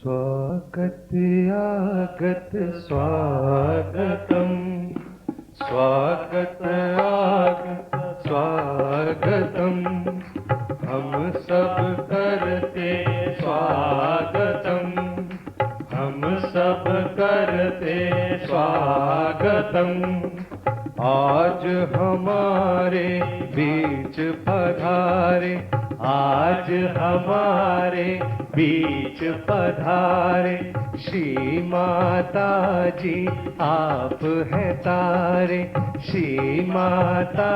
स्वागत आगत स्वागतम, स्वागत आगत स्वागतम, हम सब करते स्वागतम, हम सब करते स्वागतम। आज हमारे बीच पधारे, आज हमारे बीच पधारे, श्री माता जी आप हैं तारे, श्री माता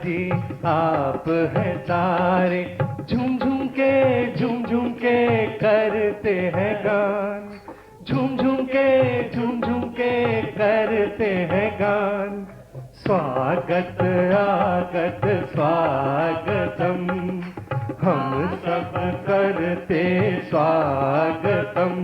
जी आप हैं तारे। झूम झूम के करते हैं गान, झूम झूम के करते हैं गान। स्वागत आगत स्वागतम, हम सब करते स्वागतम।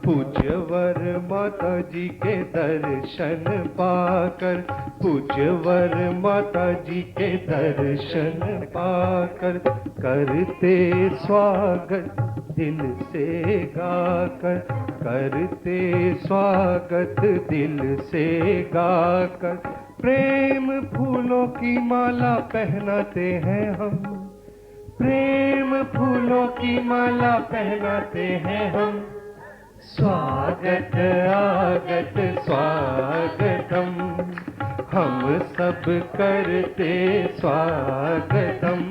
पूज्यवर माता जी के दर्शन पाकर, पूज्यवर माता जी के दर्शन पाकर, करते स्वागत दिल से गाकर, करते स्वागत दिल से गाकर। प्रेम फूलों की माला पहनाते हैं हम, प्रेम फूलों की माला पहनाते हैं हम। स्वागत आगत स्वागतम, हम सब करते स्वागतम।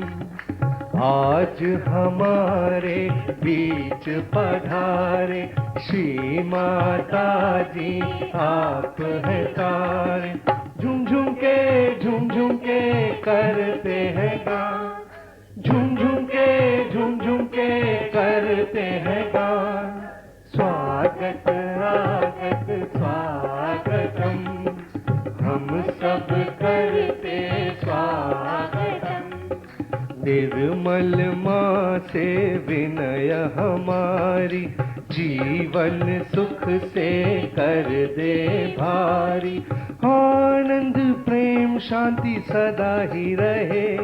आज हमारे बीच पधारे, श्री माता जी आप हैं तारे। झूम झूम के करते हैं गान, झूम झूम के करते हैं गान। स्वागत आगत स्वागतम, हम सब करते स्वागतम। निर्मल माँ से विनय हमारी, जीवन सुख से कर दे भारी। आनंद प्रेम शांति सदा ही रहे,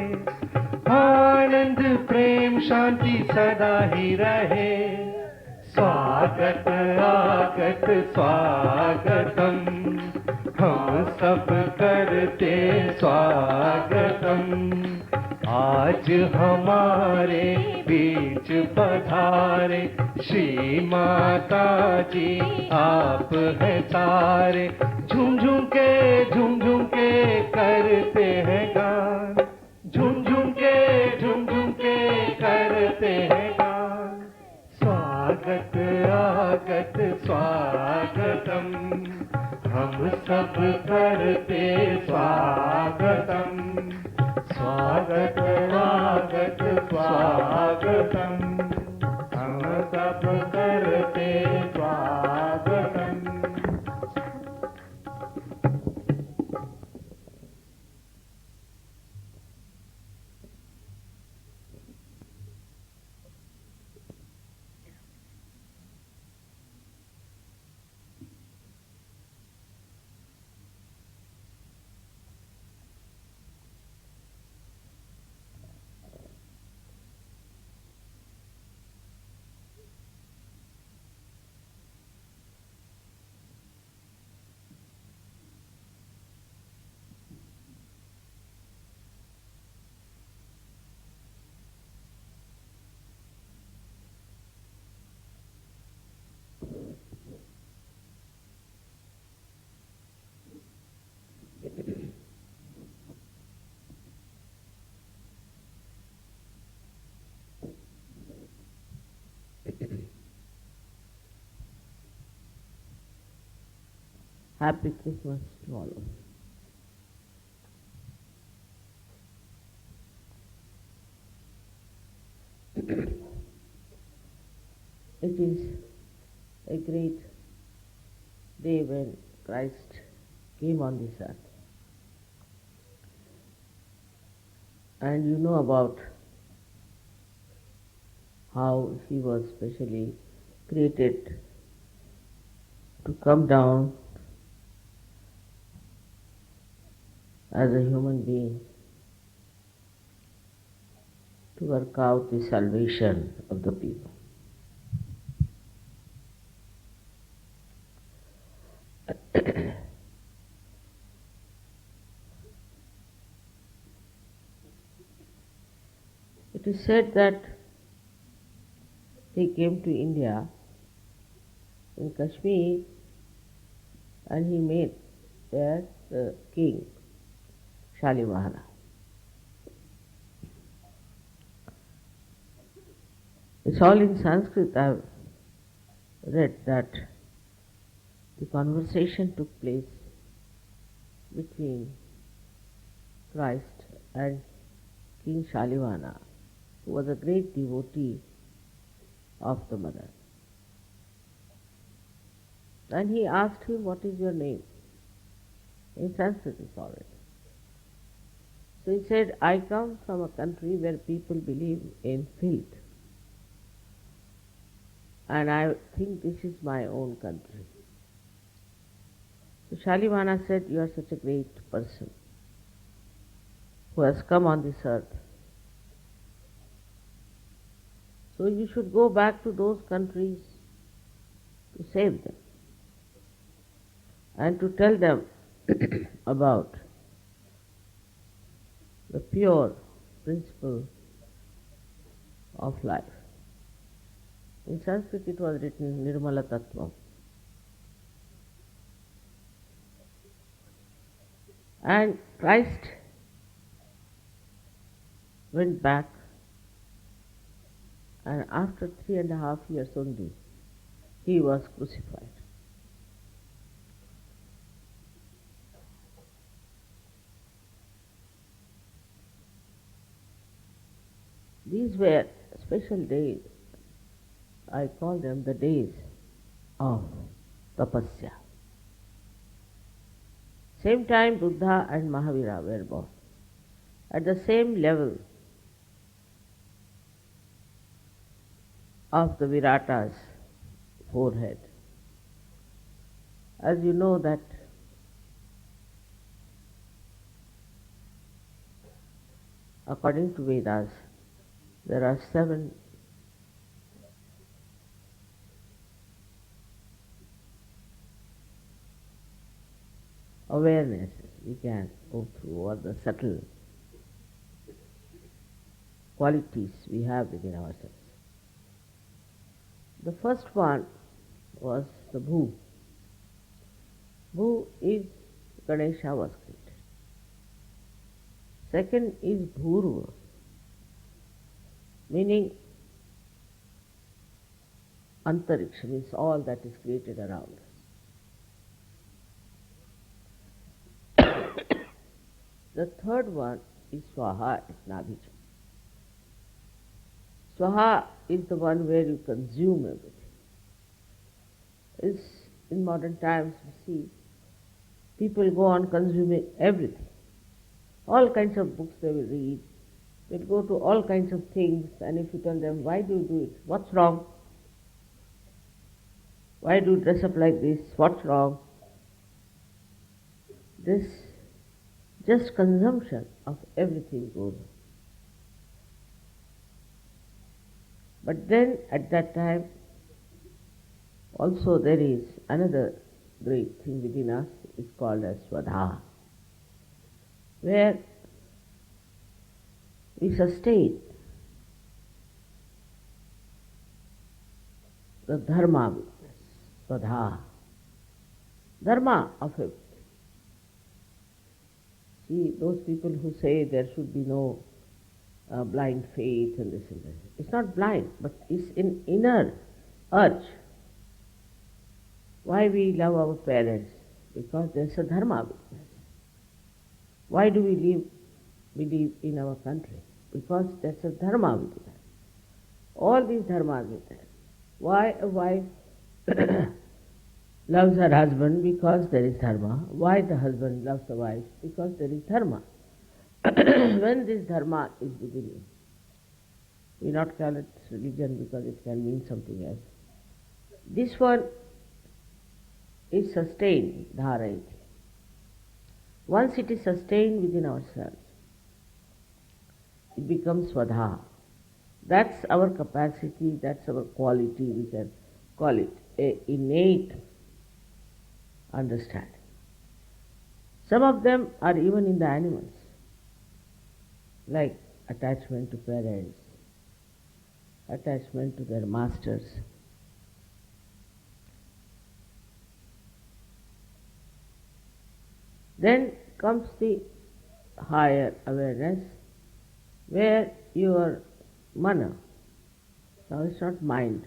आनंद प्रेम शांति सदा ही रहे। स्वागत आगत स्वागतम, हम सब करते स्वागतम। आज हमारे बीच पधारे, श्री माता जी आप हैं तारे। झूम झूम के करते हैं गान, झूम झूम के करते हैं गान। स्वागत आगत स्वागतम, हम सब करते स्वागतम। स्वागत आगत स्वागतम, हम सब करते स्वागतम। Happy Christmas to all of you. It is a great day when Christ came on this earth. And you know about how he was specially created to come down as a human being to work out the salvation of the people. It is said that he came to India in Kashmir and he met there the king, Shalimahana. It's all in Sanskrit. I've read that the conversation took place between Christ and King Shalimahana, who was a great devotee of the mother. And he asked him, "What is your name?" In Sanskrit it's already. So he said, "I come from a country where people believe in filth. And I think this is my own country." So Shalimahana said, "You are such a great person who has come on this earth. So you should go back to those countries to save them and to tell them about the pure principle of life." In Sanskrit it was written Nirmala Tattvam. And Christ went back, and after 3.5 years only he was crucified. These were special days. I call them the days of tapasya. Same time Buddha and Mahavira were born. At the same level of the Virata's forehead. As you know that according to Vedas, there are 7 awarenesses we can go through, or the subtle qualities we have within ourselves. The first one was the Bhu. Bhu is Ganesha was created. Second is Bhurva, meaning Antariksha, means all that is created around us. The third one is Swaha, is Nabhija. Swaha is the one where you consume everything. In modern times we see people go on consuming everything. All kinds of books they will read. They'll go to all kinds of things, and if you tell them, "Why do you do it? What's wrong? Why do you dress up like this? What's wrong?" This just consumption of everything goes on. But then at that time also there is another great thing within us, it's called as Swadha, where we sustain the dharma witness, Swadha, dharma of everything. See, those people who say there should be no blind faith and this and that. It's not blind, but it's an inner urge. Why we love our parents? Because there's a dharma witness. Why do we believe in our country? Because there's a dharma within us. All these dharmas are there. Why a wife loves her husband? Because there is dharma. Why the husband loves the wife? Because there is dharma. When this dharma is within you, we not call it religion because it can mean something else. This one is sustained, dharayati. Once it is sustained within ourselves, it becomes svadha. That's our capacity, that's our quality, we can call it a innate understanding. Some of them are even in the animals, like attachment to parents, attachment to their masters. Then comes the higher awareness, where your mana, now it's not mind,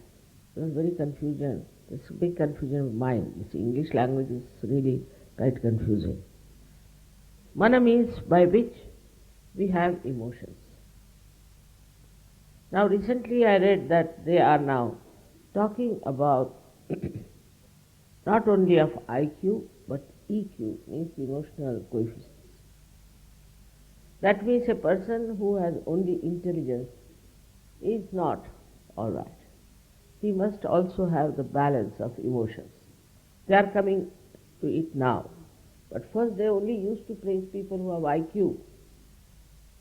there's big confusion of mind. This English language is really quite confusing. Mana means by which we have emotions. Now recently I read that they are now talking about not only of IQ but EQ, means emotional coefficients. That means a person who has only intelligence is not all right. He must also have the balance of emotions. They are coming to it now. But first they only used to praise people who have IQ.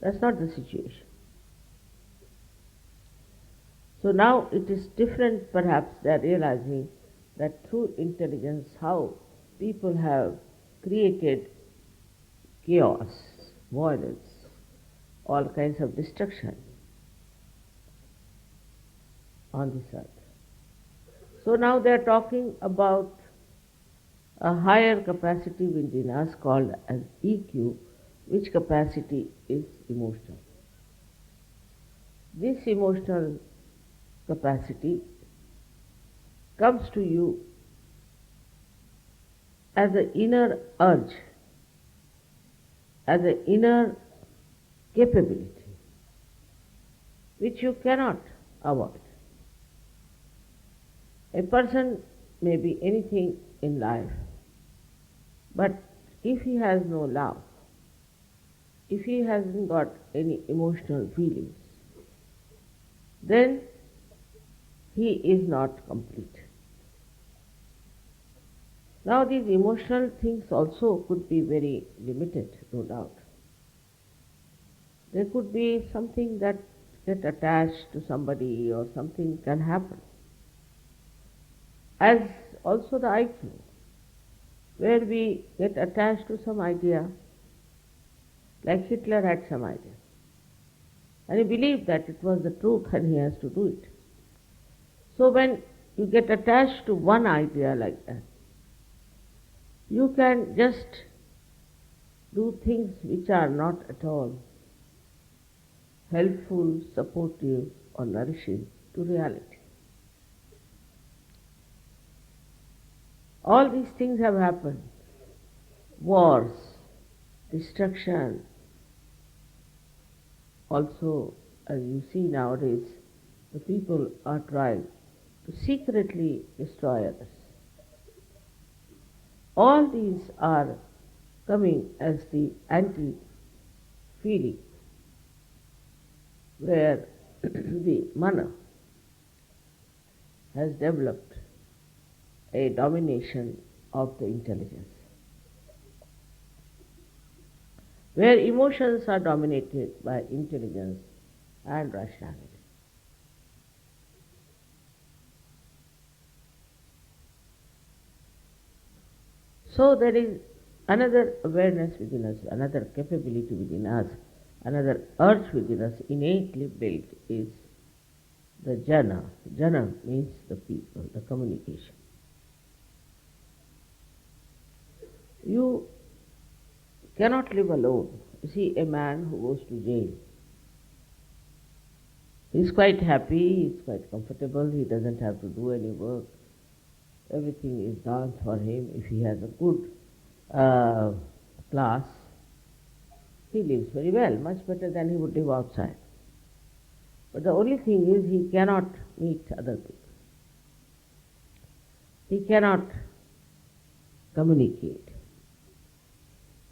That's not the situation. So now it is different, perhaps they are realizing that through intelligence how people have created chaos, violence, all kinds of destruction on this earth. So now they are talking about a higher capacity within us called as EQ, which capacity is emotional. This emotional capacity comes to you as an inner urge, as an inner capability, which you cannot avoid. A person may be anything in life, but if he has no love, if he hasn't got any emotional feelings, then he is not complete. Now these emotional things also could be very limited, no doubt. There could be something that get attached to somebody or something can happen. As also the IQ, where we get attached to some idea, like Hitler had some idea. And he believed that it was the truth and he has to do it. So when you get attached to one idea like that, you can just do things which are not at all helpful, supportive or nourishing to reality. All these things have happened. Wars, destruction. Also, as you see nowadays, the people are trying to secretly destroy others. All these are coming as the anti-feeling, where the mana has developed a domination of the intelligence, where emotions are dominated by intelligence and rationality. So there is another awareness within us, another capability within us, another urge within us innately built is the jana. Jana means the people, the communication. You cannot live alone. You see a man who goes to jail. He is quite happy, he is quite comfortable, he doesn't have to do any work. Everything is done for him. If he has a good class, he lives very well, much better than he would live outside. But the only thing is he cannot meet other people. He cannot communicate.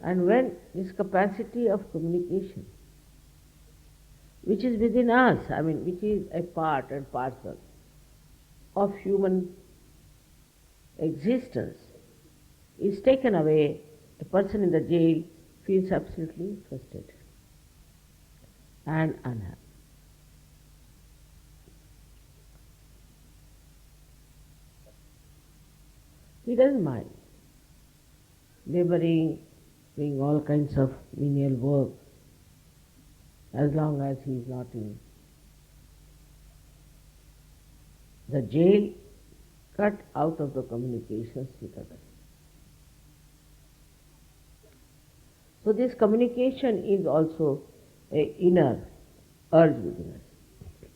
And when this capacity of communication, which is within us, which is a part and parcel of human existence, is taken away, a person in the jail feels absolutely frustrated and unhappy. He doesn't mind laboring, doing all kinds of menial work, as long as he is not in the jail, cut out of the communications with others. So this communication is also an inner urge within us.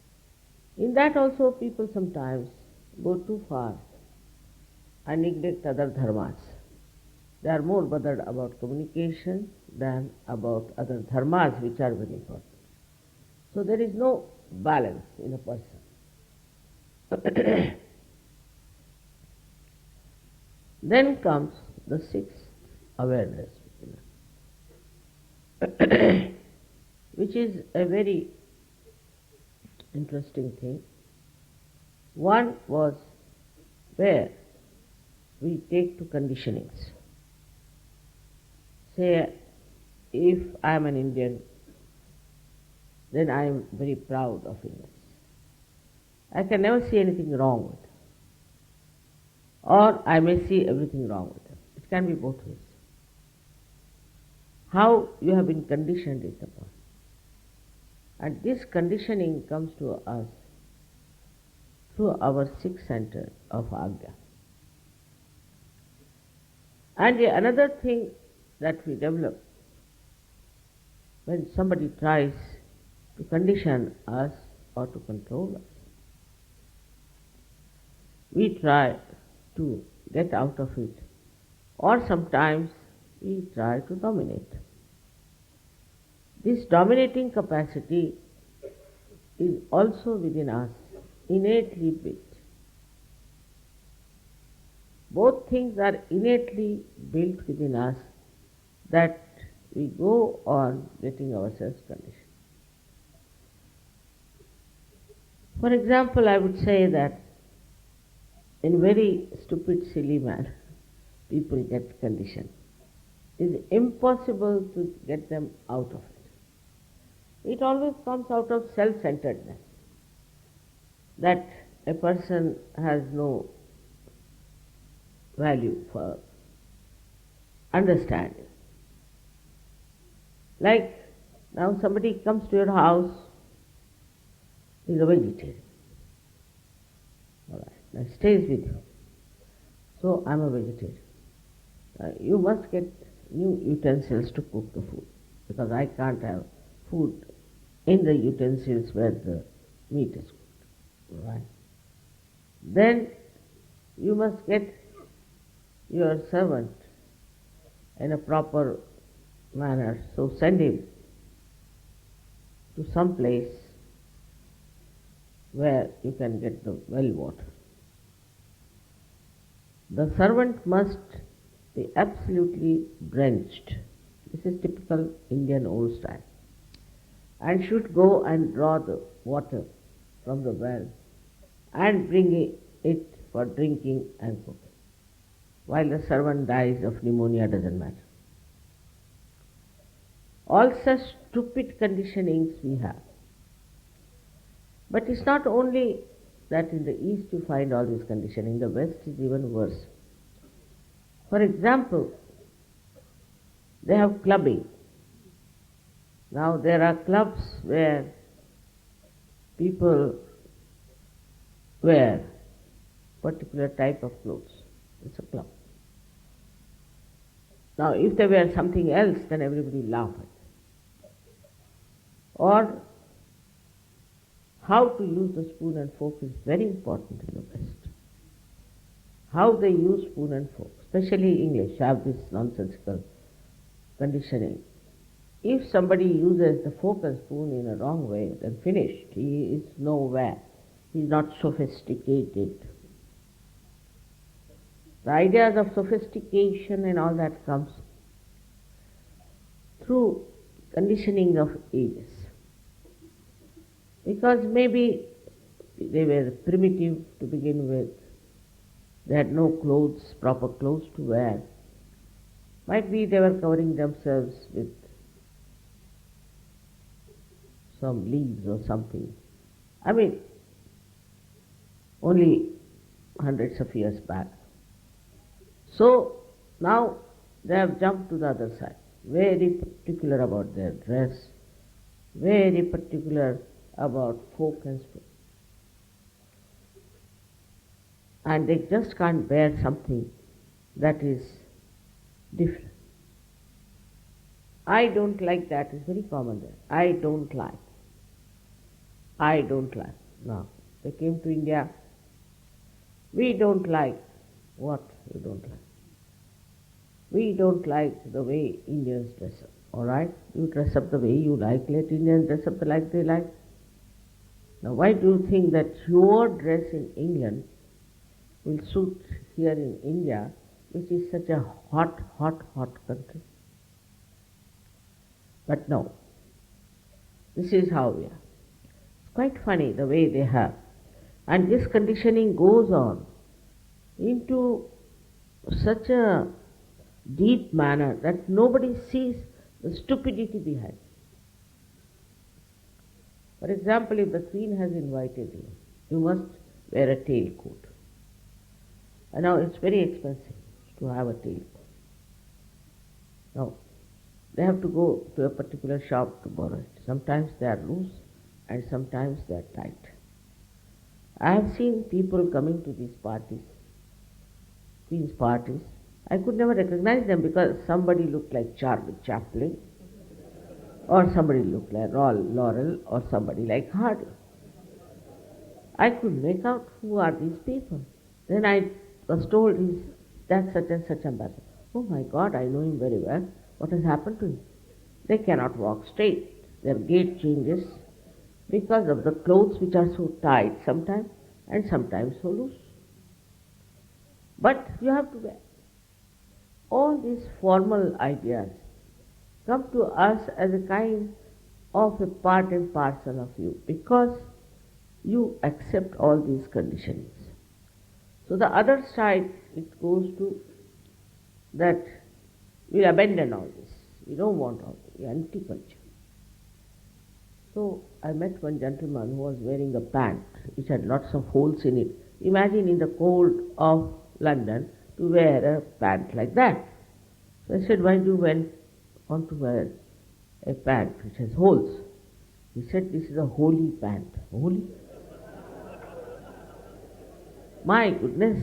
In that also people sometimes go too far and neglect other dharmas. They are more bothered about communication than about other dharmas which are very important. So there is no balance in a person. Then comes the sixth awareness within us, which is a very interesting thing. One was where we take to conditionings. Say, if I am an Indian, then I am very proud of Indians. I can never see anything wrong with them. Or I may see everything wrong with them. It can be both ways. How you have been conditioned is the point. And this conditioning comes to us through our sixth center of Agya. And another thing that we develop when somebody tries to condition us or to control us, we try to get out of it, or sometimes we try to dominate. This dominating capacity is also within us, innately built. Both things are innately built within us, that we go on getting ourselves conditioned. For example, I would say that in very stupid, silly manner, people get conditioned. It is impossible to get them out of it. It always comes out of self-centeredness, that a person has no value for understanding. Like now somebody comes to your house, he is a vegetarian. All right, now stays with you. So I am a vegetarian. You must get new utensils to cook the food, because I can't have food in the utensils where the meat is cooked. All right. Then you must get your servant in a proper manner, so send him to some place where you can get the well water. The servant must be absolutely drenched. This is typical Indian old style. And should go and draw the water from the well and bring it for drinking and cooking. While the servant dies of pneumonia, doesn't matter. All such stupid conditionings we have. But it's not only that in the East you find all this conditioning, in the West is even worse. For example, they have clubbing. Now there are clubs where people wear particular type of clothes. It's a club. Now if they wear something else, then everybody laughs at them. Or how to use the spoon and fork is very important in the West. How they use spoon and fork, especially English, have this nonsensical conditioning. If somebody uses the fork and spoon in a wrong way, then finished. He is nowhere. He is not sophisticated. The ideas of sophistication and all that comes through conditioning of ages. Because maybe they were primitive to begin with. They had no clothes, proper clothes to wear. Might be they were covering themselves with some leaves or something. I mean, only hundreds of years back. So now they have jumped to the other side. Very particular about their dress, very particular about fork and spoon. and they just can't bear something that is different. I don't like that is very common there. I don't like. I don't like. Now, they came to India. We don't like. What you don't like? We don't like the way Indians dress up. Alright? You dress up the way you like. Let Indians dress up like they like. Now, why do you think that your dress in England will suit here in India, which is such a hot, hot, hot country? But no, this is how we are. It's quite funny the way they have. And this conditioning goes on into such a deep manner that nobody sees the stupidity behind. For example, if the Queen has invited you, you must wear a tailcoat. And now it's very expensive to have a tailcoat. Now, they have to go to a particular shop to borrow it. Sometimes they are loose and sometimes they are tight. I have seen people coming to these parties, Queen's parties. I could never recognize them because somebody looked like Charlie Chaplin, or somebody looked like Laurel, or somebody like Hardy. I could make out who are these people. Then I was told that's such and such ambassador. Oh my God, I know him very well. What has happened to him? They cannot walk straight. Their gait changes because of the clothes which are so tight sometimes and sometimes so loose. But you have to wear. All these formal ideas come to us as a kind of a part and parcel of you because you accept all these conditionings. So the other side, it goes to that we'll abandon all this. We don't want all this. We're anti-culture. So I met one gentleman who was wearing a pant which had lots of holes in it. Imagine in the cold of London to wear a pant like that. So I said, why do you want to wear a pant which has holes? He said, this is a holy pant. Holy? My goodness,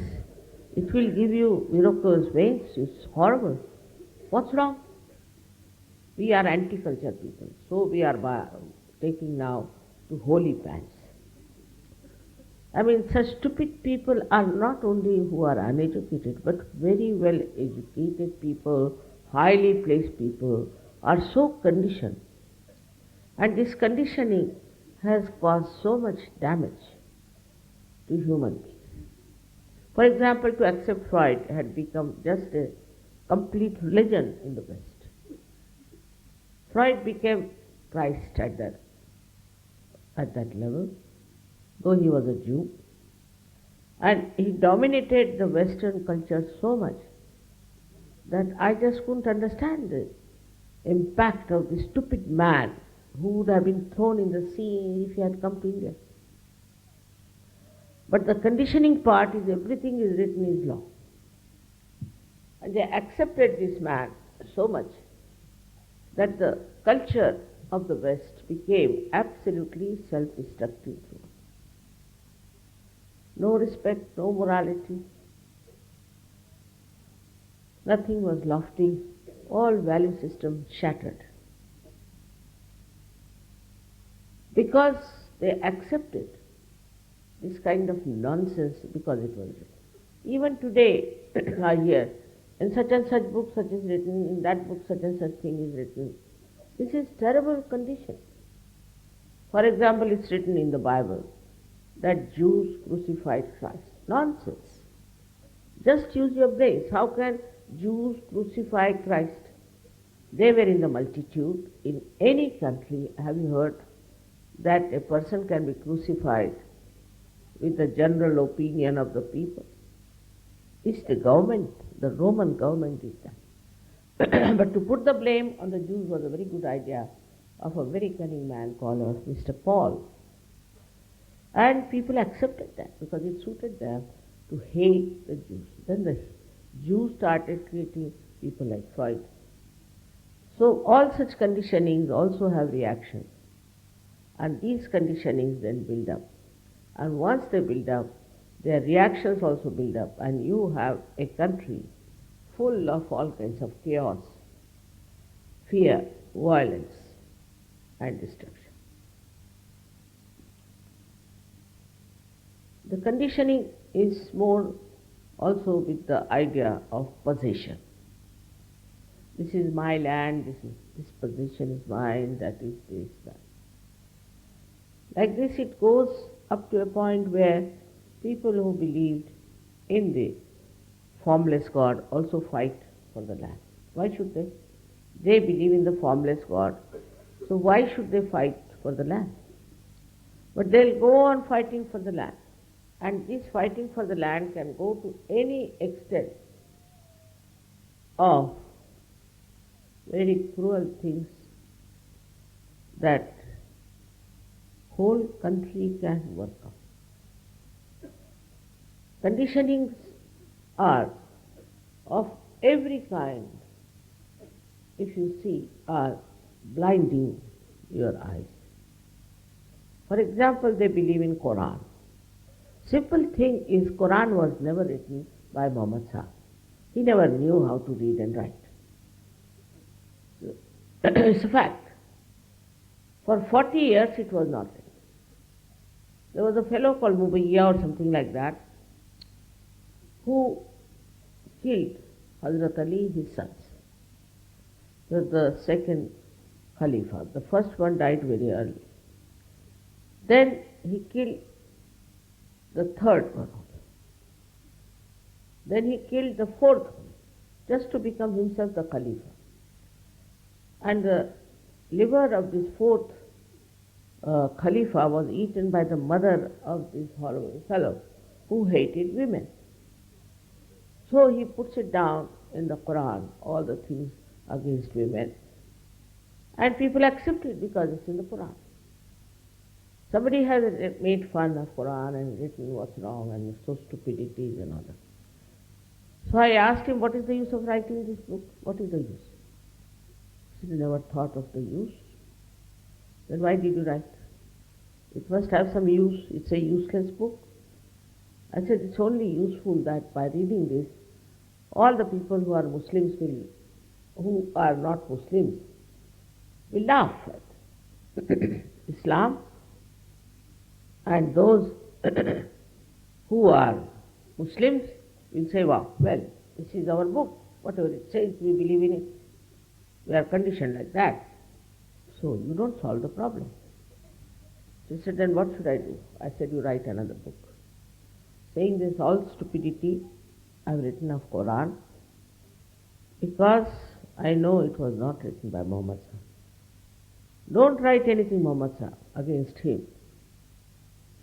it will give you varicose veins. It's horrible. What's wrong? We are anti-culture people, so we are taking now to holy pants. I mean, such stupid people are not only who are uneducated, but very well educated people, highly placed people are so conditioned. And this conditioning has caused so much damage to human beings. For example, to accept Freud had become just a complete religion in the West. Freud became Christ at that level, though he was a Jew, and he dominated the Western culture so much that I just couldn't understand the impact of this stupid man who would have been thrown in the sea if he had come to India. But the conditioning part is everything is written is law. And they accepted this man so much that the culture of the West became absolutely self-destructive. No respect, no morality, nothing was lofty, all value system shattered. Because they accepted this kind of nonsense because it was written. Even today, I hear, in such and such book such is written, in that book such and such thing is written. This is terrible condition. For example, it's written in the Bible that Jews crucified Christ. Nonsense. Just use your brains. How can Jews crucify Christ? They were in the multitude. In any country, have you heard that a person can be crucified with the general opinion of the people? It's the government, the Roman government did that. But to put the blame on the Jews was a very good idea of a very cunning man called Mr. Paul. And people accepted that because it suited them to hate the Jews. Then the Jews started creating people like Freud. So all such conditionings also have reactions. And these conditionings then build up. And once they build up, their reactions also build up, and you have a country full of all kinds of chaos, fear, violence, and destruction. The conditioning is more also with the idea of possession. This is my land, this position is mine, that is this, that. Like this it goes up to a point where people who believed in the formless God also fight for the land. Why should they? They believe in the formless God, so why should they fight for the land? But they'll go on fighting for the land. And this fighting for the land can go to any extent of very cruel things that whole country can work out. Conditionings are of every kind, if you see, are blinding your eyes. For example, they believe in Quran. Simple thing is, Quran was never written by Muhammad Sahib. He never knew how to read and write. It's a fact. For 40 years it was not written. There was a fellow called Mubayya or something like that, who killed Hazrat Ali, his sons. The second Khalifa. The first one died very early. Then he killed the third one. Then he killed the fourth one, just to become himself the Khalifa. And the liver of this fourth Khalifa was eaten by the mother of this horrible fellow who hated women. So he puts it down in the Quran, all the things against women. And people accept it because it's in the Quran. Somebody has made fun of Quran and written what's wrong and so stupidities and all that. So I asked him, what is the use of writing this book? What is the use? He said, never thought of the use. Then why did you write? It must have some use. It's a useless book. I said, it's only useful that by reading this, all the people who are Muslims who are not Muslims will laugh at Islam, and those who are Muslims will say, wow, well, this is our book. Whatever it says, we believe in it. We are conditioned like that. So you don't solve the problem. She said, then what should I do? I said, you write another book. Saying this all stupidity I've written of Quran, because I know it was not written by Muhammad Sahib. Don't write anything Muhammad Sahib against him.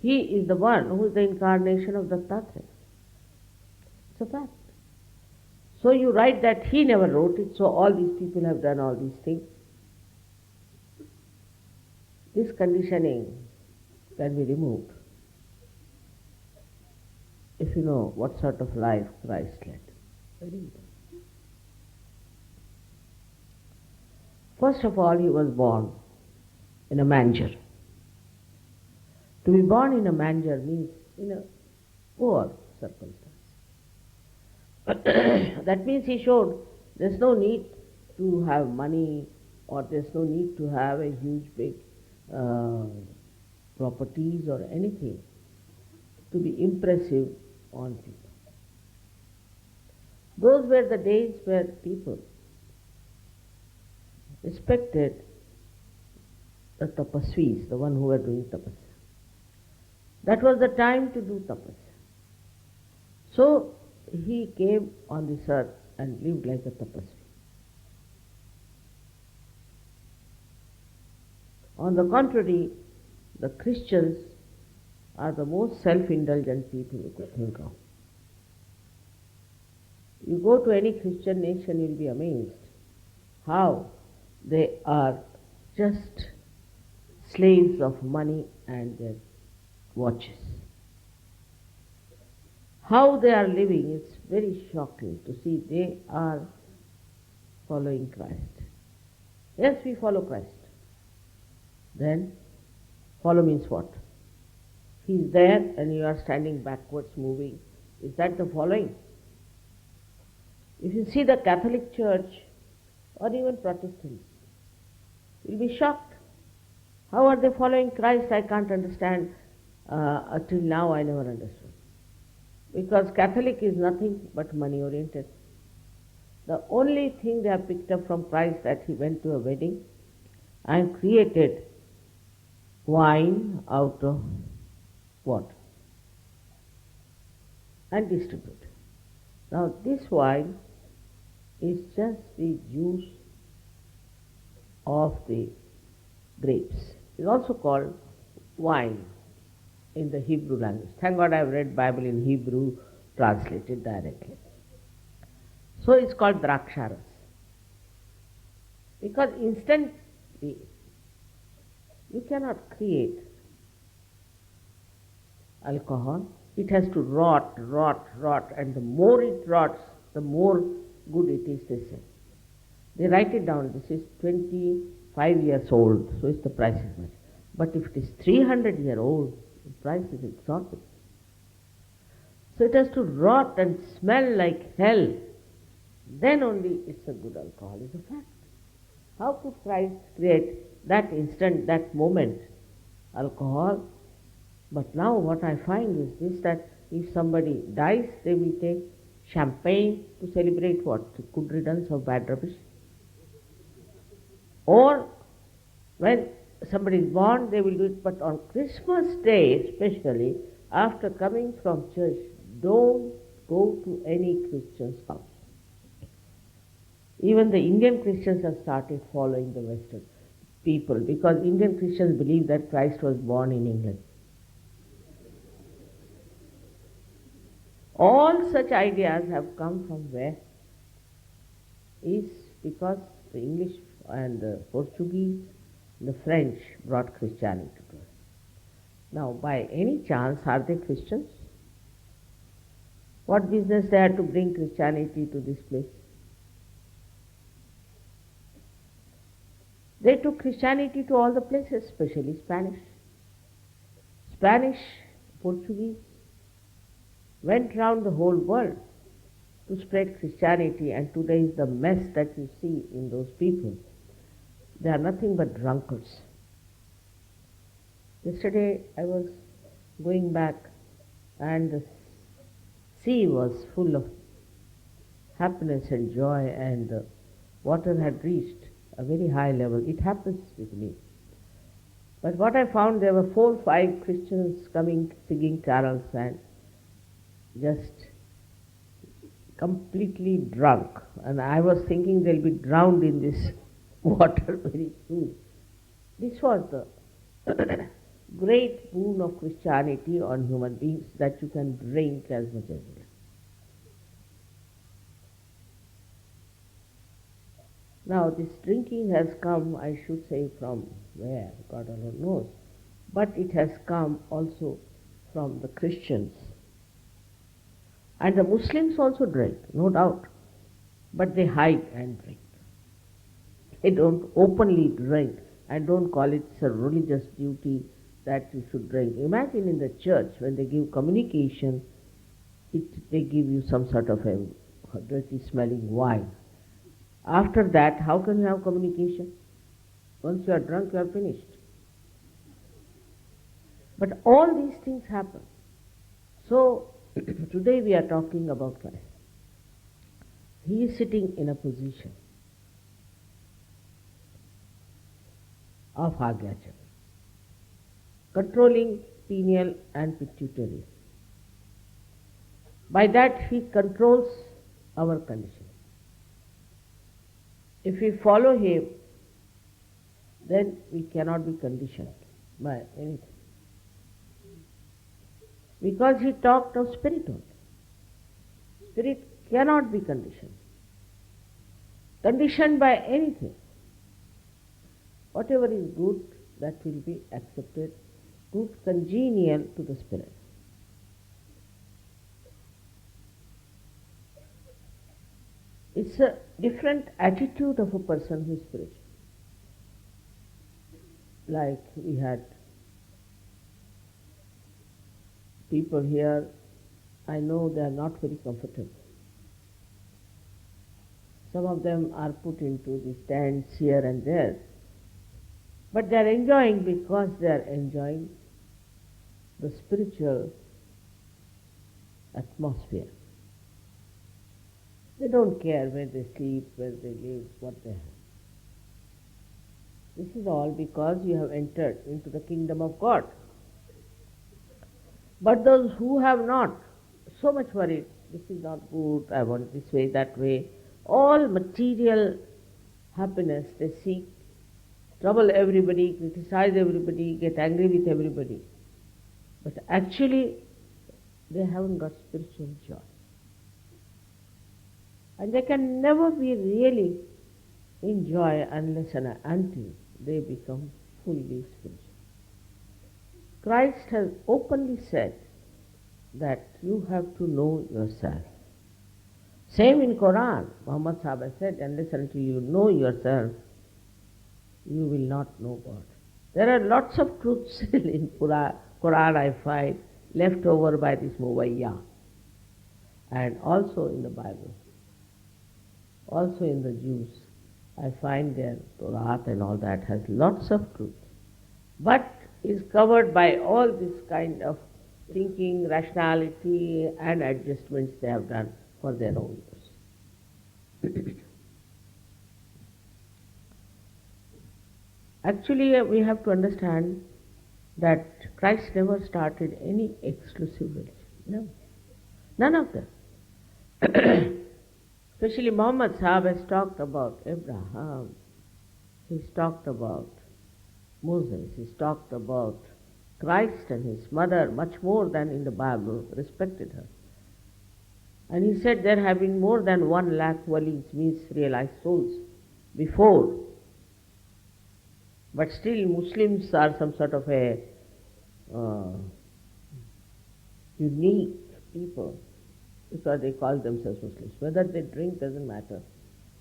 He is the one who is the incarnation of Dattatreya. It's a fact. So you write that he never wrote it, so all these people have done all these things. This conditioning can be removed if you know what sort of life Christ led. Very important. First of all, he was born in a manger. To be born in a manger means in a poor circumstance. That means he showed there's no need to have money, or there's no need to have a huge big properties or anything to be impressive on people. Those were the days where people respected the tapasvis, the one who were doing tapasya. That was the time to do tapasya. So he came on this earth and lived like a tapasvi. On the contrary, the Christians are the most self-indulgent people you could think of. You go to any Christian nation, you'll be amazed how they are just slaves of money and their watches. How they are living, it's very shocking to see they are following Christ. Yes, we follow Christ. Then, follow means what? He's there and you are standing backwards, moving. Is that the following? If you see the Catholic Church or even Protestants, you'll be shocked. How are they following Christ? I can't understand. Till now I never understood. Because Catholic is nothing but money oriented. The only thing they have picked up from Christ that he went to a wedding and created wine out of water and distributed. Now this wine is just the juice of the grapes. It's also called wine in the Hebrew language. Thank God I've read Bible in Hebrew, translated directly. So it's called draksharas. Because instantly you cannot create alcohol. It has to rot, and the more it rots, the more good it is, they say. They write it down. This is 25 years old, so the price is much. But if it is 300-year old, the price is exorbitant. So it has to rot and smell like hell. Then only it's a good alcohol, is a fact. How could Christ create that instant, that moment, alcohol? But now what I find is this, that if somebody dies, they will take champagne to celebrate what? The good riddance of bad rubbish. Or when somebody is born, they will do it. But on Christmas Day, especially, after coming from church, don't go to any Christian's house. Even the Indian Christians have started following the Western people, because Indian Christians believe that Christ was born in England. All such ideas have come from where? Is because the English and the Portuguese, the French brought Christianity to us. Now, by any chance, are they Christians? What business they had to bring Christianity to this place? They took Christianity to all the places, especially Spanish, Portuguese, went round the whole world to spread Christianity, and today is the mess that you see in those people. They are nothing but drunkards. Yesterday I was going back and the sea was full of happiness and joy, and the water had reached a very high level. It happens with me. But what I found, there were 4 or 5 Christians coming, singing carols and just completely drunk. And I was thinking they'll be drowned in this water very soon. This was the great boon of Christianity on human beings, that you can drink as much as you like. Now this drinking has come, I should say, from where? God alone knows. But it has come also from the Christians. And the Muslims also drink, no doubt. But they hide and drink. They don't openly drink and don't call it a religious duty that you should drink. Imagine in the church, when they give communication, they give you some sort of a dirty smelling wine. After that, how can you have communication? Once you are drunk, you are finished. But all these things happen. So, today we are talking about Christ. He is sitting in a position of Agyachakra, controlling pineal and pituitary. By that he controls our condition. If we follow him, then we cannot be conditioned by anything. Because he talked of spirit only. Spirit cannot be conditioned. Conditioned by anything. Whatever is good, that will be accepted. Good, congenial to the spirit. It's a different attitude of a person who is spiritual. Like we had people here, I know they are not very comfortable. Some of them are put into these tents here and there. But they are enjoying because they are enjoying the spiritual atmosphere. They don't care where they sleep, where they live, what they have. This is all because you have entered into the kingdom of God. But those who have not, so much worried, this is not good, I want this way, that way, all material happiness they seek, trouble everybody, criticize everybody, get angry with everybody. But actually, they haven't got spiritual joy. And they can never be really in joy unless and until they become fully spiritual. Christ has openly said that you have to know yourself. Same in Quran, Muhammad Sahaba said, unless until you know yourself, you will not know God. There are lots of truths in Quran I find left over by this Muwayya, and also in the Bible, also in the Jews. I find their Torah and all that has lots of truth, but is covered by all this kind of thinking, rationality and adjustments they have done for their own use. Actually, we have to understand that Christ never started any exclusive religion. No. None of them. Especially Muhammad Sahib has talked about Abraham, he's talked about Moses, he's talked about Christ and his mother much more than in the Bible, respected her. And he said there have been more than 1 lakh walis, means realized souls, before. But still Muslims are some sort of a unique people, because they call themselves Muslims. Whether they drink doesn't matter,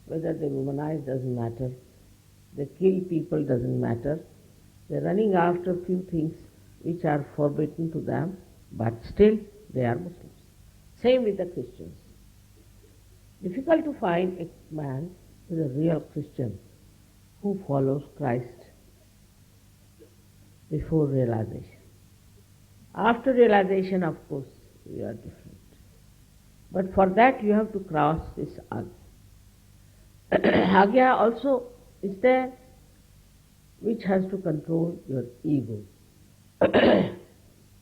whether they womanize doesn't matter, they kill people doesn't matter. They're running after a few things which are forbidden to them, but still they are Muslims. Same with the Christians. Difficult to find a man who is a real Christian who follows Christ before realization. After realization, of course, we are different. But for that you have to cross this Agya. Agya also is there, which has to control your ego.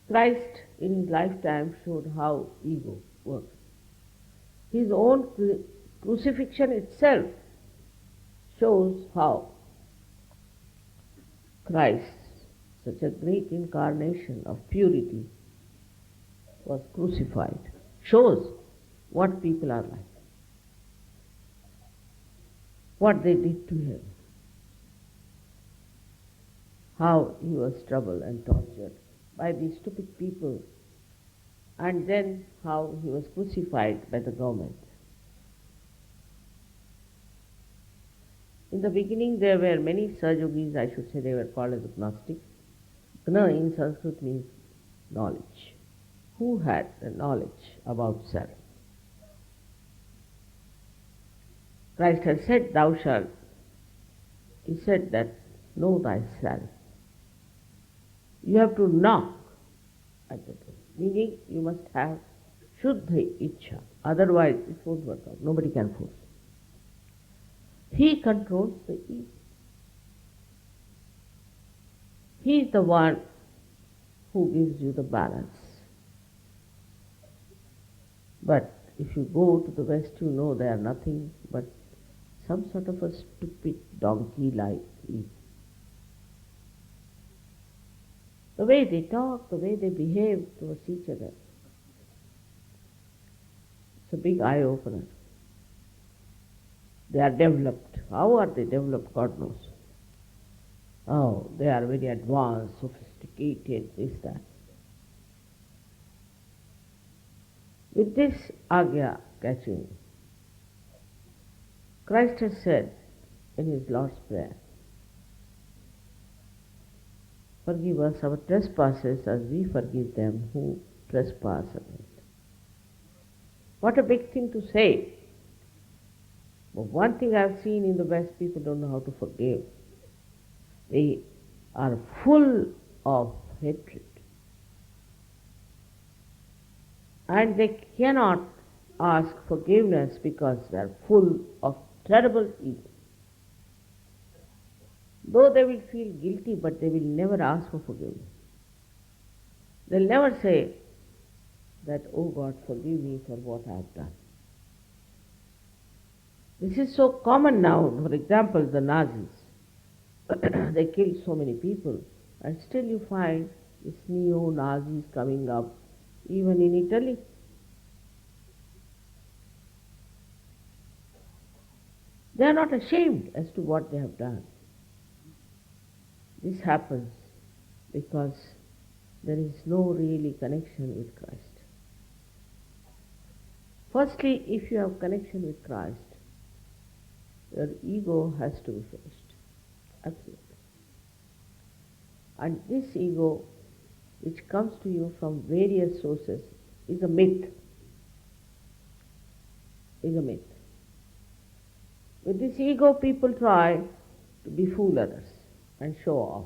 Christ in his lifetime showed how ego works. His own crucifixion itself shows how Christ, such a great incarnation of purity, was crucified. Shows what people are like, what they did to him, how he was troubled and tortured by these stupid people, and then how he was crucified by the government. In the beginning there were many Sahajayogis, I should say they were called as agnostics. Gna in Sanskrit means knowledge. Who had the knowledge about self? Christ has said, thou shalt. He said that, know thyself. You have to knock at the door. Meaning you must have Shuddha Ichha. Otherwise it won't work out. Nobody can force. He controls the ego. He is the one who gives you the balance. But if you go to the West, you know they are nothing but some sort of a stupid donkey-like ego. The way they talk, the way they behave towards each other, it's a big eye-opener. They are developed. How are they developed? God knows. Oh, they are very advanced, sophisticated, this, that. With this Agya catching, Christ has said in his Lord's Prayer, forgive us our trespasses as we forgive them who trespass against. What a big thing to say. But one thing I've seen in the West, people don't know how to forgive. They are full of hatred. And they cannot ask forgiveness because they are full of terrible ego. Though they will feel guilty, but they will never ask for forgiveness. They'll never say that, oh God, forgive me for what I have done. This is so common now. For example, the Nazis. They killed so many people, and still you find these neo-Nazis coming up, even in Italy. They are not ashamed as to what they have done. This happens because there is no really connection with Christ. Firstly, if you have connection with Christ, your ego has to be finished. Absolutely. And this ego, which comes to you from various sources, is a myth. Is a myth. With this ego, people try to befool others and show off.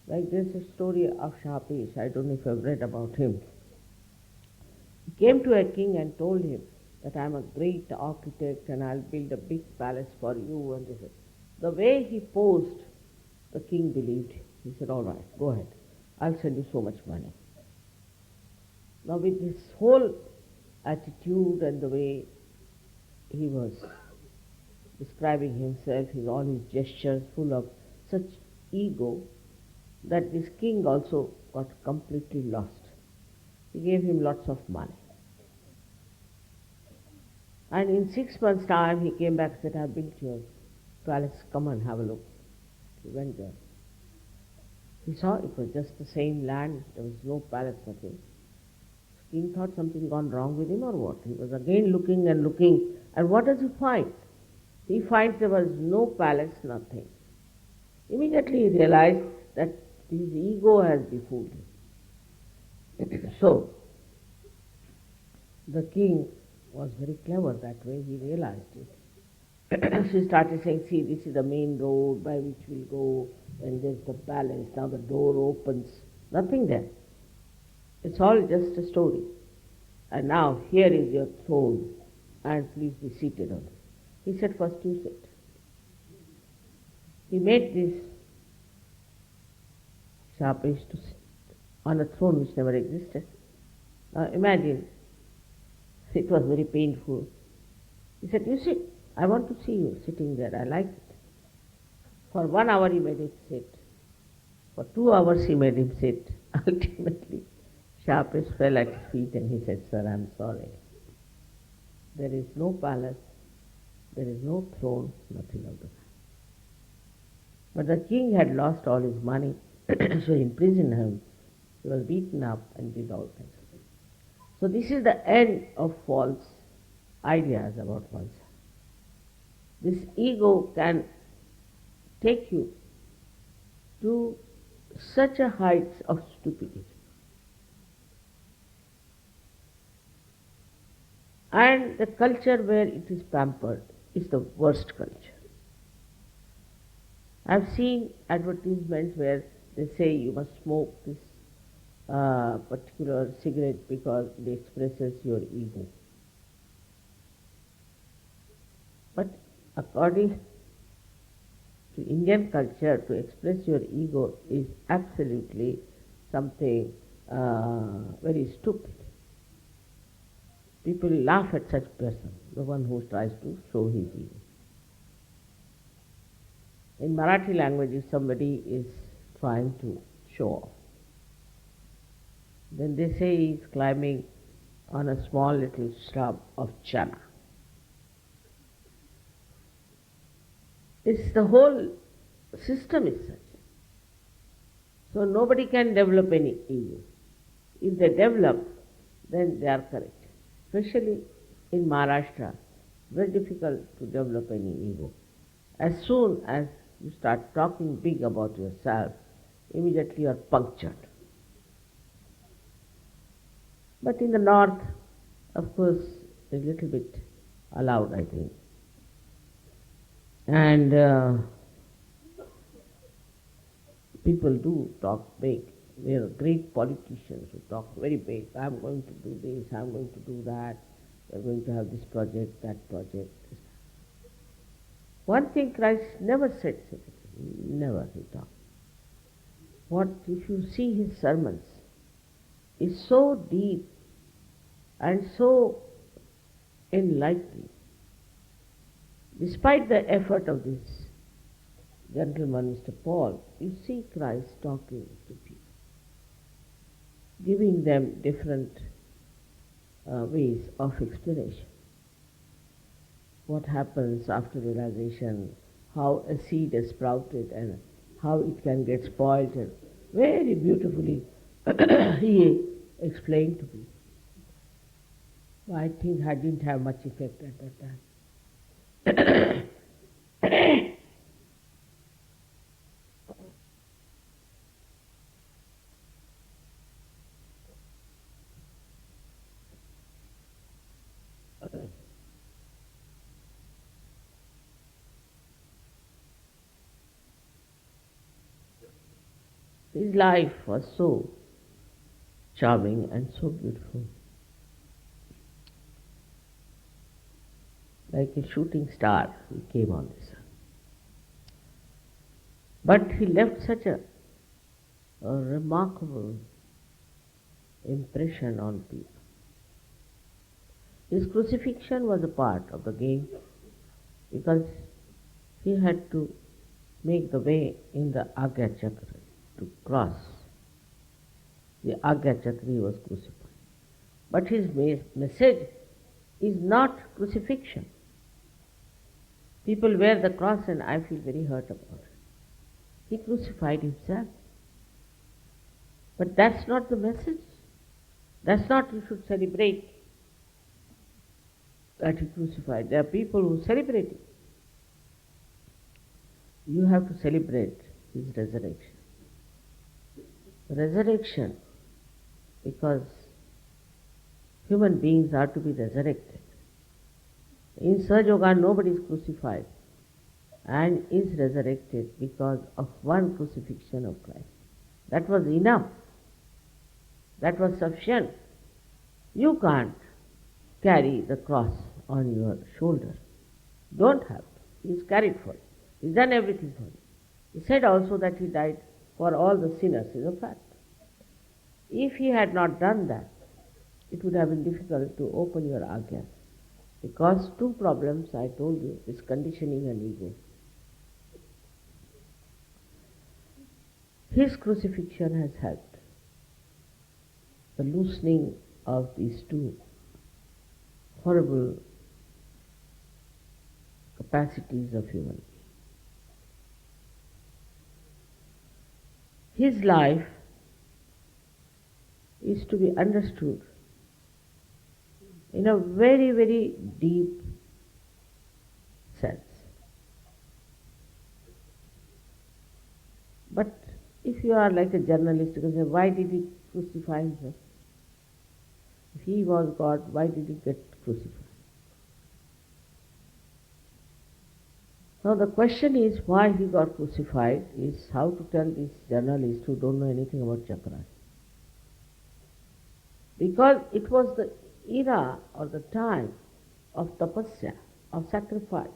Like there's a story of Shri. I don't know if you've read about him. He came to a king and told him that I'm a great architect and I'll build a big palace for you. And this. The way he posed, the king believed him. He said, all right, go ahead. I'll send you so much money. Now with this whole attitude and the way he was describing himself, all his gestures full of such ego, that this king also got completely lost. He gave him lots of money. And in 6 months' time, he came back and said, I built your palace, come and have a look. He went there. He saw it was just the same land, there was no palace, nothing. The king thought something gone wrong with him or what. He was again looking, and what does he find? He finds there was no palace, nothing. Immediately he realized that his ego has befooled him. So, the king was very clever that way, he realized it. She started saying, see, this is the main road by which we'll go, and there's the palace, now the door opens. Nothing there. It's all just a story. And now here is your throne, and please be seated on it. He said, first you sit. He made this Shri to sit on a throne which never existed. Now imagine, it was very painful. He said, you sit. I want to see you sitting there. I like it. For 1 hour he made him sit. For 2 hours he made him sit. Ultimately, Shri fell at his feet and he said, sir, I'm sorry. There is no palace, there is no throne, nothing of the kind. But the king had lost all his money, so he imprisoned him. He was beaten up and did all kinds of things. So this is the end of false ideas about oneself. This ego can take you to such a heights of stupidity. And the culture where it is pampered is the worst culture. I've seen advertisements where they say you must smoke this particular cigarette because it expresses your ego. But according to Indian culture, to express your ego is absolutely something very stupid. People laugh at such person, the one who tries to show his ego. In Marathi language, if somebody is trying to show off, then they say he is climbing on a small little shrub of chana. It's the whole system is such. So nobody can develop any ego. If they develop, then they are correct. Especially in Maharashtra, very difficult to develop any ego. As soon as you start talking big about yourself, immediately you are punctured. But in the north, of course, a little bit allowed, I think. And people do talk big. There are great politicians who talk very big. I'm going to do this, I'm going to do that, we're going to have this project, that project. One thing Christ never said such a thing. Never he talked. What if you see his sermons, is so deep and so enlightening. Despite the effort of this gentleman, Mr. Paul, you see Christ talking to people, giving them different ways of explanation. What happens after realization, how a seed is sprouted and how it can get spoiled, and very beautifully he explained to people. I think I didn't have much effect at that time. His life was so charming and so beautiful. Like a shooting star, he came on this earth. But he left such a remarkable impression on people. His crucifixion was a part of the game because he had to make the way in the Agya Chakra to cross. The Agya Chakra was crucified. But his message is not crucifixion. People wear the cross and I feel very hurt about it. He crucified himself. But that's not the message. That's not you should celebrate that he crucified. There are people who celebrate it. You have to celebrate his resurrection. Resurrection, because human beings are to be resurrected. In Sahaja Yoga, nobody is crucified and is resurrected because of one crucifixion of Christ. That was enough. That was sufficient. You can't carry the cross on your shoulder. Don't have to. He's carried for you. He's done everything for you. He said also that he died for all the sinners, is a fact. If he had not done that, it would have been difficult to open your Agya. Because two problems I told you is conditioning and ego. His crucifixion has helped the loosening of these two horrible capacities of human being. His life is to be understood in a very, very deep sense. But if you are like a journalist, you can say, why did he crucify himself? If he was God, why did he get crucified? Now the question is why he got crucified is how to tell these journalists who don't know anything about chakras. Because it was the era or the time of tapasya, of sacrifice.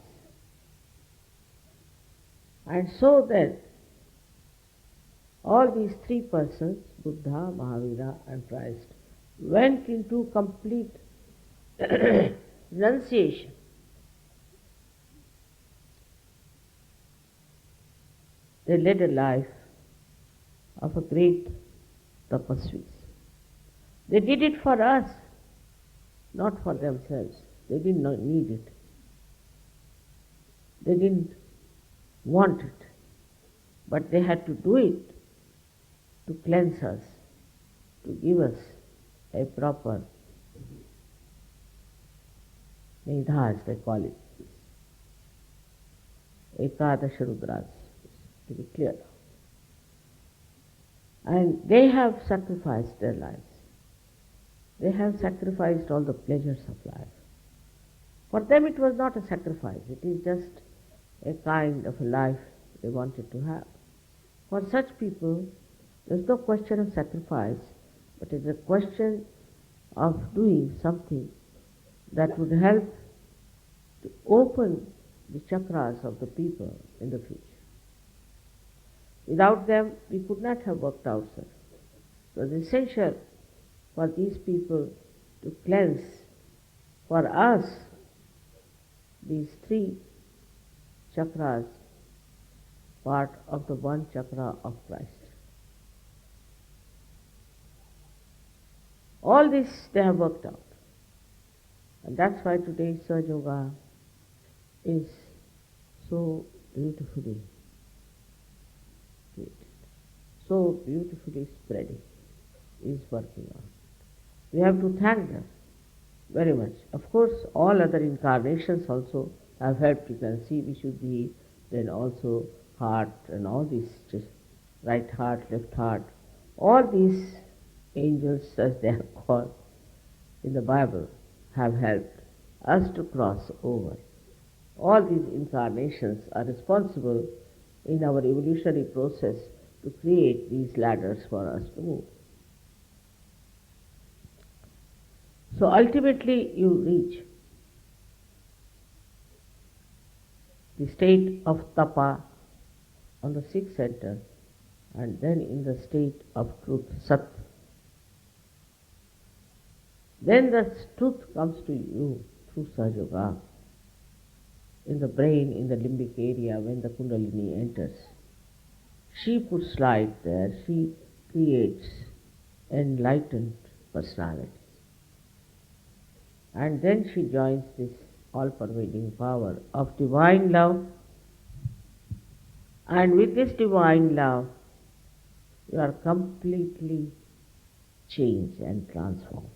And so then all these three persons, Buddha, Mahavira and Christ, went into complete renunciation. They led a life of a great tapasvis. They did it for us, not for themselves. They did not need it. They didn't want it. But they had to do it to cleanse us, to give us a proper nidha, as they call it. Ekadasha Rudras, to be clear. And they have sacrificed their lives. They have sacrificed all the pleasures of life. For them it was not a sacrifice, it is just a kind of a life they wanted to have. For such people, there is no question of sacrifice, but it is a question of doing something that would help to open the chakras of the people in the future. Without them, we could not have worked out, sir. It was essential for these people to cleanse, for us, these three chakras, part of the one chakra of Christ. All this they have worked out. And that's why today's Sahaja Yoga is so beautifully created, so beautifully spreading, is working on. We have to thank them very much. Of course, all other incarnations also have helped. You can see Vishuddhi, then also heart and all these, just right heart, left heart. All these angels, as they are called in the Bible, have helped us to cross over. All these incarnations are responsible in our evolutionary process to create these ladders for us to move. So ultimately you reach the state of tapa on the sixth center, and then in the state of truth, sat. Then the truth comes to you through Sahaja Yoga, in the brain, in the limbic area, when the Kundalini enters. She puts light there, she creates enlightened personalities. And then she joins this all-pervading power of divine love, and with this divine love, you are completely changed and transformed.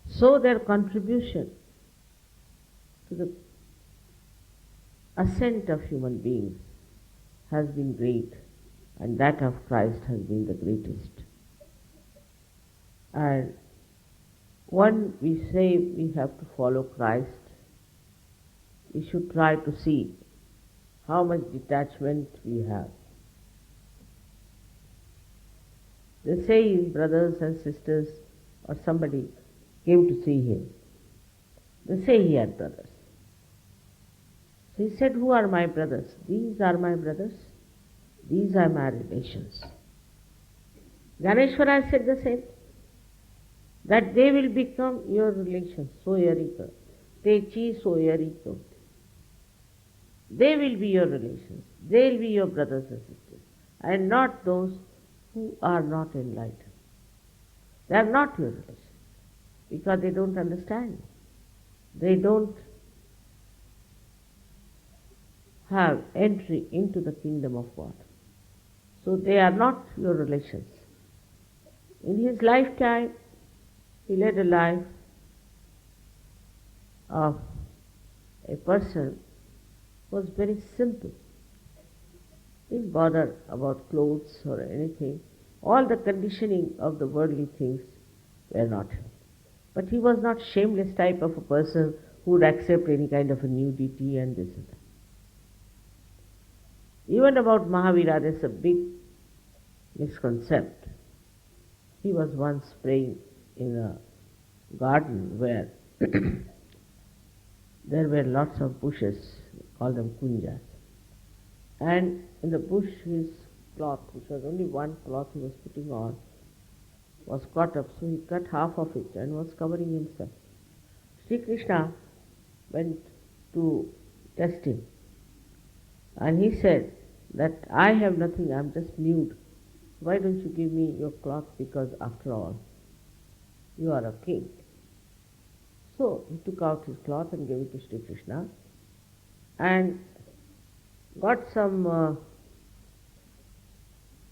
So their contribution to the ascent of human beings has been great, and that of Christ has been the greatest. And when we say we have to follow Christ, we should try to see how much detachment we have. They say his brothers and sisters or somebody came to see him. They say he had brothers. So he said, who are my brothers? These are my brothers. These are my relations. Ganeshwara said the same, that they will become your relations, soyarika. Techi soyarika. They will be your relations. They will be your brothers and sisters, and not those who are not enlightened. They are not your relations, because they don't understand. They don't have entry into the kingdom of God. So they are not your relations. In his lifetime, he led a life of a person who was very simple. Didn't bother about clothes or anything. All the conditioning of the worldly things were not him. But he was not shameless type of a person who would accept any kind of a nudity and this and that. Even about Mahavira, there's a big misconception. He was once praying in a garden where there were lots of bushes, call them kunjas. And in the bush his cloth, which was only one cloth he was putting on, was caught up, so he cut half of it and was covering himself. Shri Krishna went to test him, and he said that I have nothing, I am just nude. Why don't you give me your cloth, because after all, you are a king. So he took out his cloth and gave it to Shri Krishna and got some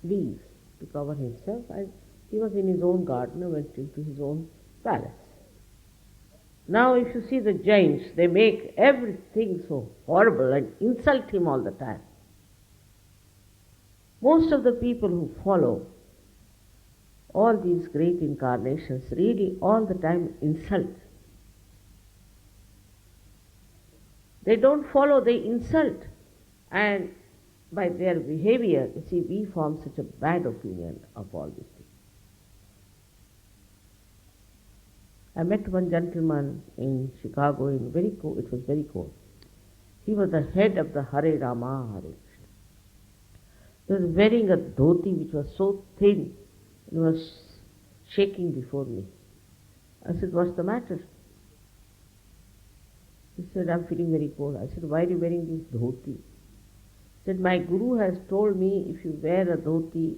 leaves to cover himself, and he was in his own garden and went into his own palace. Now if you see the Jains, they make everything so horrible and insult him all the time. Most of the people who follow all these great incarnations really all the time insult. They don't follow, they insult. And by their behavior, you see, we form such a bad opinion of all these things. I met one gentleman in Chicago in very cold, it was very cold. He was the head of the Hare Rama, Hare Krishna. He was wearing a dhoti which was so thin, he was shaking before me. I said, what's the matter? He said, I'm feeling very cold. I said, why are you wearing this dhoti? He said, my guru has told me if you wear a dhoti,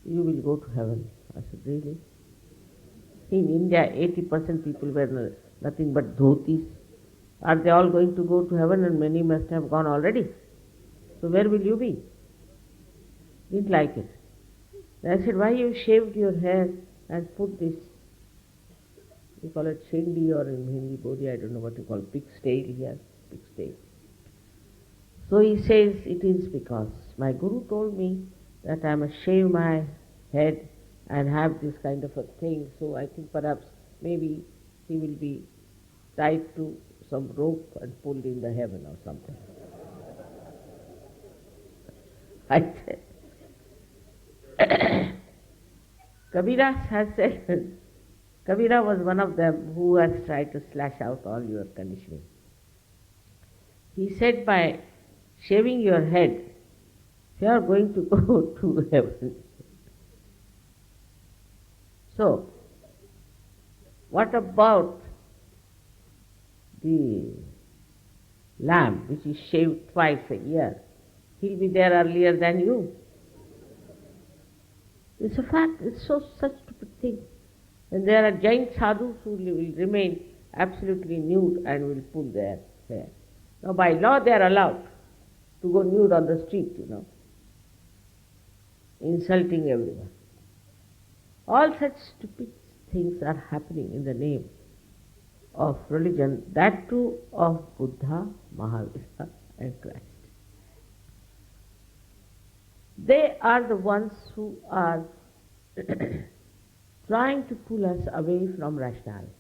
you will go to heaven. I said, really? In India, 80% people wear nothing but dhotis. Are they all going to go to heaven? And many must have gone already. So where will you be? Didn't like it. Then I said, why you shaved your hair and put this, we call it shendi or in Hindi body, I don't know what you call, pig's tail here, pig's tail. So he says, it is because my guru told me that I must shave my head and have this kind of a thing, so I think perhaps maybe he will be tied to some rope and pulled in the heaven or something. I said, Kabira has said, Kabira was one of them who has tried to slash out all your conditioning. He said by shaving your head, you are going to go to heaven. So, what about the lamb which is shaved twice a year? He'll be there earlier than you. It's a fact, it's such a stupid thing. And there are giant sadhus who will remain absolutely nude and will pull their hair. Now by law they are allowed to go nude on the street, insulting everyone. All such stupid things are happening in the name of religion, that too of Buddha, Mahavira and Christ. They are the ones who are trying to pull us away from rationality.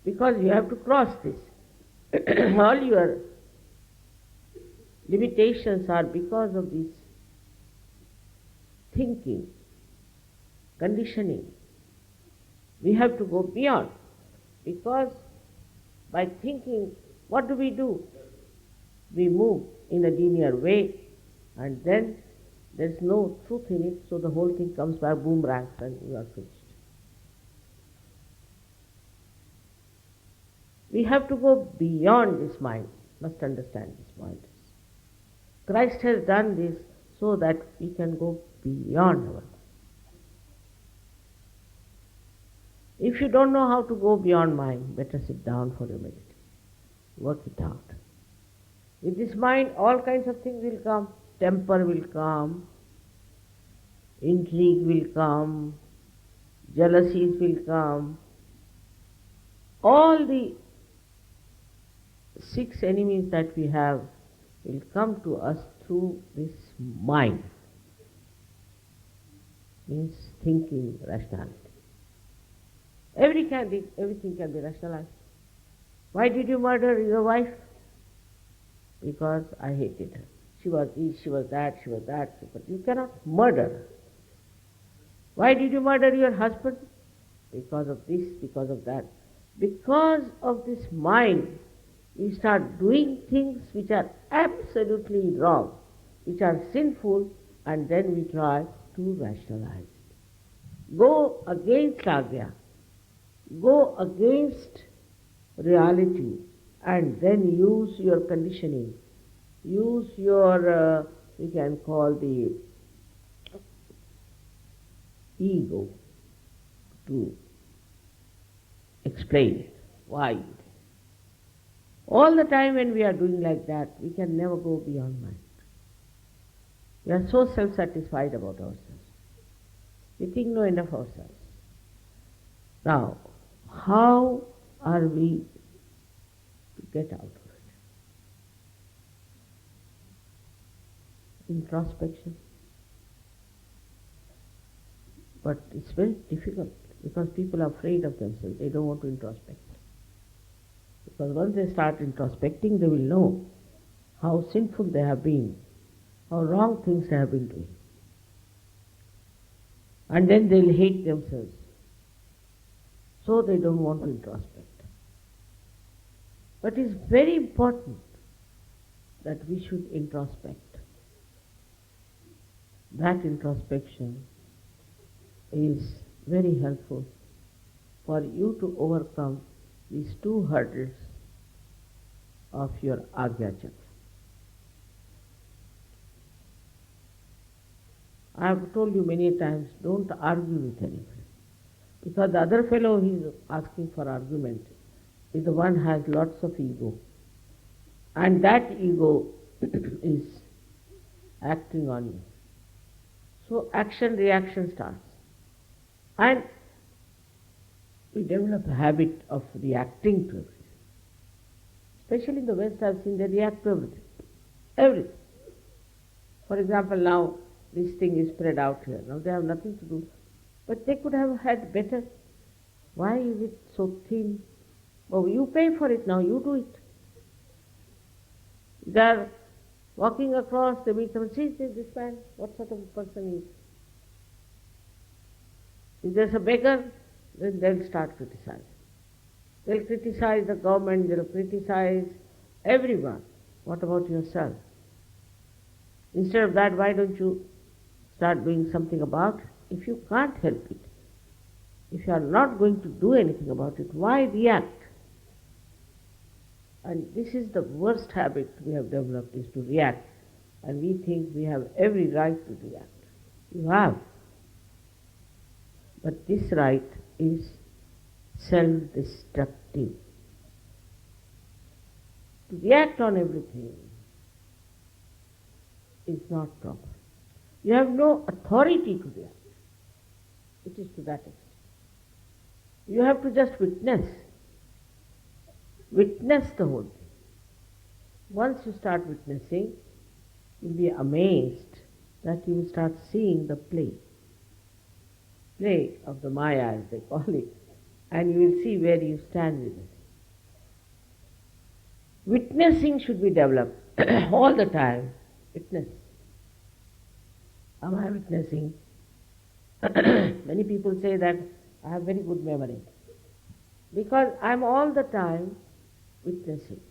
Because you have to cross this. All your limitations are because of this thinking, conditioning. We have to go beyond. Because by thinking, what do? We move in a linear way, and then there's no truth in it, so the whole thing comes back boomerangs and you are finished. We have to go beyond this mind, must understand this mind. Christ has done this so that we can go beyond our mind. If you don't know how to go beyond mind, better sit down for your meditation. Work it out. With this mind, all kinds of things will come. Temper will come, intrigue will come, jealousies will come. All the 6 enemies that we have will come to us through this mind. Means thinking, rationality. Everything can be rationalized. Why did you murder your wife? Because I hated her. She was this, she was that, but you cannot murder her. Why did you murder your husband? Because of this, because of that. Because of this mind, we start doing things which are absolutely wrong, which are sinful, and then we try to rationalize it. Go against Agya, go against reality, and then use your conditioning. Use your, we can call the ego to explain it. Why? All the time when we are doing like that, we can never go beyond mind. We are so self-satisfied about ourselves. We think no enough of ourselves. Now, how are we to get out of it? Introspection. But it's very difficult because people are afraid of themselves. They don't want to introspect. Because once they start introspecting, they will know how sinful they have been, how wrong things they have been doing. And then they'll hate themselves. So they don't want to introspect. But it's very important that we should introspect. That introspection is very helpful for you to overcome these two hurdles of your Agya Chakra. I have told you many times, don't argue with anyone. Because the other fellow he is asking for argument is the one has lots of ego. And that ego is acting on you. So action-reaction starts. And we develop a habit of reacting to everything. Especially in the West, I've seen they react to everything. Everything. For example, now this thing is spread out here. Now they have nothing to do. But they could have had better. Why is it so thin? Oh, you pay for it now, you do it. They are walking across, they meet someone, see this man, what sort of a person he is. If there's a beggar, then they'll start criticizing. They'll criticize the government, they'll criticize everyone. What about yourself? Instead of that, why don't you start doing something about it? If you can't help it, if you are not going to do anything about it, why react? And this is the worst habit we have developed, is to react. And we think we have every right to react. You have. But this right is self-destructive. To react on everything is not proper. You have no authority to react. It is to that extent. You have to just witness. Witness the whole thing. Once you start witnessing, you'll be amazed that you will start seeing the play of the Maya, as they call it, and you will see where you stand with it. Witnessing should be developed all the time. Witness. Am I witnessing? Many people say that I have very good memory because I am all the time witnessing.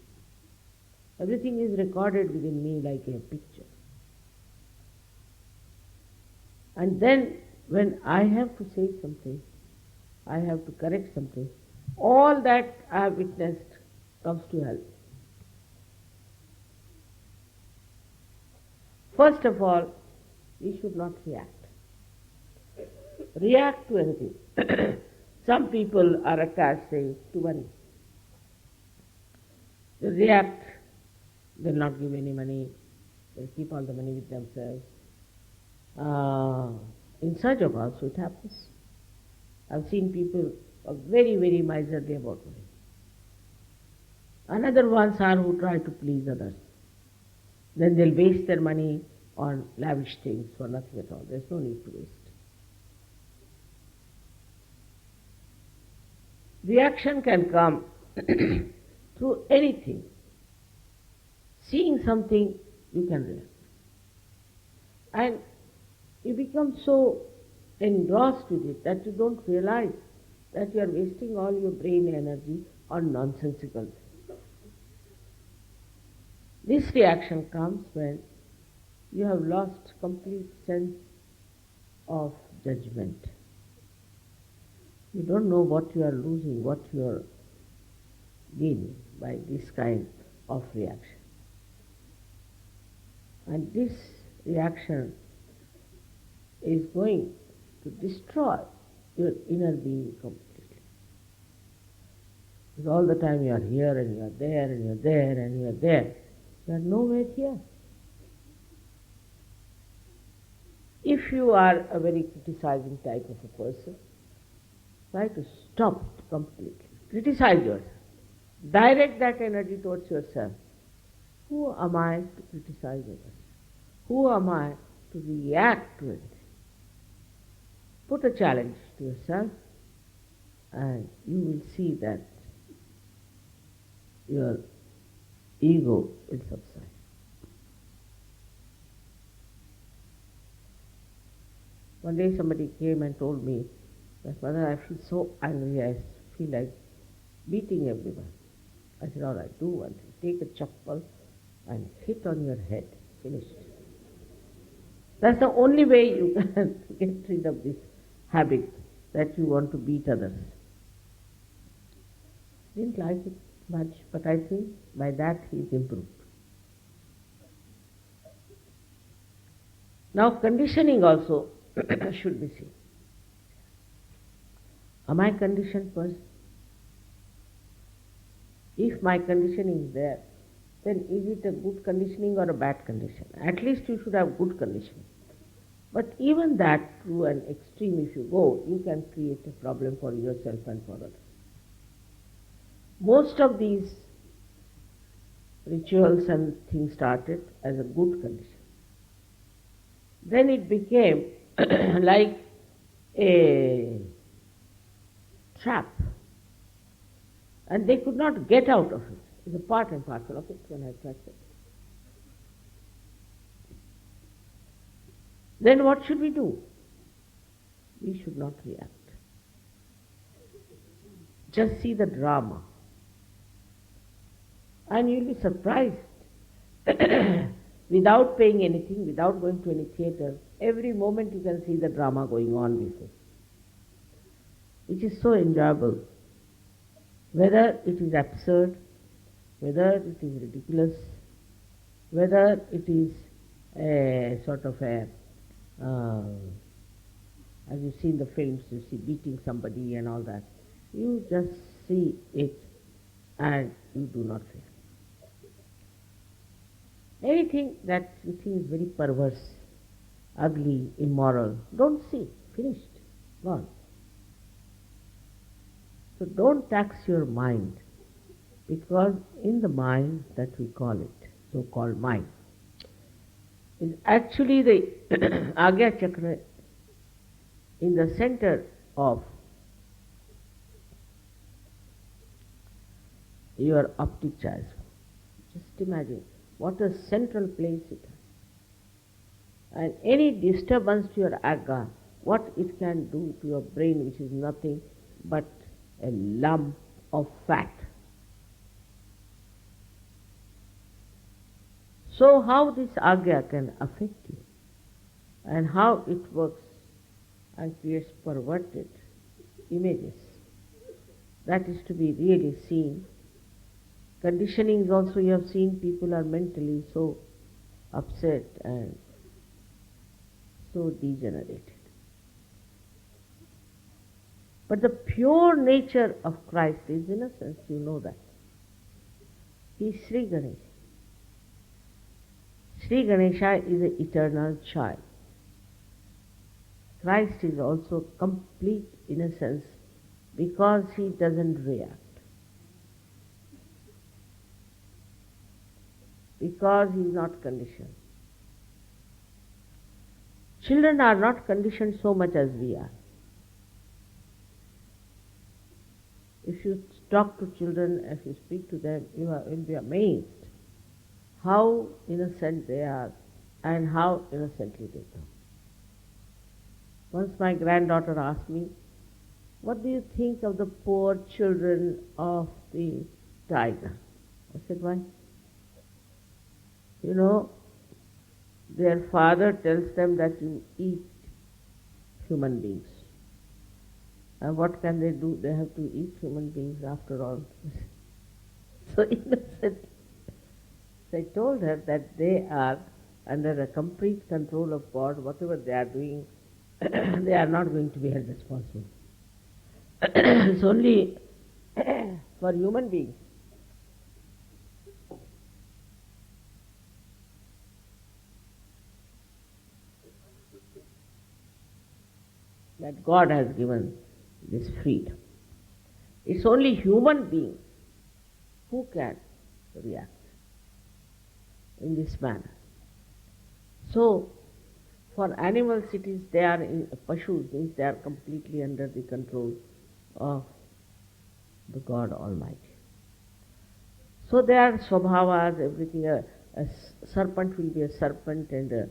Everything is recorded within me like a picture. And then when I have to say something, I have to correct something, all that I have witnessed comes to help. First of all, we should not react. React to anything. Some people are attached, say, to money. They react, they'll not give any money, they'll keep all the money with themselves. In Sahajayoga also it happens. I've seen people are very, very miserly about money. Another ones are who try to please others. Then they'll waste their money on lavish things for nothing at all. There's no need to waste. Reaction can come through anything. Seeing something, you can react. And you become so engrossed with it that you don't realize that you are wasting all your brain energy on nonsensical things. This reaction comes when you have lost complete sense of judgment. You don't know what you are losing, what you are gaining by this kind of reaction. And this reaction is going to destroy your inner being completely. Because all the time you are here and you are there and you are there and you are there. You are nowhere here. If you are a very criticizing type of a person, try to stop it completely. Criticize yourself. Direct that energy towards yourself. Who am I to criticize others? Who am I to react to anything? Put a challenge to yourself and you will see that your ego will subside. One day somebody came and told me that, Mother, I feel so angry, I feel like beating everyone. I said, all right, do one thing. Take a chappal and hit on your head. Finished. That's the only way you can get rid of this habit that you want to beat others. Didn't like it much, but I think by that he is improved. Now conditioning also should be seen. Am I a conditioned person? If my conditioning is there, then is it a good conditioning or a bad condition? At least you should have good conditioning. But even that, to an extreme if you go, you can create a problem for yourself and for others. Most of these rituals and things started as a good condition. Then it became like a trap. And they could not get out of it. It's a part and parcel of it when I tried it. Then what should we do? We should not react. Just see the drama. And you'll be surprised. Without paying anything, without going to any theatre, every moment you can see the drama going on before. Which is so enjoyable. Whether it is absurd, whether it is ridiculous, whether it is a sort of a, as you see in the films, you see beating somebody and all that. You just see it and you do not fear. Anything that you think is very perverse, ugly, immoral, don't see. Finished. Gone. So don't tax your mind, because in the mind that we call it, so-called mind, is actually the Agya Chakra in the center of your optic chiasm. Just imagine what a central place it has. And any disturbance to your Agya, what it can do to your brain, which is nothing but a lump of fat. So how this Agya can affect you and how it works and creates perverted images, that is to be really seen. Conditionings also, you have seen people are mentally so upset and so degenerated. But the pure nature of Christ is innocence, you know that. He is Shri Ganesha. Shri Ganesha is an eternal child. Christ is also complete innocence because he doesn't react. Because he is not conditioned. Children are not conditioned so much as we are. If you talk to children, if you speak to them, you will be amazed how innocent they are and how innocently they talk. Once my granddaughter asked me, what do you think of the poor children of the tiger? I said, why? You know, their father tells them that you eat human beings. And what can they do? They have to eat human beings after all. So innocent. So I told her that they are under the complete control of God. Whatever they are doing, they are not going to be held responsible. It's only for human beings. That God has given this freedom. It's only human beings who can react in this manner. So, for animals it is they are in Pashus, means they are completely under the control of the God Almighty. So they are swabhavas, everything. Serpent will be a serpent, and a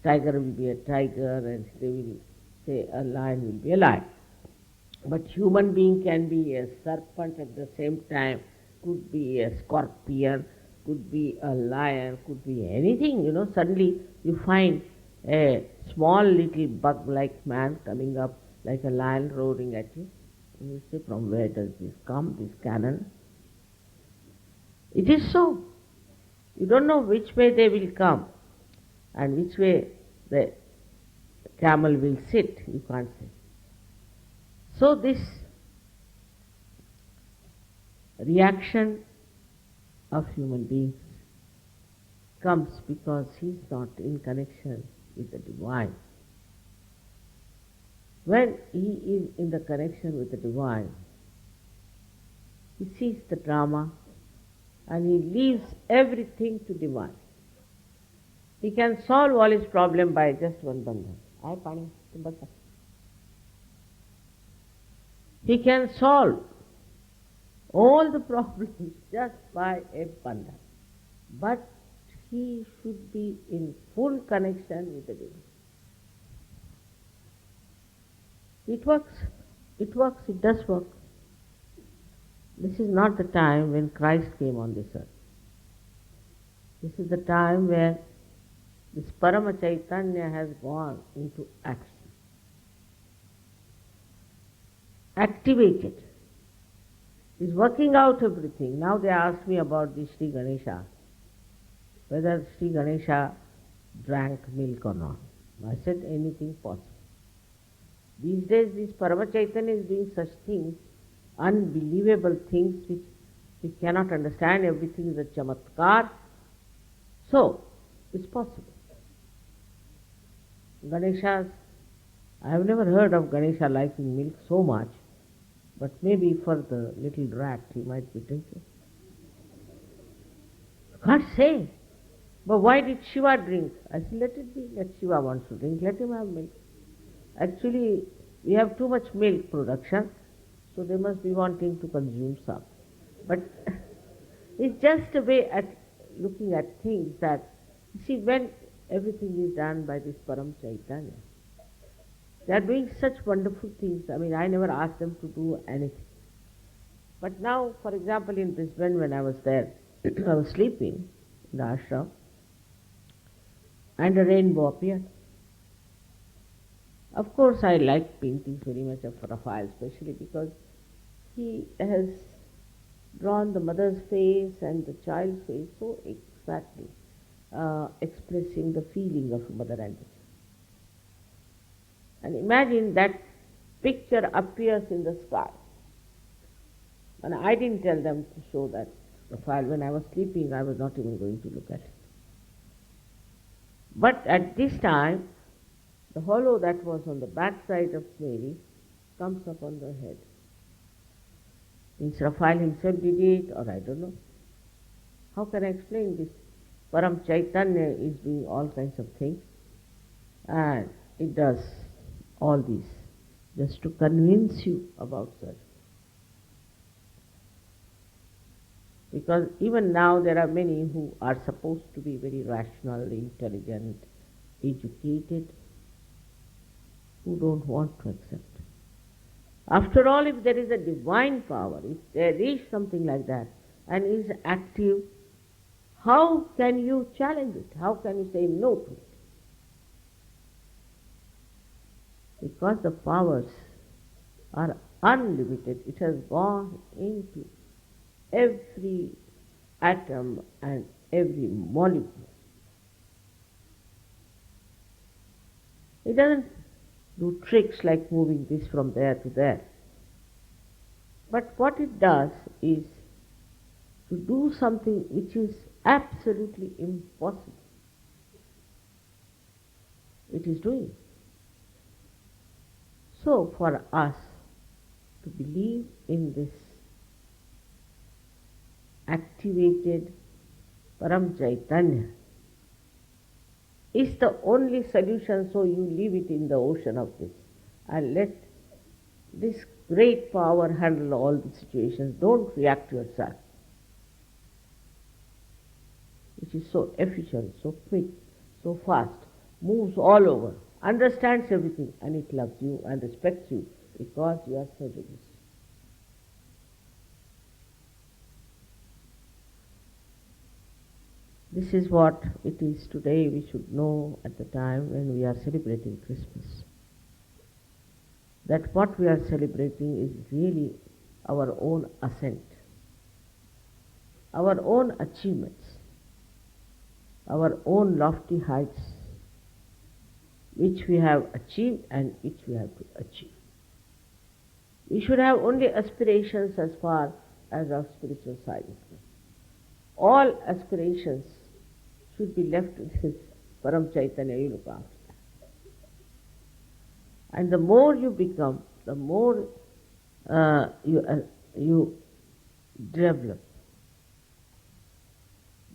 tiger will be a tiger, and they will say a lion will be a lion. But human being can be a serpent at the same time, could be a scorpion, could be a lion, could be anything, Suddenly you find a small little bug-like man coming up like a lion roaring at you. And you say, from where does this come, this cannon? It is so. You don't know which way they will come and which way the camel will sit, you can't say. So this reaction of human beings comes because he is not in connection with the divine. When he is in the connection with the divine, he sees the drama and he leaves everything to divine. He can solve all his problem by just one bandhan. He can solve all the problems just by a bandhan. But he should be in full connection with the divine. It works, it does work. This is not the time when Christ came on this earth. This is the time where this Parama Chaitanya has gone into action. Activated. Is working out everything. Now they ask me about the Shri Ganesha, whether Shri Ganesha drank milk or not. I said anything possible. These days this Parama Chaitanya is doing such things, unbelievable things which we cannot understand. Everything is a chamatkar. So, it's possible. Ganeshas, I have never heard of Ganesha liking milk so much, but maybe for the little rat he might be drinking. I can't say. But why did Shiva drink? I said, let it be. Let Shiva wants to drink, let him have milk. Actually, we have too much milk production, so they must be wanting to consume some. But it's just a way at looking at things that, see, when everything is done by this Param Chaitanya, they are doing such wonderful things. I mean, I never asked them to do anything. But now, for example, in Brisbane, when I was there, I was sleeping in the ashram, and a rainbow appeared. Of course, I like paintings very much of Raphael, especially because he has drawn the mother's face and the child's face so exactly, expressing the feeling of mother and the child. And imagine that picture appears in the sky. And I didn't tell them to show that Raphael. When I was sleeping, I was not even going to look at it. But at this time, the hollow that was on the backside of Mary comes up on the head. Means Raphael himself did it, or I don't know. How can I explain this? Param Chaitanya is doing all kinds of things, and it does all this just to convince you about such. Because even now there are many who are supposed to be very rational, intelligent, educated, who don't want to accept. After all, if there is a divine power, if there is something like that and is active, how can you challenge it? How can you say no to it? Because the powers are unlimited. It has gone into every atom and every molecule. It doesn't do tricks like moving this from there to there. But what it does is to do something which is absolutely impossible. It is doing. So for us to believe in this activated Param Chaitanya is the only solution, so you leave it in the ocean of this and let this great power handle all the situations. Don't react to yourself, which is so efficient, so quick, so fast, moves all over, understands everything, and it loves you and respects you because you are so generous. This is what it is today we should know at the time when we are celebrating Christmas. That what we are celebrating is really our own ascent, our own achievements, our own lofty heights, which we have achieved and which we have to achieve. We should have only aspirations as far as our spiritual side is concerned. All aspirations should be left to this Param Chaitanya, you look after that. And the more you become, the more you develop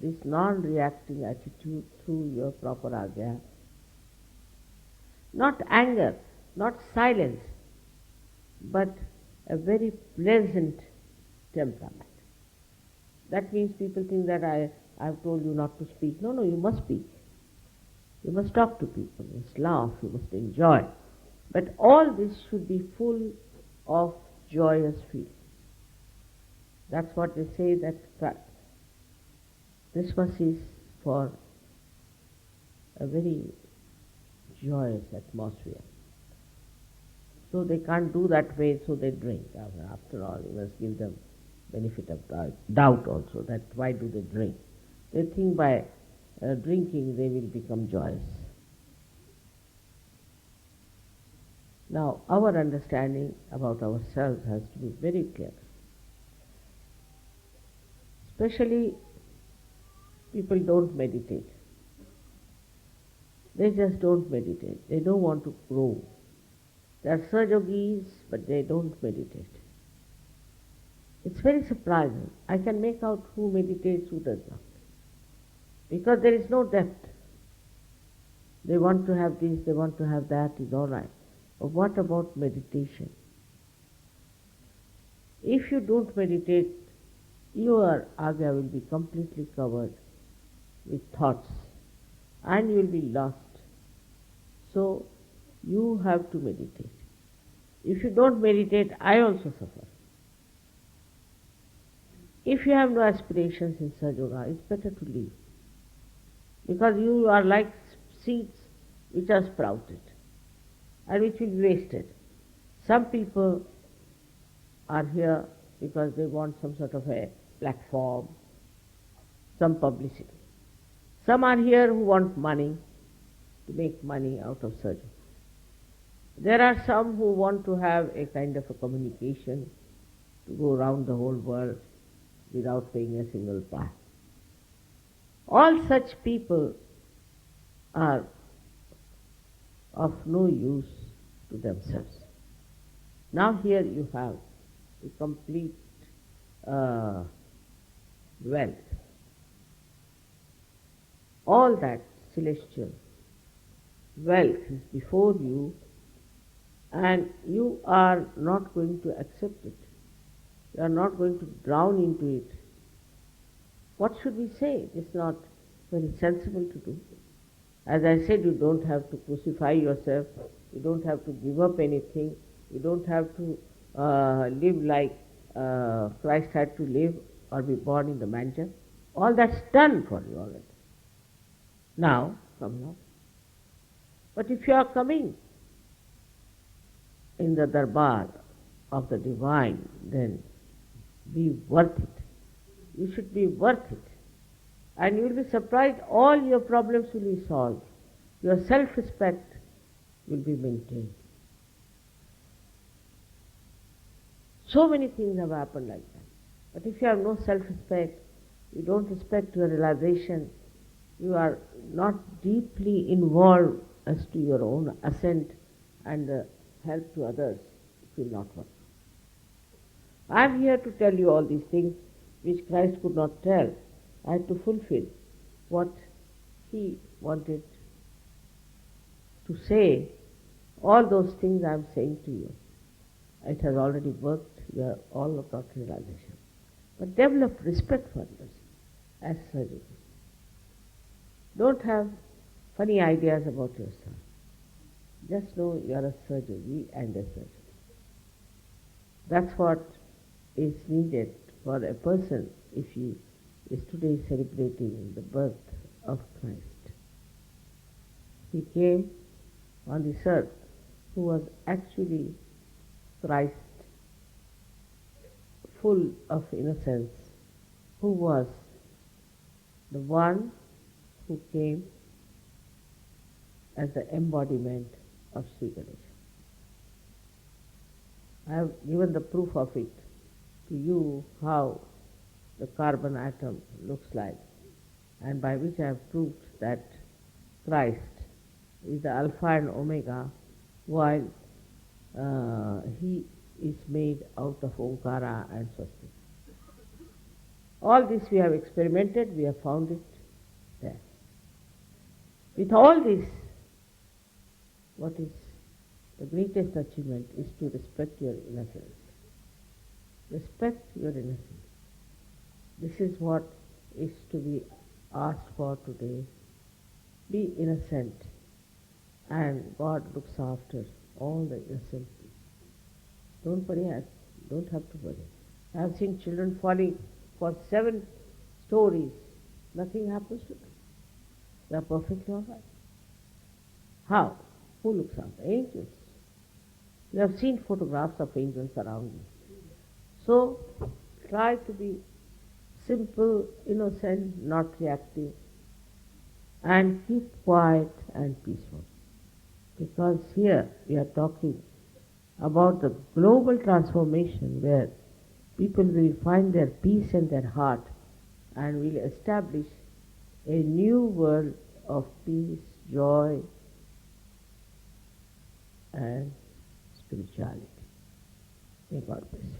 this non-reacting attitude through your proper agya. Not anger, not silence, but a very pleasant temperament. That means people think that I've told you not to speak. No, you must speak. You must talk to people, you must laugh, you must enjoy. But all this should be full of joyous feeling. That's what they say, that Christmas is for a very joyous atmosphere. So they can't do that way, so they drink. After all, you must give them benefit of doubt also, that why do they drink? They think by drinking they will become joyous. Now, our understanding about ourselves has to be very clear. Especially, people don't meditate. They just don't meditate. They don't want to grow. They are Sahajayogis, but they don't meditate. It's very surprising. I can make out who meditates, who does not. Because there is no depth. They want to have this, they want to have that, is all right. But what about meditation? If you don't meditate, your agya will be completely covered with thoughts and you will be lost. So, you have to meditate. If you don't meditate, I also suffer. If you have no aspirations in Sahajayoga, it's better to leave. Because you are like seeds which are sprouted and which will be wasted. Some people are here because they want some sort of a platform, some publicity. Some are here who want money, to make money out of Sahajayoga. There are some who want to have a kind of a communication, to go around the whole world without paying a single pie. All such people are of no use to themselves. Now here you have a complete wealth. All that celestial wealth is before you, and you are not going to accept it. You are not going to drown into it. What should we say? It's not very sensible to do. As I said, you don't have to crucify yourself, you don't have to give up anything, you don't have to live like Christ had to live or be born in the manger. All that's done for you already. Now, come now. But if you are coming in the darbar of the divine, then be worth it. You should be worth it. And you will be surprised, all your problems will be solved. Your self-respect will be maintained. So many things have happened like that. But if you have no self-respect, you don't respect your realization, you are not deeply involved as to your own ascent and help to others, it will not work. I am here to tell you all these things which Christ could not tell. I had to fulfill what He wanted to say all those things I am saying to you. It has already worked, you are all about realization. But develop respect for others as surgeons. Don't have funny ideas about yourself. Just know you are a surgery and a surgeon. That's what is needed for a person if he is today celebrating the birth of Christ. He came on this earth who was actually Christ, full of innocence, who was the one who came as the embodiment of Shri Ganesha. I have given the proof of it to you, how the carbon atom looks like, and by which I have proved that Christ is the Alpha and Omega, while he is made out of Omkara and Swasti. All this we have experimented, we have found it there. With all this, what is the greatest achievement is to respect your innocence. Respect your innocence. This is what is to be asked for today. Be innocent, and God looks after all the innocent people. Don't worry, don't have to worry. I have seen children falling for 7 stories. Nothing happens to them. They are perfectly all right. How? Who looks after? Angels. You have seen photographs of angels around you. So, try to be simple, innocent, not reactive, and keep quiet and peaceful. Because here we are talking about the global transformation where people will find their peace in their heart and will establish a new world of peace, joy, and spirituality. May God bless you.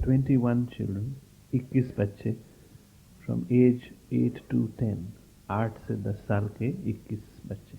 Twenty-one children, 21 बच्चे from age 8 to 10, 8 से 10 साल के 21 बच्चे.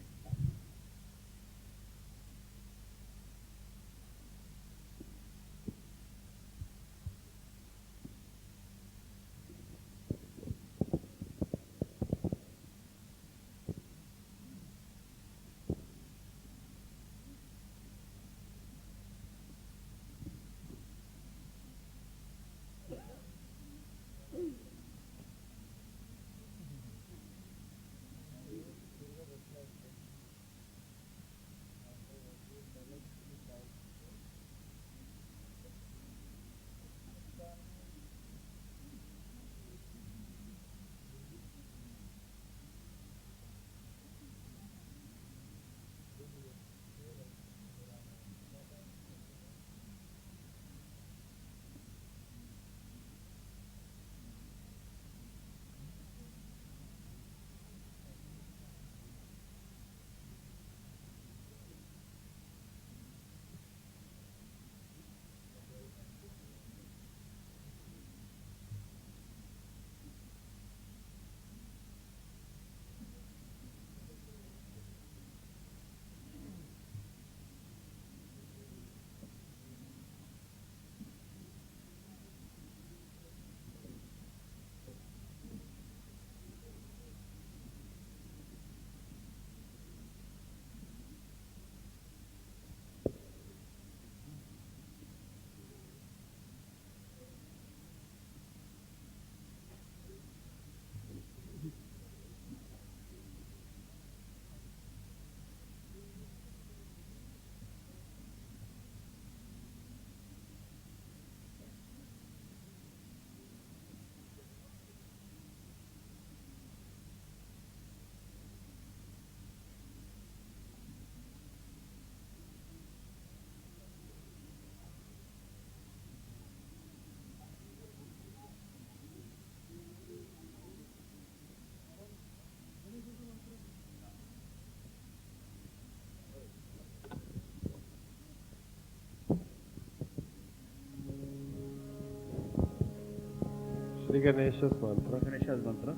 Shri Ganesha's mantra. Ganesha's mantra.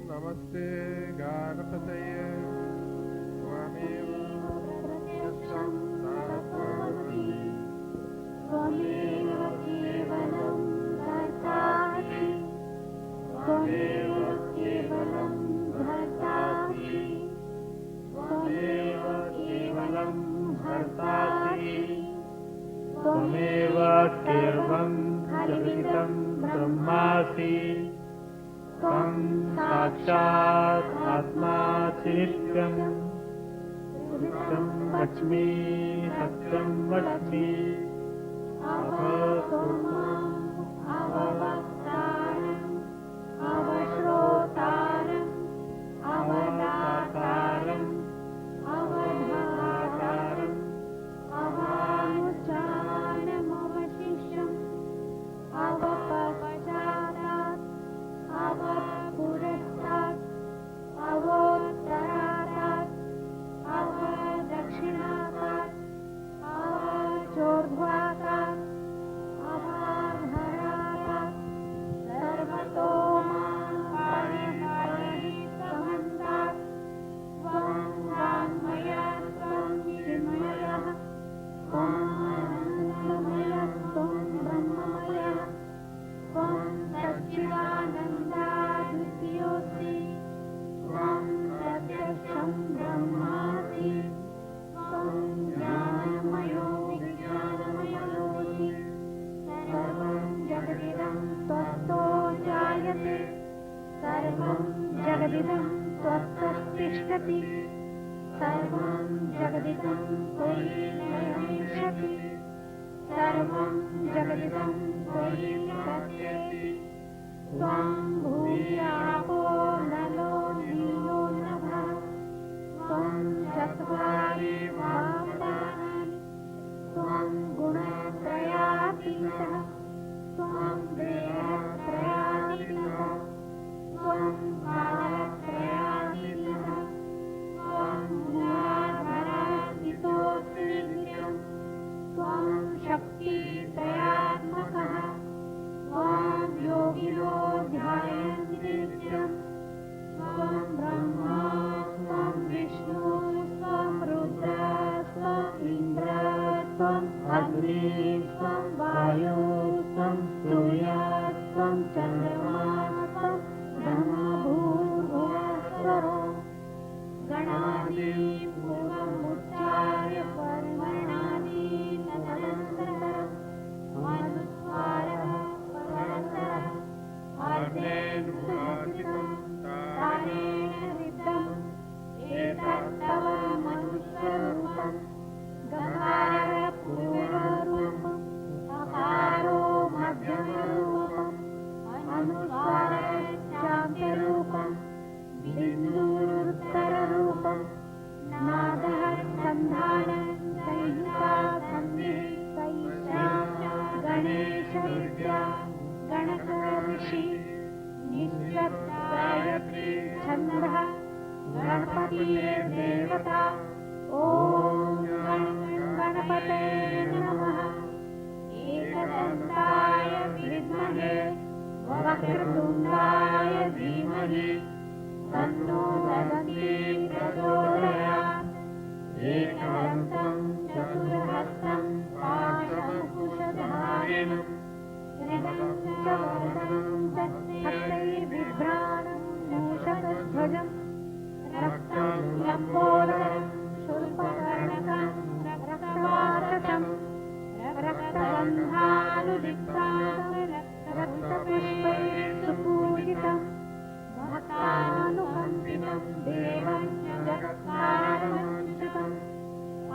Namaste Ganpatipule Swamiv Pratyaksham Sarvamati Swamiv Kevalam Bhartasi Swamiv Kevalam Bhartasi Swamiv Kevalam Bhartasi Swamiv Kevalam Jagatam Brahmasi Tam Sakshat Atmasi Nityam Nityam Vachmi Satyam Vachmi Avasurmam Avavaktaram Avashrotaram Avadataram Avadhataram Avanujanam Avashisham Avapachatat Avapurastat Avottaratat Avadakshinatat Avachordhvatat Avadharatat Sarvatoma Pariharisamantat Svam Vangmaya Svam Chinmaya Svam Anandamaya Svam Brahmamaya Svam Satchidananda Dvitiyosi Svam Pratyaksham Brahmasi Svam Jnanamayo Vijnanamayosi Sarvam Jagadidam Tvasto Jayate Sarvam Jagadidam Tvastastishthati Sarvam Jagadidam Tvayi Nayamishati Sarvam Jagadidam Tvayi Pratyati Svam Bhuvyapo Nalo Nilo Nabha Svam Chatvari Vapani Svam Gunatrayatita Svam Dehatrayatita Svam Kalatrayatita Svam Guladharasitosri Nityam Svam Shakti Trayatmakah Svam Yogino Dhyayanti Nityam Svam Brahma Svam Vishnu Svam Rudra Svam Indra Svam Agni Svam Vayu Svam Surya Svam Chandrama Svam Brahma Bhurvasvaro Ganadi Purvam Ucharya Parvarnani Tadantaram Manusvara Parantaram Arnen Muratitam Tanen Riddham Etattava Manusvarupam Gakara Purvarupam Akaro Madhyamarupam Anusvara Chantarupam Binduruttara-rupam Nadahat Sandhanam Sahita Sandhi Saisha Ganesha Vidya Ganaka Rishi Nishvat Gayatri Chandra Ganpati Devata Om Ganpate Namaha Ekadantaya Vidmahe वक्रतुण्डाय धीमहि तन्नो दन्ती प्रचोदयात् एकदन्तं चतुर्हस्तं पाशमुकुशधारिणं त्रिदं च वरदं च हस्तैर्बिभ्राणं मूषकध्वजं रक्तं लम्बोदरं शूर्पकर्णकं रक्तवातकं रक्तगन्धानुलिप्तां रक्तपुष्पैः सुपूजितं भक्तानुकम्पितं देवं जगत्कारणमच्युतम्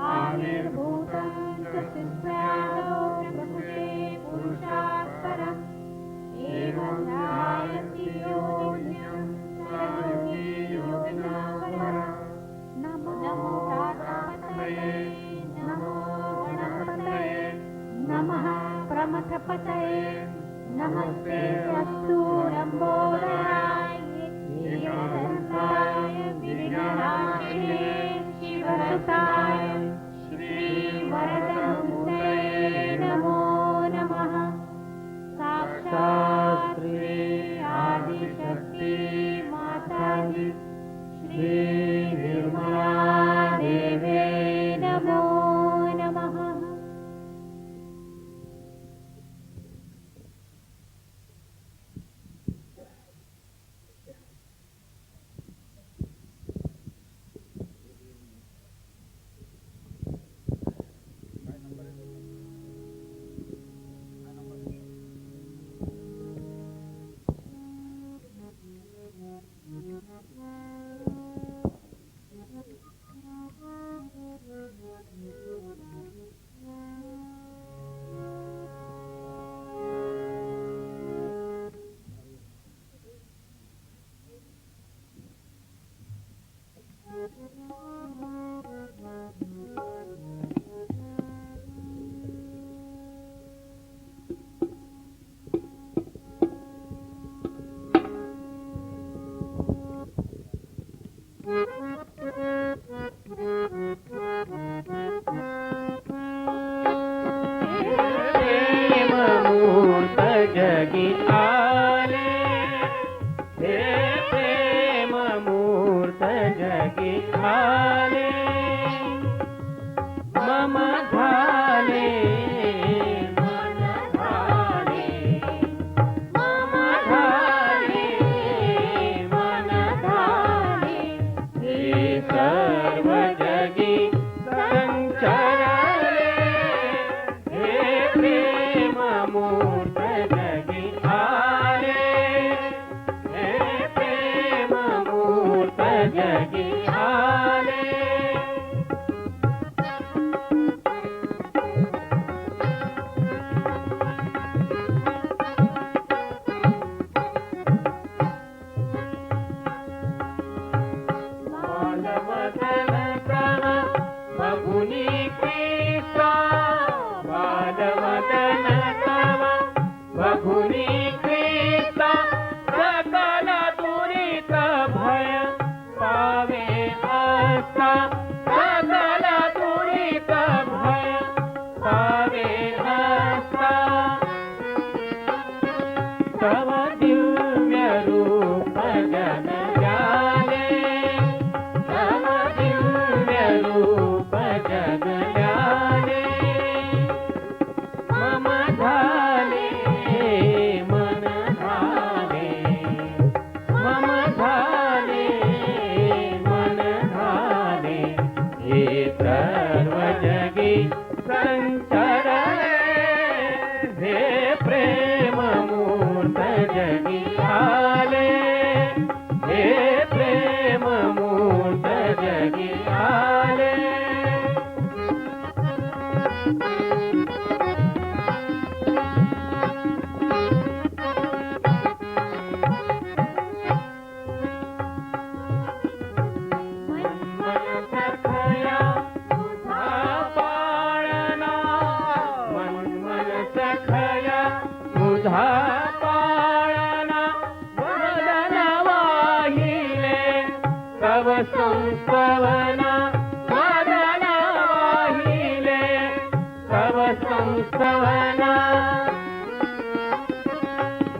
आविर्भूतं च शिष्यादो प्रकृते पुरुषात्परम् एवं ध्यायति योगिनं स योगी योगिनावरः नमो तातापतये नमो गणपतये नमः प्रमथपतये नमस्ते अस्तु लम्बोदराय एकदन्ताय विघ्ननाशिने शिवसुताय श्री वरदमूर्तये नमो नमः। साक्षात् श्री आदिशक्ति माताजी श्री निर्मला देवे नमो नमः।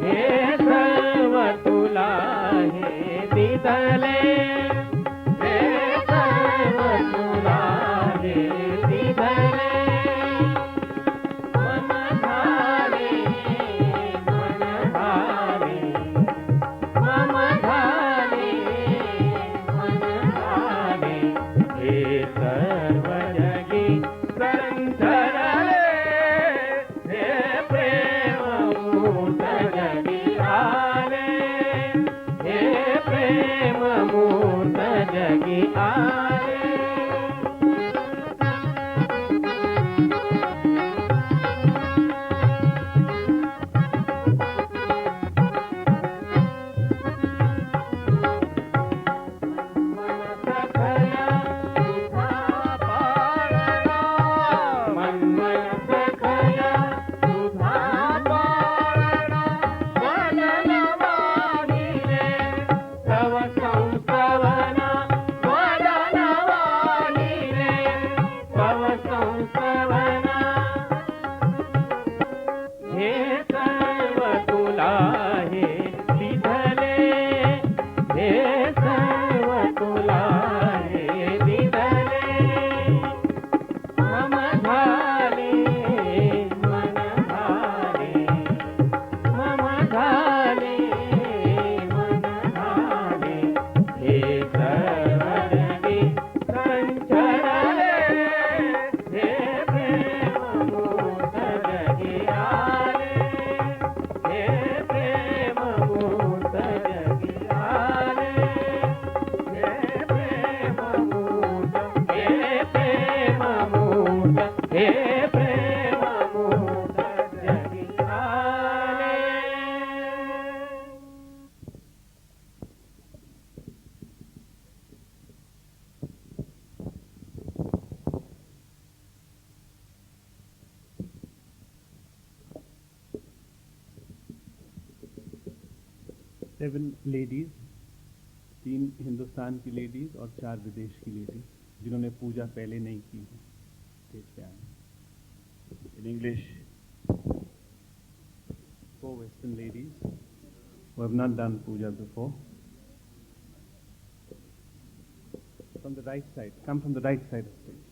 हे हे दिदले हे सर्व तुला हे दिदले मन झाले मन झाले मम झाले मन झाले हे सर्व जगी संचरले हे प्रेम मूर्त जगी आले हे प्रेम मूर्त जगी आले सेवन लेडीज, 3 हिंदुस्तान की लेडीज और 4 विदेश की लेडीज जिन्होंने पूजा पहले नहीं की है स्टेज पे आए. In English 4 western ladies who have not done puja before. From the right side, come from the right side of the stage.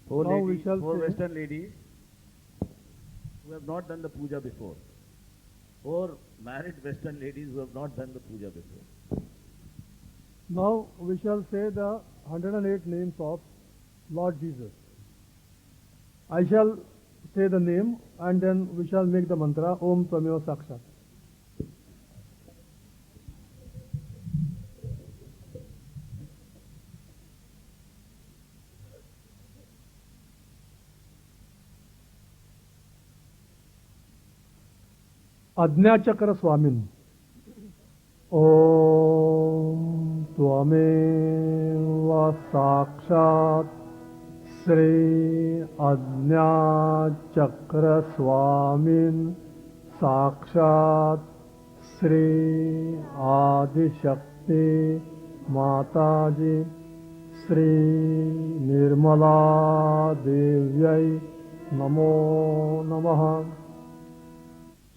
Four Now we ladies, shall 4 say- Western ladies who have not done the puja before. 4 married Western ladies who have not done the puja before. Now we shall say the 108 names of Lord Jesus. I shall say the name and then we shall make the mantra Om Tvameva Sakshat. आज्ञाचक्र स्वामिन ओम त्वमेव साक्षात् श्री आज्ञाचक्र स्वामिन साक्षात् श्री आदिशक्ति माताजी श्री निर्मला देव्यै नमो नमः.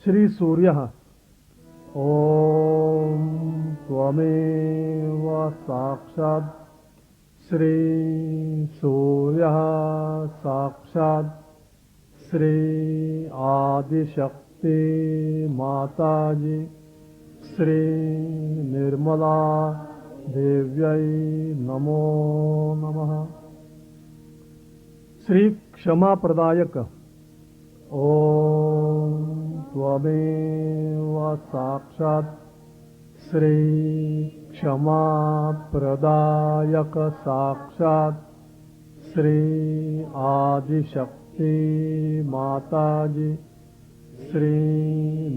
श्री सूर्य ओम त्वमेव साक्षात् श्री सूर्यः साक्षात् श्री आदिशक्ति माताजी श्री निर्मला देव्यै नमो नमः। श्री क्षमा प्रदायक ओम त्वमेव साक्षात् श्री क्षमा प्रदायक साक्षात् श्री आदिशक्ति माताजी श्री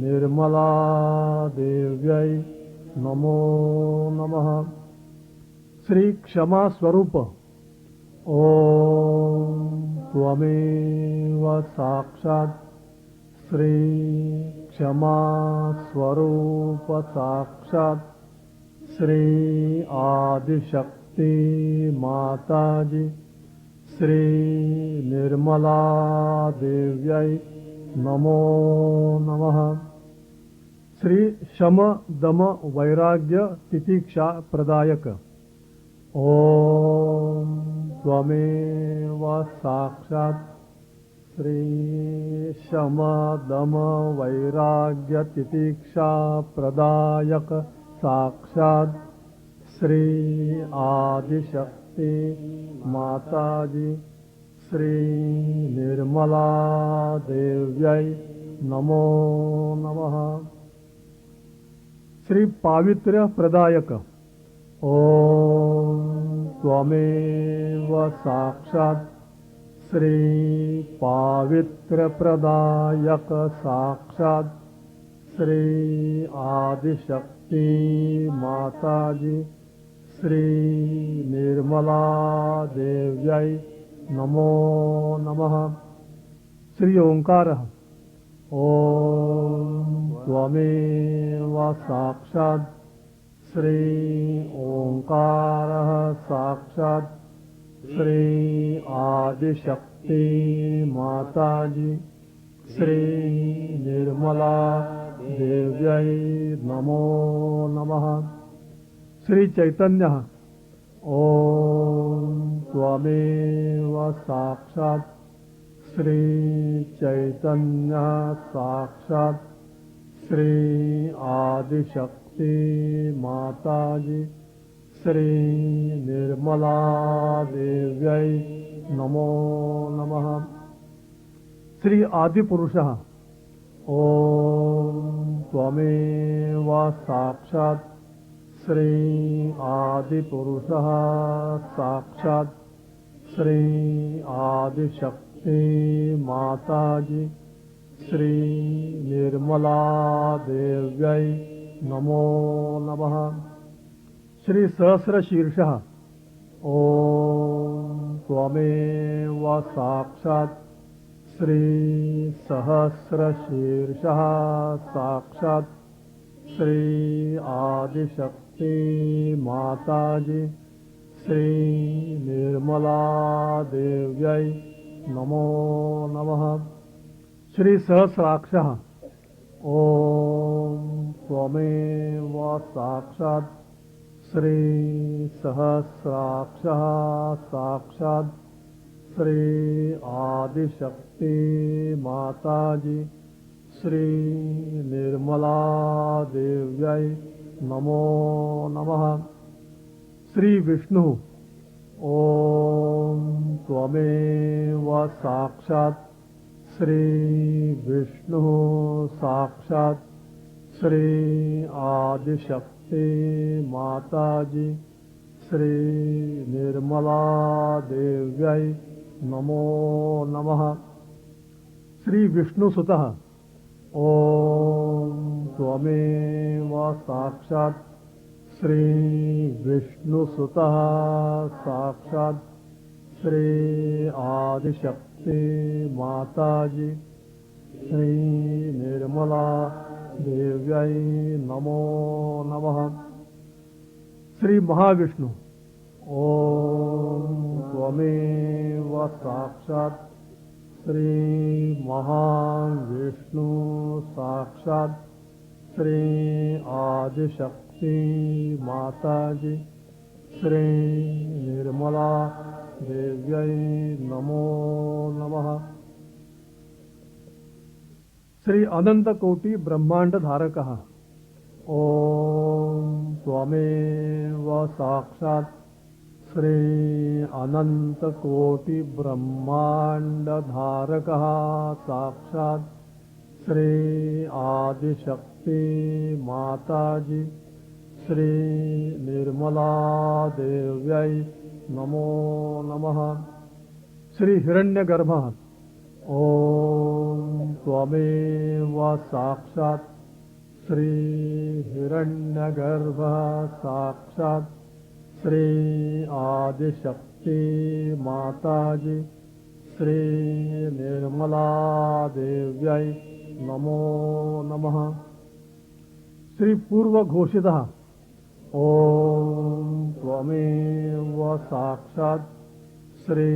निर्मला देव्यै नमो नमः। श्री क्षमा स्वरूप ओम त्वमेव साक्षात् श्री क्षमा स्वरूप साक्षात् श्री आदिशक्ति माताजी श्री निर्मला देव्यै नमो नमः। श्री शम दम वैराग्य तितिक्षा प्रदायक ओम त्वमेव साक्षात् श्री शम दम वैराग्य तितिक्षा प्रदायक साक्षात् श्री आदिशक्ति माताजी श्री निर्मला देव्यै नमो नमः। श्री पावित्र्य प्रदायक ओम त्वमेव साक्षात् श्री पावित्र्य प्रदायक साक्षात् श्री आदिशक्ति माताजी श्री निर्मला देव्यै नमो नमः। श्री ओंकार ओम त्वमेव साक्षात् श्री ओंकारः साक्षात् श्री आदिशक्ति माताजी श्री निर्मला देव्यै नमो नमः। श्री चैतन्य ओम त्वमेव साक्षात् श्री चैतन्य साक्षात् श्री आदिशक्ति माताजी श्री निर्मला देव्यै नमो नमः। श्री आदिपुरुषः ओम त्वमेव साक्षात् श्री आदिपुरुषः साक्षात् श्री आदिशक्ति माताजी श्री निर्मला देव्यै नमो नमः। श्री सहस्रशीर्षः ओम त्वमेव साक्षात् श्री सहस्रशीर्षः साक्षात् श्री आदिशक्ति माताजी श्री निर्मला देव्यै नमो नमः। श्री सहस्राक्षः ओम त्वमेव साक्षात् श्री सहस्राक्षः साक्षात् श्री आदिशक्ति माताजी श्री निर्मला देव्यै नमो नमः। श्री विष्णु ओम त्वमेव साक्षात् श्री विष्णु साक्षात् श्री आदिशक्ति माताजी श्री निर्मला देव्यै नमो नमः। श्री विष्णुसुतः ओम त्वमेव साक्षात् श्री विष्णुसुतः साक्षात् श्री आदिशक्ति माताजी श्री निर्मला देव्यै नमो नमः। श्री महाविष्णु ओम त्वमेव साक्षात् श्री महाविष्णु साक्षात् श्री आदिशक्ति माताजी श्री निर्मला देव्यै नमो नमः। श्री अनंत कोटि ब्रह्मांड धारकः ओम त्वमेव साक्षात् श्री अनंत कोटि ब्रह्मांड धारकः साक्षात् श्री आदिशक्ति माताजी श्री निर्मला देव्यै नमो नमः। श्री हिरण्यगर्भः ओम त्वमेव साक्षात् श्री हिरण्यगर्भः साक्षात् श्री आदिशक्ति माताजी श्री निर्मला देव्यै नमो नमः। श्री पूर्व घोषितः ओम त्वमेव साक्षात् श्री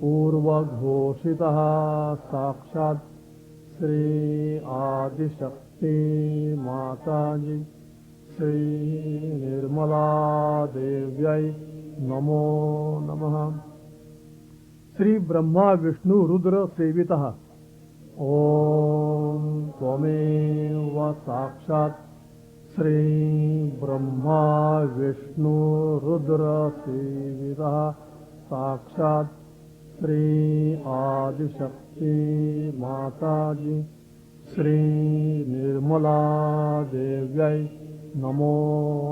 पूर्वघोषितः साक्षात् श्री आदिशक्ति माताजी श्री निर्मला देव्यै नमो नमः। श्री ब्रह्मा विष्णु रुद्र सेवितः ओम त्वमेव साक्षात् श्री ब्रह्मा विष्णु रुद्र सेवितः साक्षात् श्री आदिशक्ति माताजी श्री निर्मला देव्यै नमो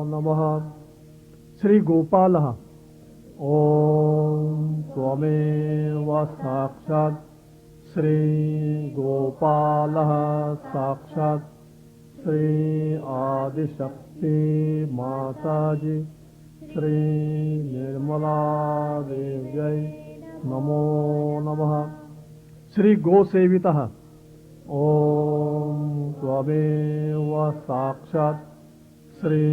नमः। श्री गोपालः ओम त्वमेव साक्षात् श्री गोपालः साक्षात् श्री आदिशक्ति माताजी श्री निर्मला देव्यै नमो नमः। श्री गोसेवितः ओम त्वमेव साक्षात् श्री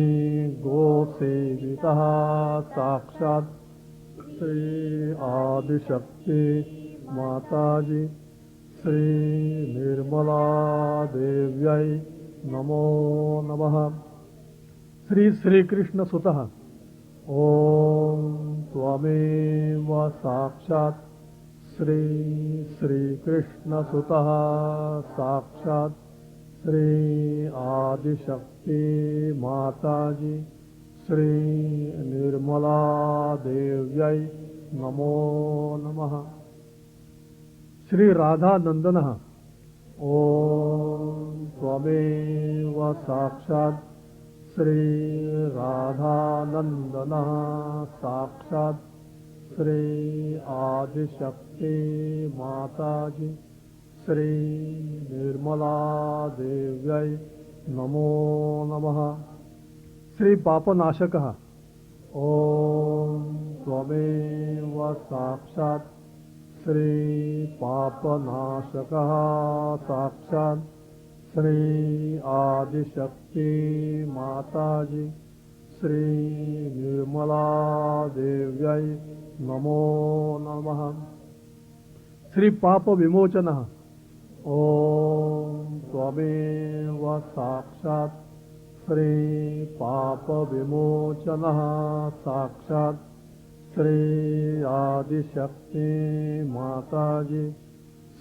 गोसेवितः साक्षात् श्री आदिशक्ति माताजी श्री निर्मला देव्यै नमो नमः। श्री श्रीकृष्ण सुतः ओम त्वमेव साक्षात् श्री श्रीकृष्ण सुतः साक्षात् श्री आदिशक्ति माताजी श्री निर्मला देव्यै नमो नमः। श्री राधा नंदनः ओम त्वमेव साक्षात् श्री राधानंदनः साक्षात् श्री आदिशक्ति माताजी श्री निर्मला देव्यै नमो नमः। श्री पापनाशकः ओम त्वमेव साक्षात् श्री पापनाशकः साक्षात् श्री आदिशक्ति माताजी श्री निर्मला देव्यै नमो नमः। श्री पाप विमोचनः ओम त्वमेव साक्षात् श्री पाप विमोचनः साक्षात् श्री आदिशक्ति माताजी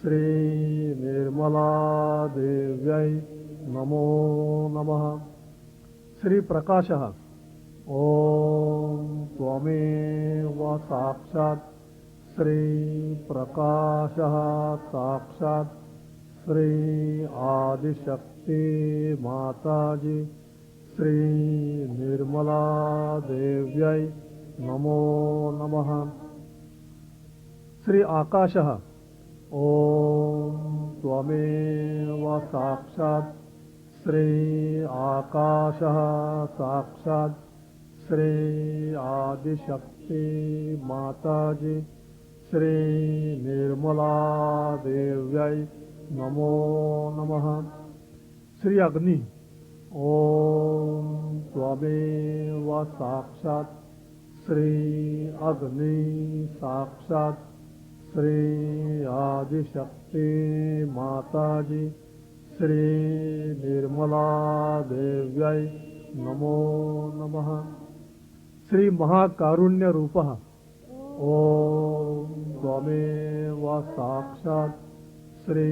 श्री निर्मला देव्यै नमो नमः। श्री प्रकाशः ओम त्वमेव साक्षात् श्री प्रकाशः साक्षात् श्री आदिशक्ति माताजी श्री निर्मला देव्यै नमो नमः। श्री आकाशः ओम त्वमेव साक्षात् श्री आकाशः साक्षात् श्री आदिशक्ति माताजी श्री निर्मला देव्यै नमो नमः। श्री अग्नि ओम त्वमेव साक्षात् श्री अग्नि साक्षात् श्री आदिशक्ति माताजी श्री निर्मला देव्यै नमो नमः। श्री महाकारुण्य रूपः ओम त्वमेव साक्षात् श्री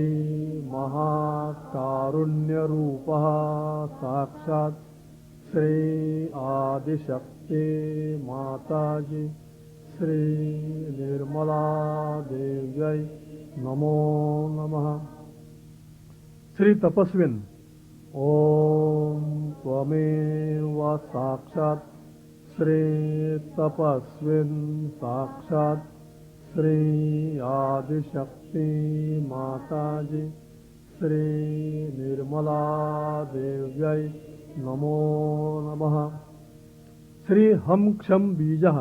महाकारुण्य रूपः साक्षात् श्री आदिशक्ति माताजी श्री निर्मला देव्यै नमो नमः। श्री तपस्विन ओम त्वमेव साक्षात् श्री तपस्विन साक्षात् श्री आदिशक्ति माताजी श्री निर्मला देव्यै नमो नमः। श्री हम क्षम बीजः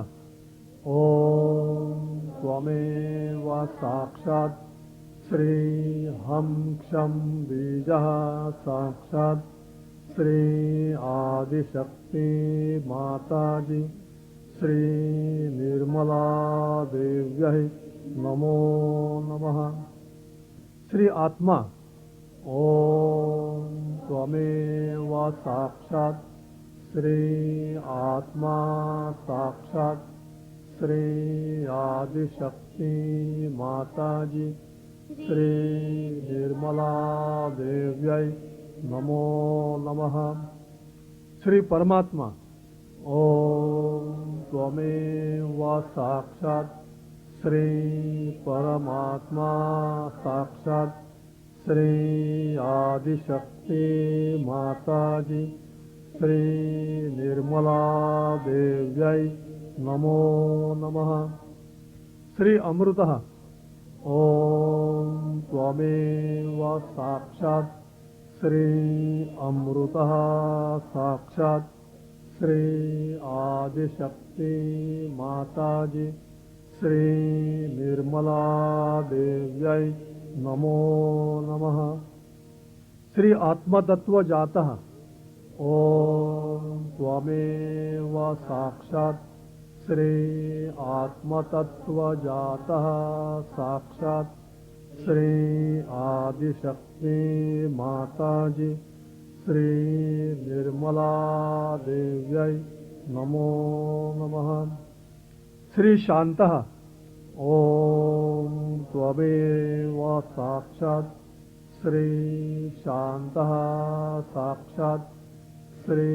ओम त्वमेव साक्षात् श्री हम क्षम बीजः साक्षात् श्री आदिशक्ति माताजी श्री निर्मला देव्यै नमो नमः। श्री आत्मा ओम त्वमेव साक्षात् श्री आत्मा साक्षात् श्री आदिशक्ति माताजी श्री निर्मला देव्यै नमो नमः। श्री परमात्मा ओम त्वमेव साक्षात् श्री परमात्मा साक्षात् श्री आदिशक्ति माताजी श्री निर्मला देव्यै नमो नमः। श्री अमृतः ओम त्वमेव साक्षात् श्री अमृतः साक्षात् श्री आदिशक्ति माताजी श्री निर्मला देव्यै नमो नमः। श्री आत्मतत्व जातः ओम त्वमेव साक्षात् श्री आत्मतत्व जातः साक्षात् श्री आदिशक्ति माताजी श्री निर्मला देव्यै नमो नमः। श्री शान्तः ओम त्वमेव साक्षात् श्री शान्तः साक्षात् श्री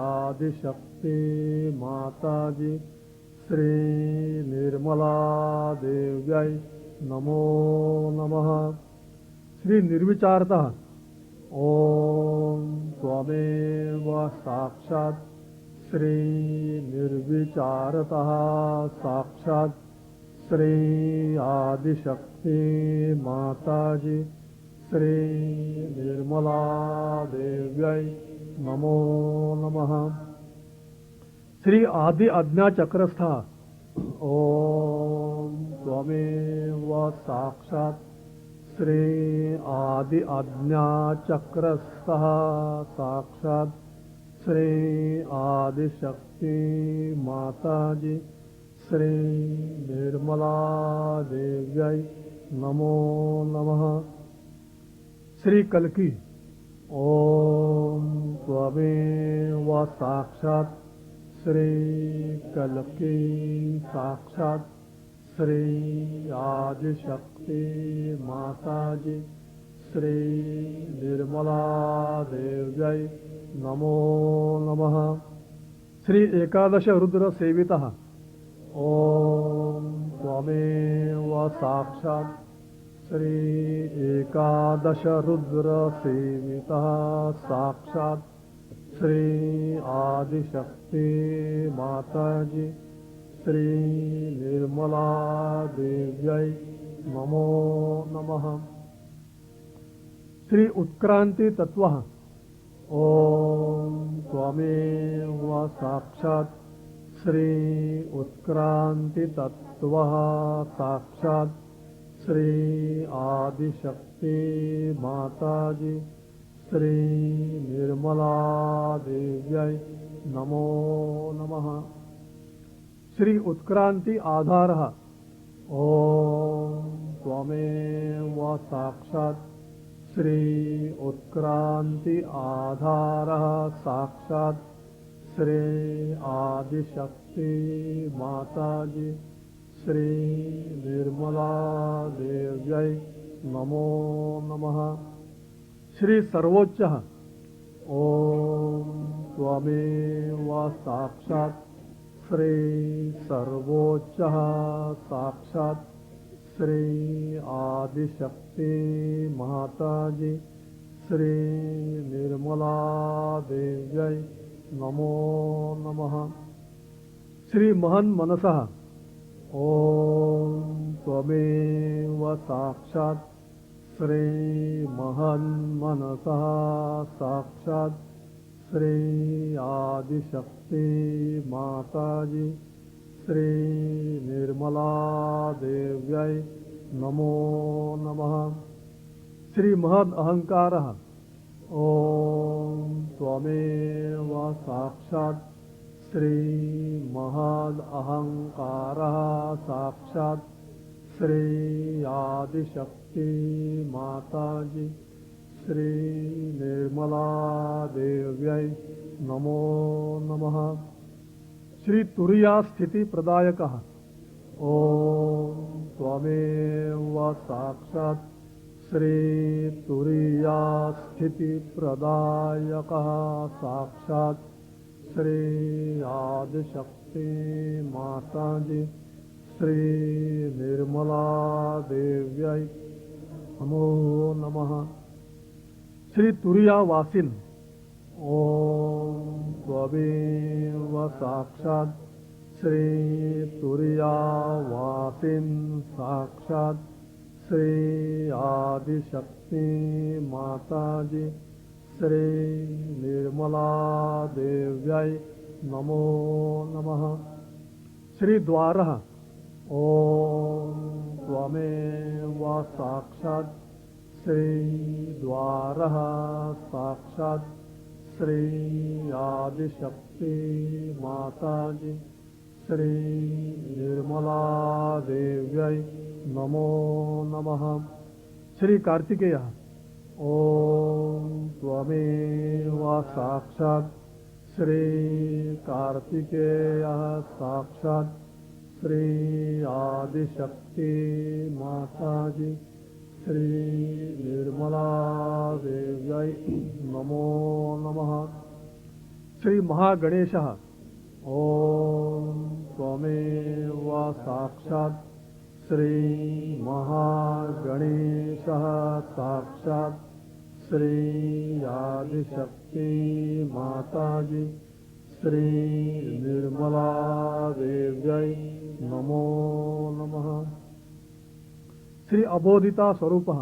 आदिशक्ति माताजी श्री निर्मला देव्यै नमो नमः। श्री निर्विचारतः ओम त्वमेव साक्षात् श्री निर्विचारतः साक्षात् श्री आदिशक्ति माताजी श्री निर्मला देव्यै नमो नमः। श्री आदि अज्ञा चक्रस्थः ओम त्वमेव साक्षात् श्री आदि अज्ञा चक्रस्थः साक्षात् श्री आदिशक्ति माताजी श्री निर्मला देव्यै नमो नमः। श्री कल्की ओम त्वमेव साक्षात् श्री कल्की साक्षात् श्री आदिशक्ति माताजी श्री निर्मला देव्यै नमो नमः। श्री एकादश रुद्र सेवितः ओम त्वमेव साक्षात् श्री एकादश रुद्र सेवितः साक्षात् श्री आदिशक्ति माताजी श्री निर्मला देव्यै नमो नमः। श्री उत्क्रांति तत्वः ओम त्वमेव साक्षात् श्री उत्क्रांति तत्वः साक्षात् श्री आदिशक्ति माताजी श्री निर्मला देव्यै नमो नमः। श्री उत्क्रांति आधारः ओम त्वमेव साक्षात् श्री उत्क्रांति आधारः साक्षात् श्री आदिशक्ति माताजी श्री निर्मला देव्यै नमो नमः। श्री सर्वोच्चः ओम त्वमेव साक्षात् श्री सर्वोच्चः साक्षात् श्री आदिशक्ति माताजी श्री निर्मला देव्यै नमो नमः। श्री महन् मनसः ओम त्वमेव साक्षात् श्री महन् मनसः साक्षात् श्री आदिशक्ति माताजी श्री निर्मला देव्यै नमो नमः। श्री महद् अहंकारः ओम त्वमेव साक्षात् श्री महद् अहंकारः साक्षात् श्री आदिशक्ति माताजी श्री निर्मला देव्यै नमो नमः। श्री तुरीया स्थिति प्रदायकः ओम त्वमेव साक्षात् श्री तुरीया स्थिति प्रदायकः साक्षात् श्री आदिशक्ति माताजी श्री निर्मला देव्यै नमो नमः। श्री तुरीया वासिन ओम त्वमेव साक्षात् श्री तुरीया वासिन साक्षात् श्री आदिशक्ति माताजी श्री निर्मला देव्यै नमो नमः। श्री द्वारः ओम त्वमेव साक्षात् श्री द्वारः साक्षात् श्री आदिशक्ति माताजी श्री निर्मला देव्यै नमो नमः। श्री कार्तिकेयः ओम त्वमेव साक्षात् श्री कार्तिकेयः साक्षात् श्री आदिशक्ति माताजी श्री निर्मला देव्यै नमो नमः। श्री महागणेशः ओम त्वमेव साक्षात् श्री महागणेशः साक्षात् श्री आदिशक्ति माताजी श्री निर्मला देव्यै नमो नमः। श्री अबोधिता स्वरूपः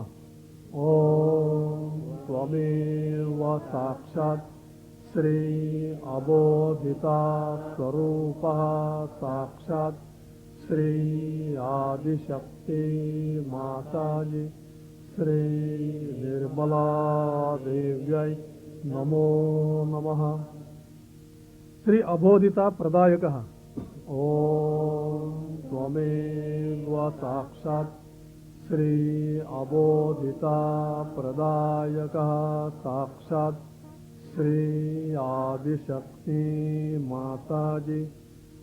ओम त्वमेव साक्षात् श्री अबोधिता स्वरूपः साक्षात् श्री आदिशक्ति माताजी श्री निर्मला देव्यै नमो नमः। श्री अबोधिता प्रदायकः ओम त्वमेव साक्षात् श्री अबोधिता प्रदायकः साक्षात् श्री आदिशक्ति माताजी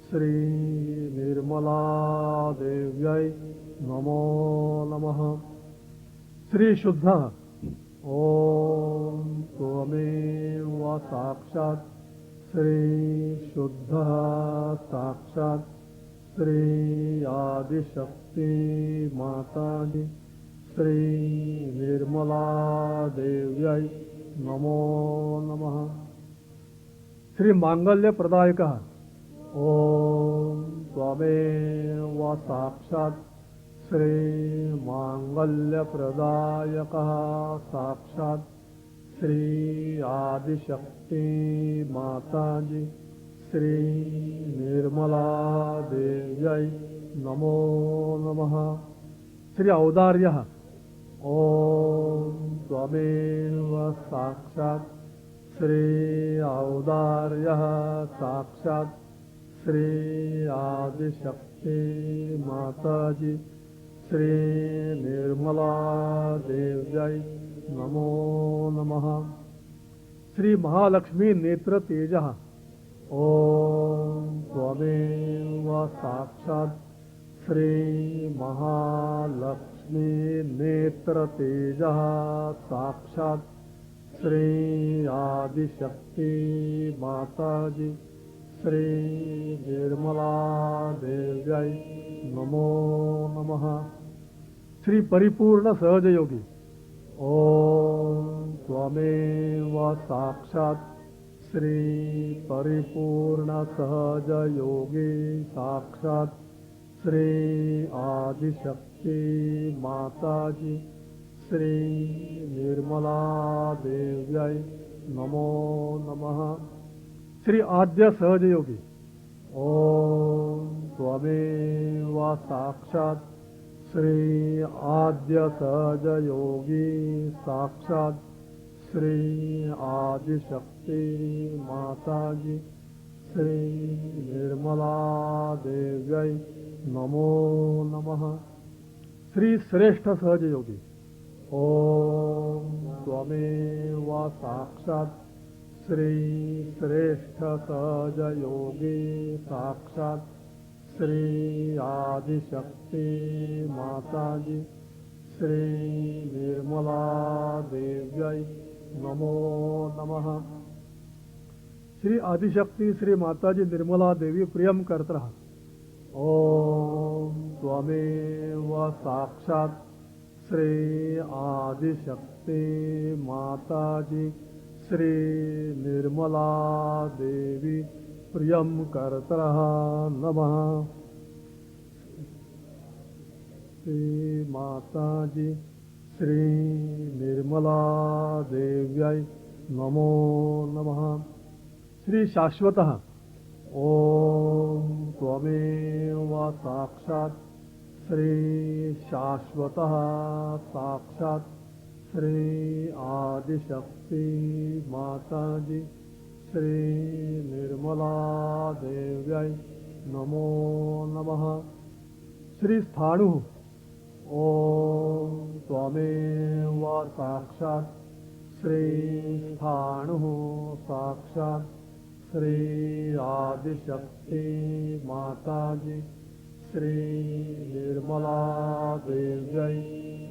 श्री निर्मला देव्यै नमो नमः। श्री शुद्धः ओम त्वमेव साक्षात् श्री शुद्धः साक्षात् श्री आदिशक्ति माताजी श्री निर्मला देव्यै नमो नमः। श्री मांगल्य प्रदायकः ओम त्वमेव साक्षात् श्री मांगल्य प्रदायकः साक्षात् श्री आदिशक्ति माताजी श्री निर्मला देव्यै नमो नमः। श्री औदार्यः ओम त्वमेव साक्षात् श्री औदार्यः साक्षात् श्री आदिशक्ति माताजी श्री निर्मला देव्यै नमो नमः। श्री महालक्ष्मी नेत्र तेजः ॐ त्वमेव साक्षात् श्री महालक्ष्मी नेत्रतेजः साक्षात् श्री आदिशक्ति माताजी श्री निर्मला देव्यै नमो नमः। श्री परिपूर्ण सहज योगी ॐ त्वमेव साक्षात् श्री परिपूर्ण सहज योगी साक्षात् श्री आदिशक्ति माताजी श्री निर्मला देव्यै नमो नमः। श्री आद्य सहज योगी ॐ त्वमेव साक्षात् श्री आद्य सहज योगी साक्षात् श्री आदिशक्ति माताजी श्री निर्मला देव्यै नमो नमः। श्री श्रेष्ठ सहज योगी ॐ त्वमेव साक्षात् श्री श्रेष्ठ सहज योगी साक्षात् श्री आदिशक्ति माताजी श्री निर्मला देव्यै नमो नमः। श्री आदिशक्ति श्री माताजी निर्मला देवी प्रियम कर्तः ॐ त्वमेव साक्षात् श्री आदिशक्ति माताजी श्री निर्मला देवी प्रियम कर्तः नमः। श्री माताजी श्री निर्मला देव्यै नमो नमः। श्री शाश्वतः ॐ त्वमेव साक्षात् श्री शाश्वतः साक्षात् श्री आदिशक्ति माताजी श्री निर्मला देव्यै नमो नमः। श्री स्थाणु ॐ त्वमेव साक्षात् श्री स्थाणु साक्षात् श्री आदिशक्ति माताजी श्री निर्मला देव्यै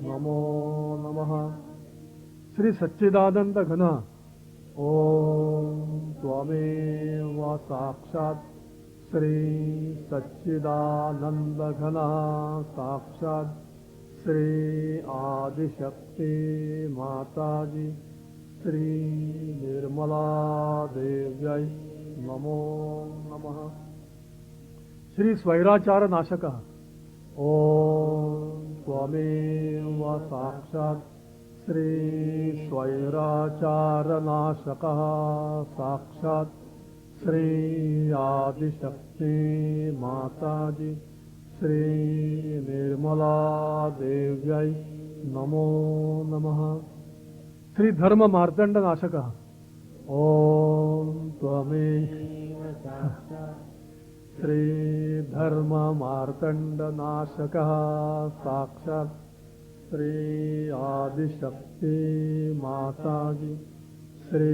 नमो नमः। श्री सच्चिदानंद घन ॐ त्वमेव साक्षात् श्री सच्चिदानंद घन साक्षात् श्री आदिशक्ति माताजी श्री निर्मला देव्यै नमो नमः। श्री स्वैराचार नाशकः ॐ त्वमेव साक्षात् श्री स्वैराचार नाशकः साक्षात् श्री आदिशक्ति माताजी श्री निर्मला देव्यै नमो नमः। श्री धर्म मार्तंड नाशकः ॐ त्वमेव साक्षात् श्री धर्म मार्तंड नाशकः साक्षात् श्री आदिशक्ति माताजी श्री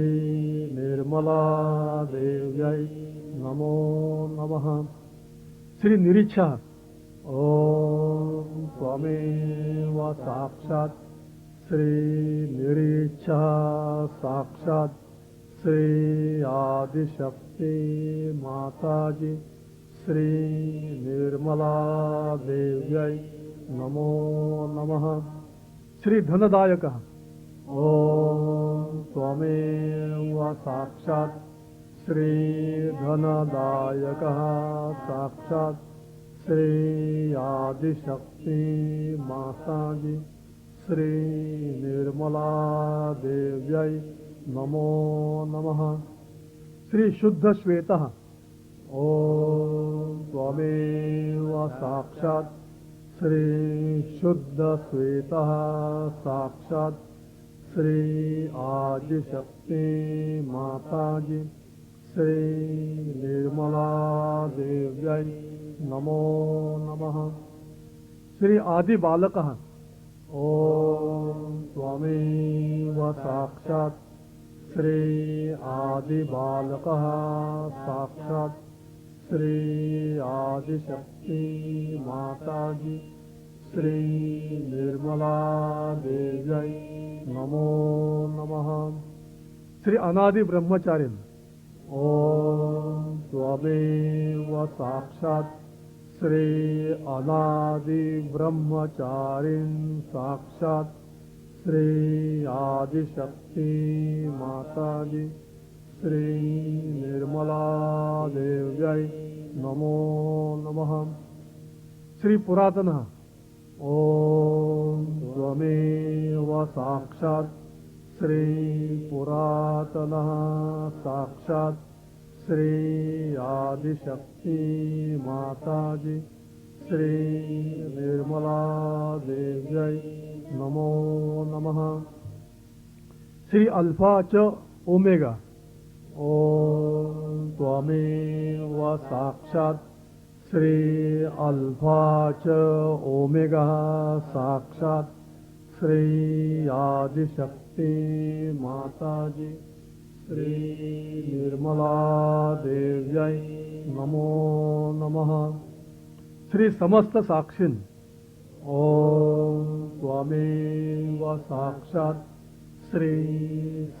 निर्मला देव्यै नमो नमः। श्री निरीक्षा ॐ त्वमेव साक्षात् श्री निरीक्षा साक्षात् श्री आदिशक्ति माताजी श्री निर्मला देव्यै नमो नमः। श्री धनदायकः ॐ त्वमेव साक्षात् श्री धनदायकः साक्षात् श्री आदिशक्ति माताजी श्री निर्मला देव्यै नमो नमः। श्री शुद्ध श्वेतः ॐ त्वमेव साक्षात् श्री शुद्ध श्वेतः साक्षात् श्री आदिशक्ति माताजी श्री निर्मला देव्यै नमो नमः। श्री आदि बालकः ॐ त्वमेव साक्षात् श्री आदिबालकः साक्षात् श्री आदिशक्ति माताजी श्री निर्मला देव्यै नमो नमः। श्री अनादि ब्रह्मचारिण ओम त्वमेव साक्षात् श्री अनादि ब्रह्मचारिण साक्षात् श्री आदिशक्ति माताजी श्री निर्मला देव्यै नमो नमः। श्री पुरातनः ओम त्वमेव साक्षात् श्री पुरातनः साक्षात् श्री आदिशक्ति माताजी श्री निर्मला देव्यै नमो नमः। श्री अल्फा च ओमेगा ओम त्वमेव साक्षात् श्री अल्फा च ओमेगा साक्षात् श्री आदिशक्ति माताजी श्री निर्मला देव्यै नमो नमः। श्री समस्त साक्षिन् ओम त्वमेव साक्षात् श्री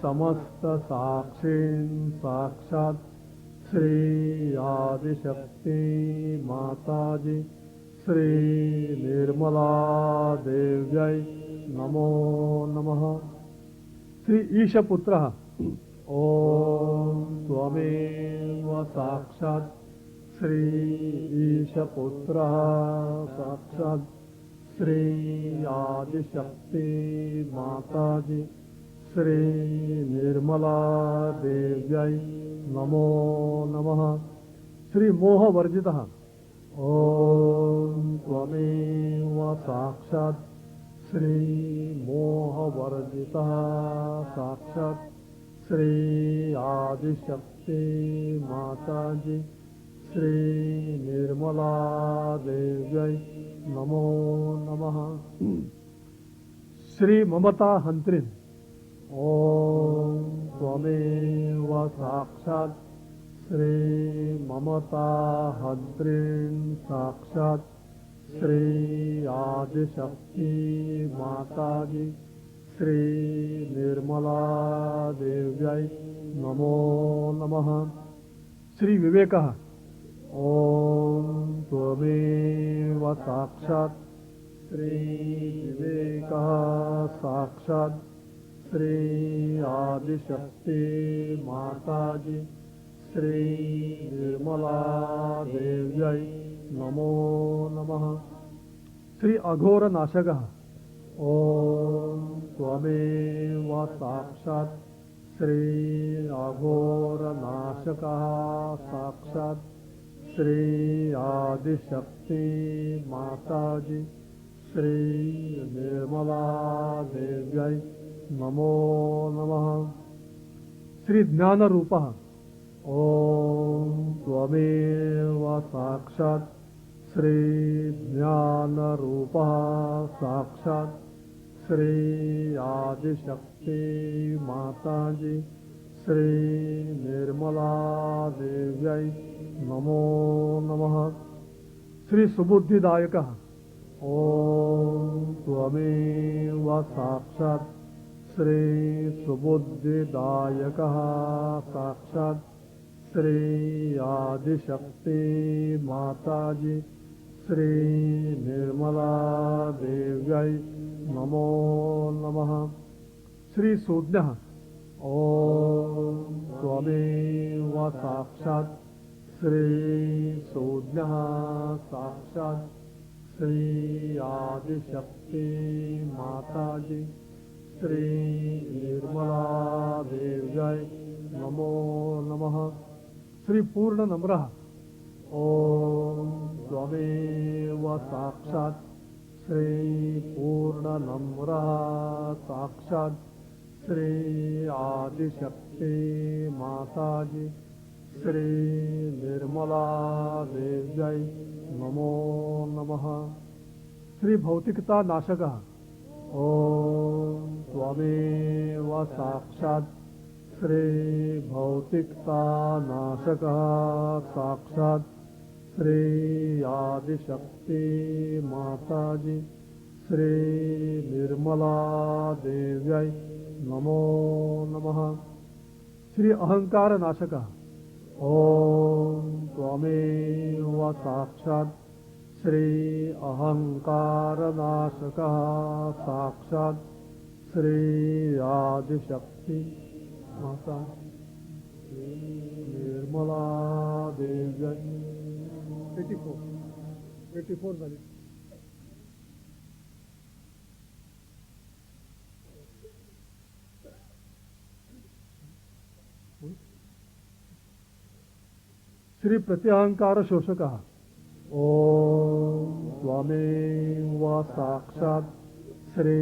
समस्त साक्षिन् साक्षात् श्री आदिशक्ति माताजी श्री निर्मला देव्यै नमो नमः। श्री ईशपुत्रः ओम त्वमेव साक्षात् श्री ईशपुत्रः साक्षात् श्री आदिशक्ति माताजी श्री निर्मला देव्यै नमो नमः। श्री मोहवर्जितः ओम त्वमेव साक्षात् श्री मोहवर्जितः साक्षात् श्री आदिशक्ति माताजी श्री निर्मला देव्यै नमो नमः। श्री ममता हंत्रिन् ओम त्वमेव साक्षात् श्री ममता हंत्रिन् साक्षात् श्री आदिशक्ति माताजी श्री निर्मला देव्यै नमो नमः। श्री विवेकः ओम त्वमेव साक्षात् श्री विवेकः साक्षात् श्री आदिशक्ति माताजी श्री निर्मला देव्यै नमो नमः। श्री अघोर नाशकः ओम त्वमेव साक्षात् श्री अघोर नाशकः साक्षात् श्री आदिशक्ति माताजी श्री निर्मला देव्यै नमो नमः। श्री ज्ञान रूपः ओम त्वमेव साक्षात् श्री ज्ञान रूपः साक्षात् श्री आदिशक्ति माताजी श्री निर्मला देव्यै नमो नमः। श्री सुबुद्धिदायकः ओम त्वमेव साक्षात् श्री सुबुद्धिदायकः साक्षात् श्री आदिशक्ति माताजी श्री निर्मला देव्यै नमो नमः। श्री सूज्ञः ओम त्वमेव साक्षात् श्री सूज्ञः साक्षात् श्री आदिशक्ति माताजी श्री निर्मला देव्यै नमो नमः। श्री पूर्ण नम्रः ओम त्वमेव साक्षात् श्री पूर्ण नम्रः साक्षात् श्री आदिशक्ति माताजी श्री निर्मला देव्यै नमो नमः। श्री भौतिकता नाशकः ओम त्वमेव साक्षात् श्री भौतिकता नाशकः साक्षात् श्री आदिशक्ति माताजी श्री निर्मला देव्यै नमो नमः। श्री अहंकार नाशकः ओम त्वमेव साक्षात् श्री अहंकार नाशकः साक्षात् श्री आदिशक्ति माता श्री निर्मला देव्यै 84 झाली। श्री प्रत्यहंकार शोषकः ओम त्वमेव साक्षात् श्री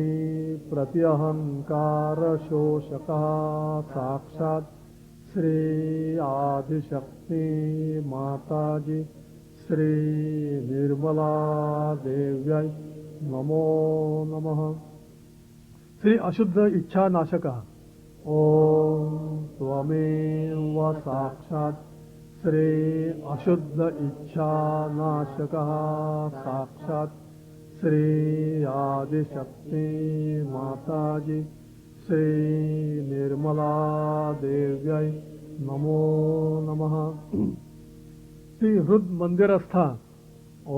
प्रत्यहंकार शोषकः साक्षात् श्री आदिशक्ति माताजी श्री निर्मला देव्यै नमो नमः। श्री अशुद्ध इच्छा नाशकः ओम त्वमेव साक्षात् श्री अशुद्ध इच्छा नाशकः साक्षात् श्री आदिशक्ति माताजी श्री निर्मला देव्यै नमो नमः। श्री हृद मंदिरस्था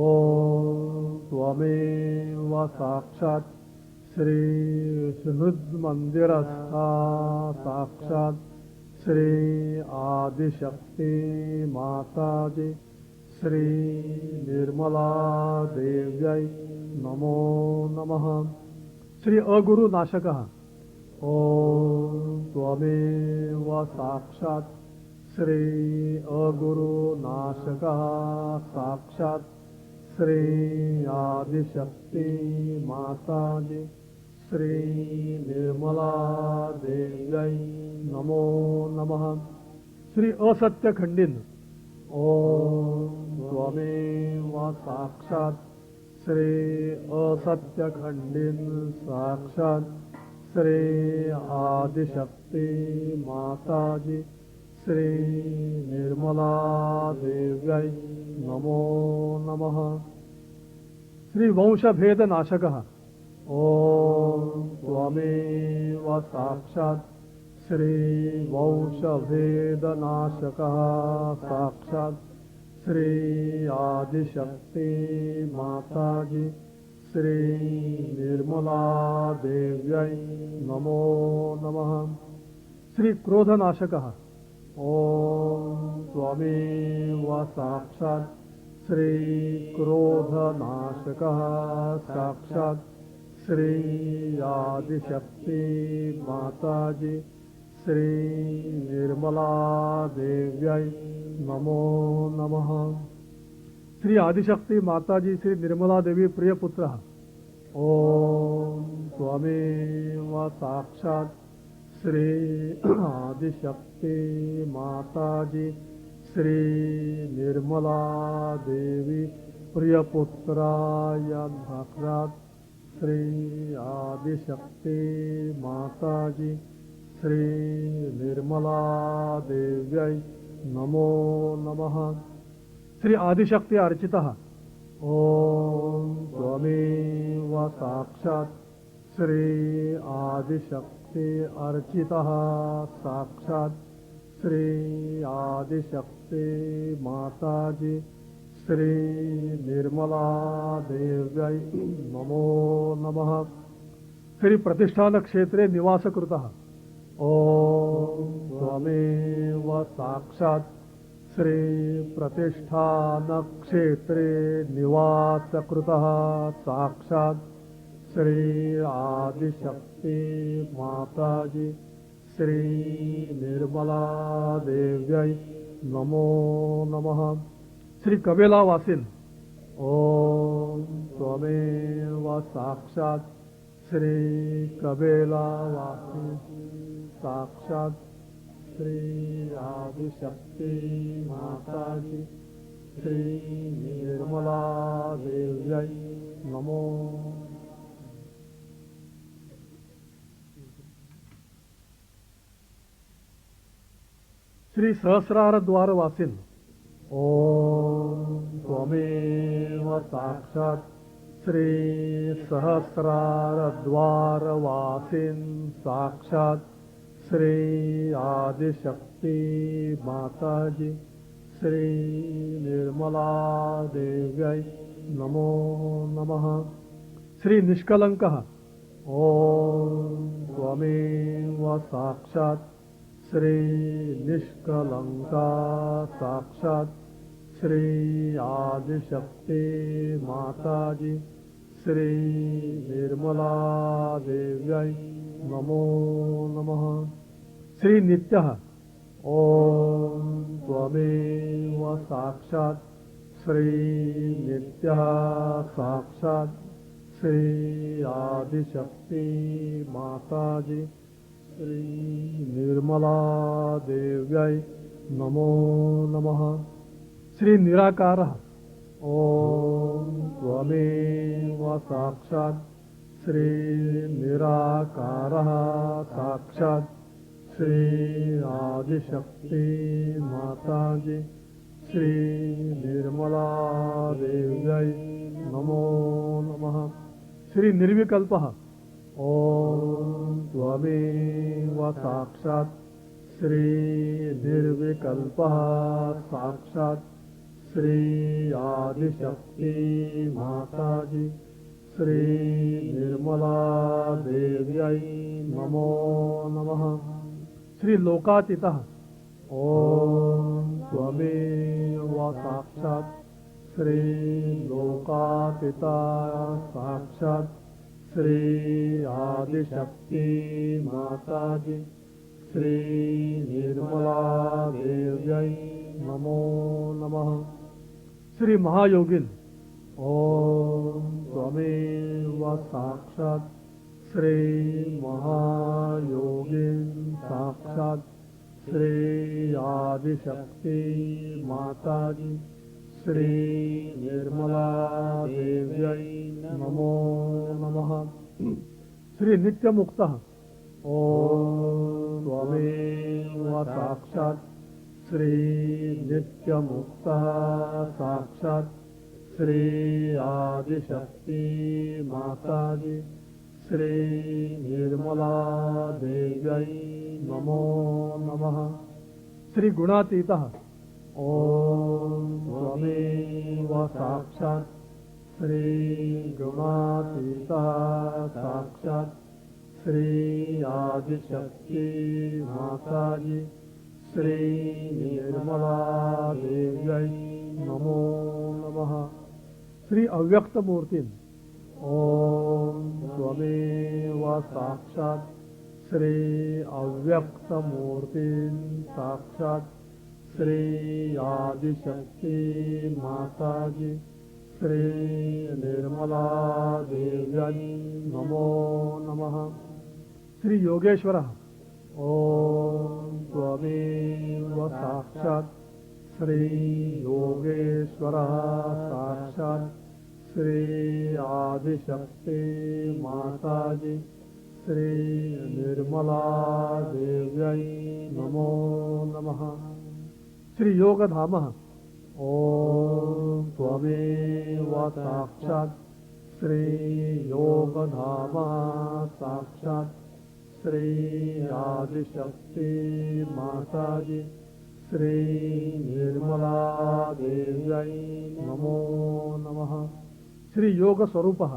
ओम त्वमेव साक्षात् श्री हृद मंदिरस्था साक्षात् श्री आदिशक्ति माताजी श्री निर्मला देव्यै नमो नमः। श्री अगुरु नाशकः ओम त्वमेव साक्षात् श्री अगुरु नाशकः साक्षात् श्री आदिशक्ति माताजी श्री निर्मला देव्यै नमो नमः। श्री असत्य खंडिन ओम त्वमेव साक्षात् श्री असत्य खंडिन साक्षात् श्री आदिशक्ति माताजी श्री निर्मला देव्यै नमो नमः। श्री वंशभेद नाशकः ओम त्वमेव साक्षात् श्री वंशभेद नाशकः साक्षात् श्री आदिशक्ति माताजी श्री निर्मला देव्यै नमो नमः। श्री क्रोध नाशकः ओम त्वमेव साक्षात् श्री क्रोध नाशकः साक्षात् श्री आदिशक्ति माताजी श्री निर्मला देव्यै नमो नमः। श्री आदिशक्ति माताजी श्री निर्मला देवी प्रिय पुत्रः ओम त्वमेव साक्षात् श्री आदिशक्ति माताजी श्री निर्मला देवी प्रिय पुत्राय भाक्रात श्री आदिशक्ति माताजी श्री निर्मला देव्यै नमो नमः। श्री आदिशक्ति अर्चितः ओम त्वमेव साक्षात् श्री आदिशक्ति अर्चितः साक्षात् श्री आदिशक्ति माताजी श्री निर्मला देव्यै नमो नमः। श्री प्रतिष्ठान क्षेत्रे निवासकृतः ओम त्वमेव साक्षात् श्री प्रतिष्ठान क्षेत्रे निवासकृतः साक्षात् श्री आदिशक्ति माताजी श्री निर्मला देव्यै नमो नमः। श्री कबेला वासिन ओम त्वमेव साक्षात् श्री कबेला वासिन साक्षात् श्री आदिशक्ति माताजी श्री निर्मला देव्यै नमो। श्री सहस्रार द्वार वासिन ओम त्वमेव साक्षात् श्री सहस्रार द्वार वासिन साक्षात् श्री आदिशक्ति माताजी श्री निर्मला देव्यै नमो नमः। श्री निष्कलंकः ओम त्वमेव साक्षात् श्री निष्कलंका साक्षात् श्री आदिशक्ति माताजी श्री निर्मला देव्यै नमो नमः। श्री नित्यः ओम त्वमेव साक्षात् श्री नित्यः साक्षात् श्री आदिशक्ति माताजी श्री निर्मला देव्यै नमो नमः। श्री निराकारः ओम त्वमेव साक्षात् श्री निराकारः साक्षात् श्री आदिशक्ति माताजी श्री निर्मला देव्यै नमो नमः। श्री निर्विकल्पः ओम त्वमेव साक्षात् श्री निर्विकल्पः साक्षात् श्री आदिशक्ति माताजी श्री निर्मला देव्यै नमो नमः। श्री लोकातीतः ओम त्वमेव साक्षात् श्री लोकातीता साक्षात् श्री आदिशक्ति माताजी श्री निर्मला देव्यै नमो नमः। श्री महायोगिन ओम त्वमेव साक्षात् श्री महायोगिन साक्षात् श्री आदिशक्ति माताजी श्री निर्मला देव्यै नमो नमः। श्री नित्यमुक्तः ओम त्वमेव साक्षात् श्री नित्यमुक्तः साक्षात् श्री आदिशक्ति माताजी श्री निर्मला देव्यै नमो नमः। श्री गुणातीतः ओम त्वमेव साक्षात् श्री गुणातीतः साक्षात् श्री आदिशक्ति माताजी श्री निर्मला देव्यै नमो नमः। श्री अव्यक्त मूर्तिं ओम त्वमेव साक्षात् श्री अव्यक्त मूर्तिं साक्षात् श्री आदिशक्ति माताजी श्री निर्मला देव्यै नमो नमः। श्री योगेश्वरः ओम त्वमेव साक्षात् श्री योगेश्वरः साक्षात् श्री आदिशक्ति माताजी श्री निर्मला देव्यै नमो नमः। श्री योगधामः ओम त्वमेव साक्षात् श्री योगधामः साक्षात् श्री आदिशक्ति माताजी श्री निर्मला देव्यै नमो नमः। श्री योग स्वरूपः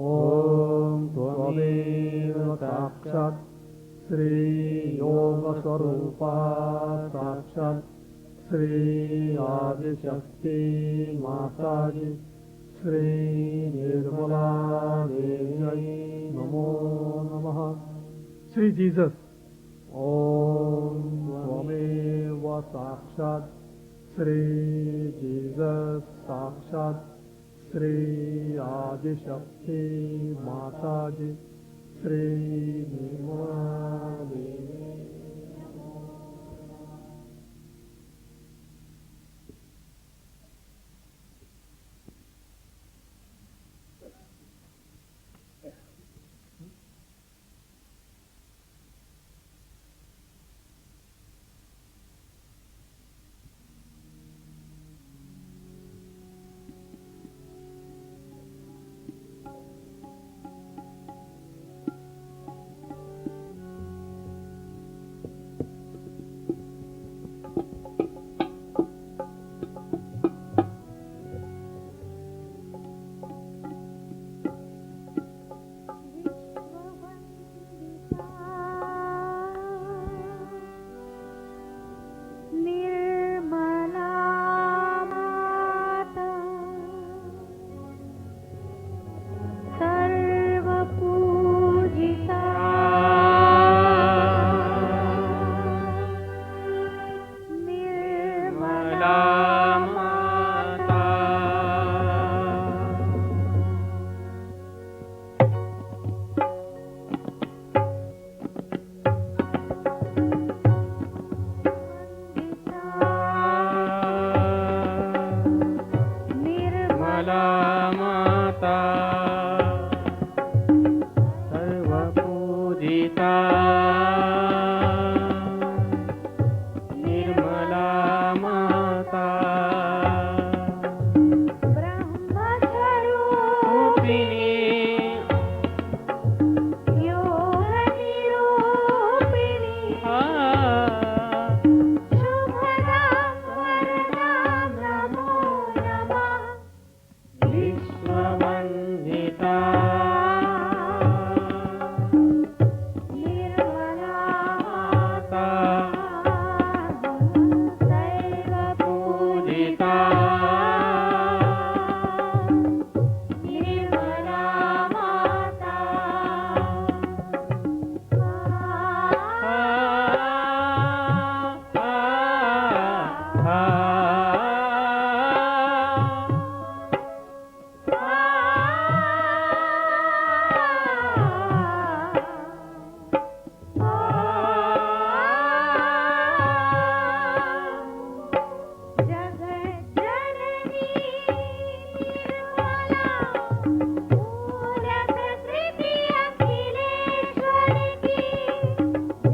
ओम त्वमेव साक्षात् श्री योग स्वरूपः साक्षात् श्री आदिशक्ति माताजी श्री निर्मला देव्यै नमो नमः। श्री जीसस ओम त्वमेव साक्षात् श्री जीसस साक्षात् श्री आदिशक्ति माताजी श्री निर्मला देवी माता सर्वपूजिता निर्मला माता ब्रह्मस्वरूपिणी योगनिरूपिणी शुभदां वरदां नमो नमः विश्ववन्दिता निर्मला माता सर्वपूजिता निर्मला माता जगज्जननी निर्मला मूलप्रकृति अखिलेश्वर की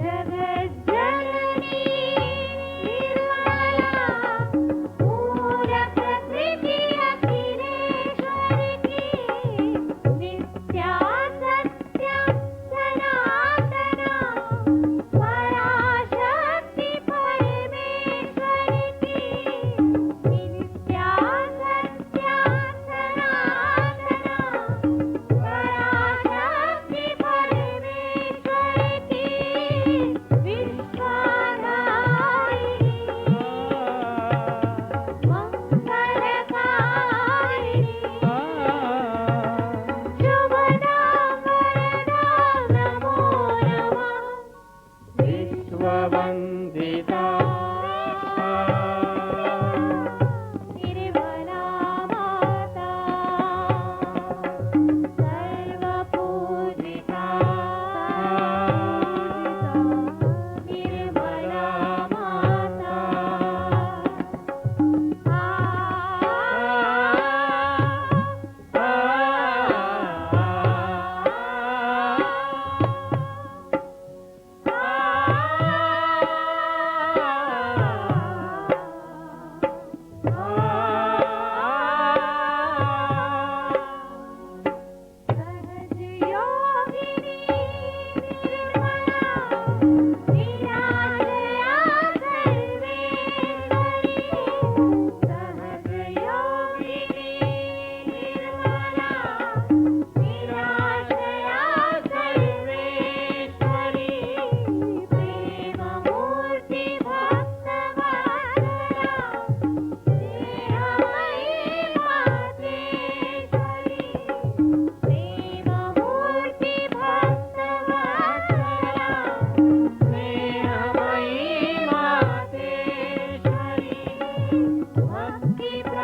जगज्जननी निर्मला मूलप्रकृति अखिलेश्वर की नित्या सत्या सनातना पराशक्ति परमेश्वर की नित्या सत्या सनातना पराशक्ति परमेश्वर की विश्वदायिनी मंगलकारिणी शुभदां वरदां नमो नमः विश्ववन्दिता निर्मला माता सर्वपूजिता निर्मला माता सहज योगिनी निर्मला निरालया सर्वेश्वरी सहज योगिनी निर्मला निरालया सर्वेश्वरी प्रेममूर्ति भक्तवत्सला स्नेहमयी मातेश्वरी प्रेममूर्ति भक्तवत्सला स्नेहमयी मातेश्वरी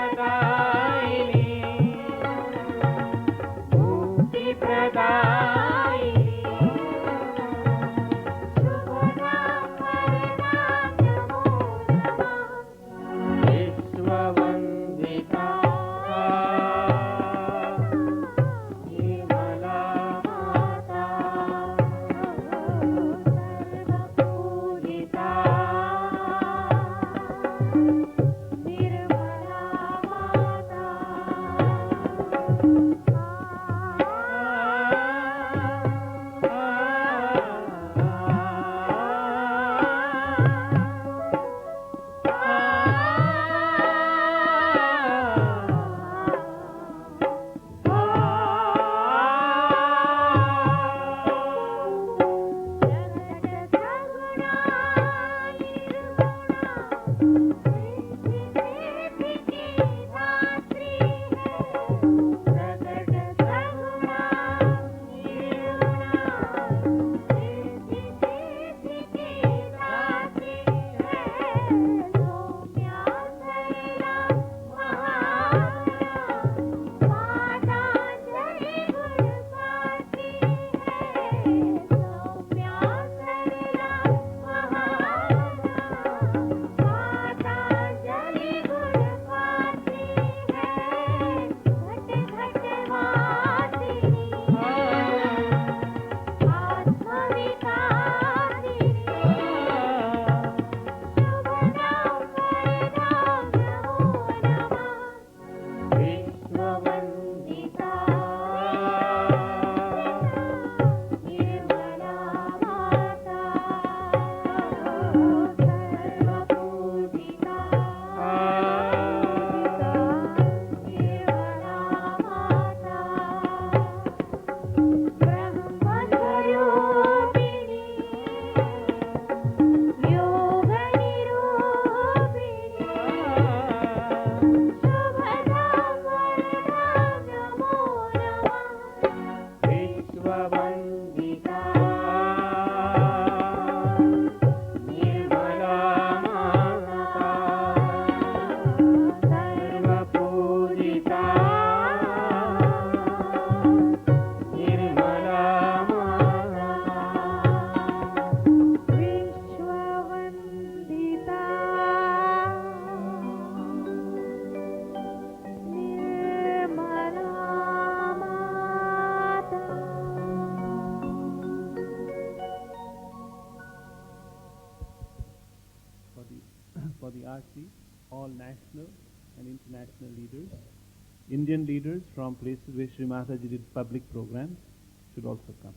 भक्तिप्रदायिनी मुक्तिप्रदायिनी शुभदां वरदां नमो नमः विश्ववन्दिता निर्मला माता सर्वपूजिता निर्मला माता जगत international leaders. Indian leaders from places where Shri Mataji did public programs should also come.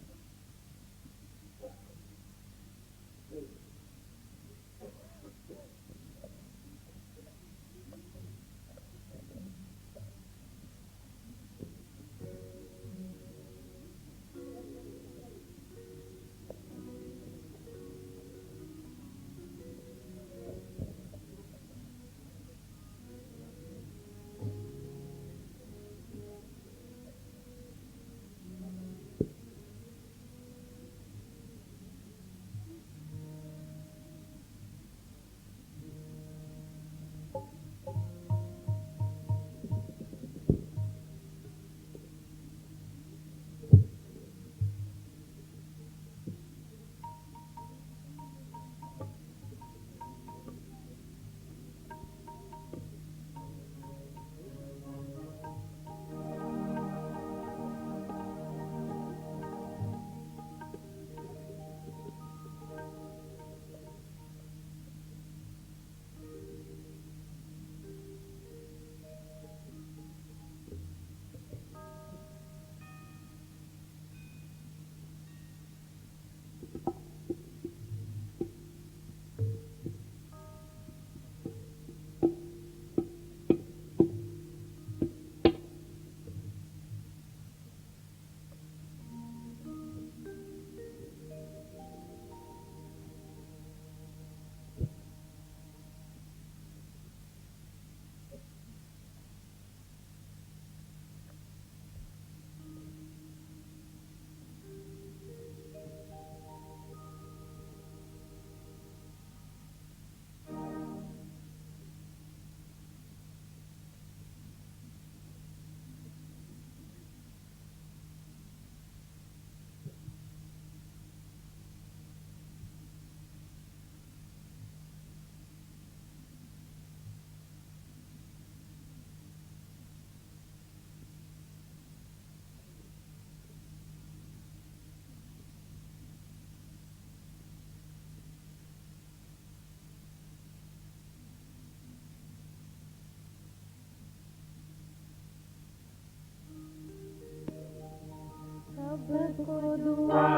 सबको दुआ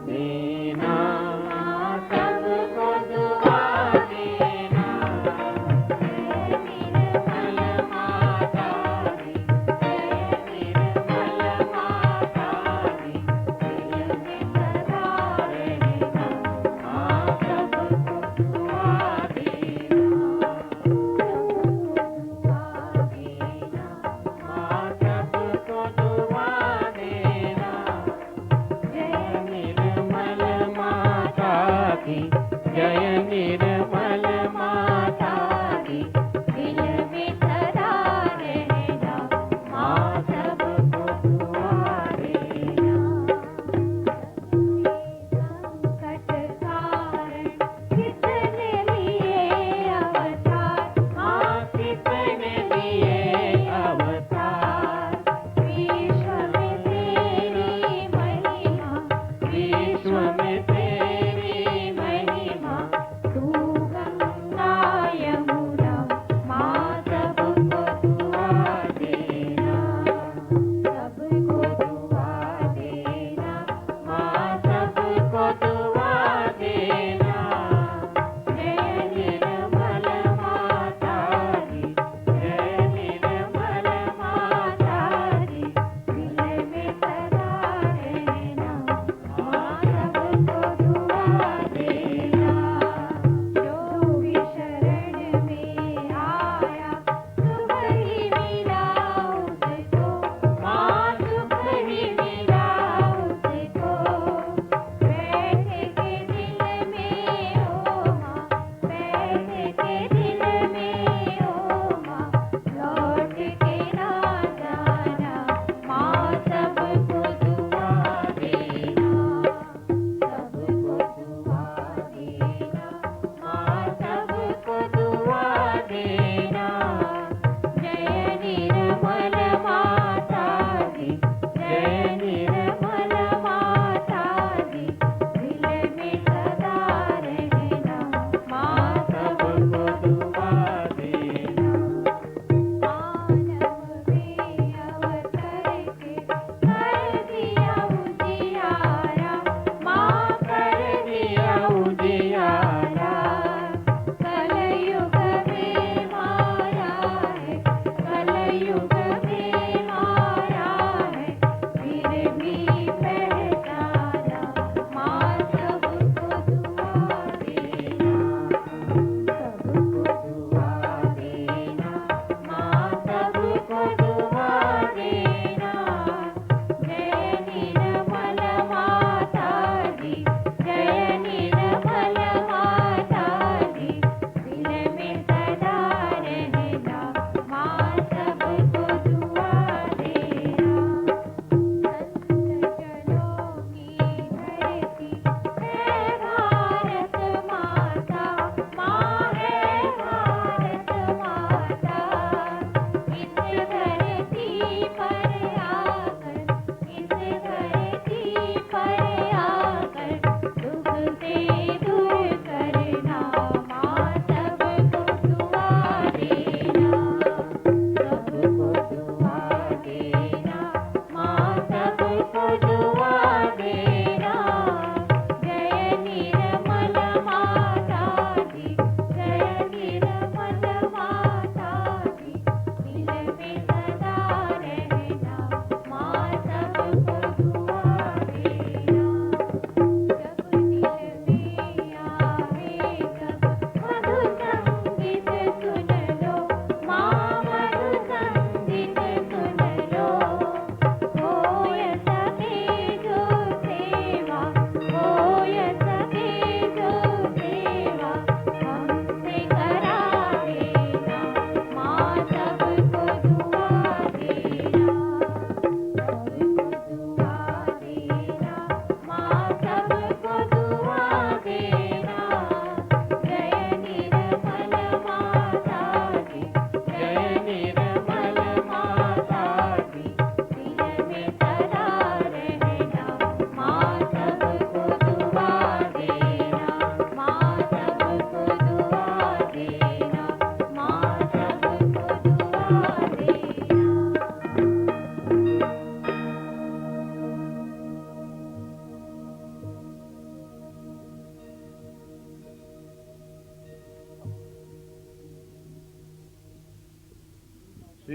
देना, सबको दुआ देना। जय निर्मल माता दी, जय निर्मल माता दी, दिल में सदा रहना। माँ सबको दुआ देना, सबको दुआ देना। माँ सबको दुआ देना। जय निर्मल माता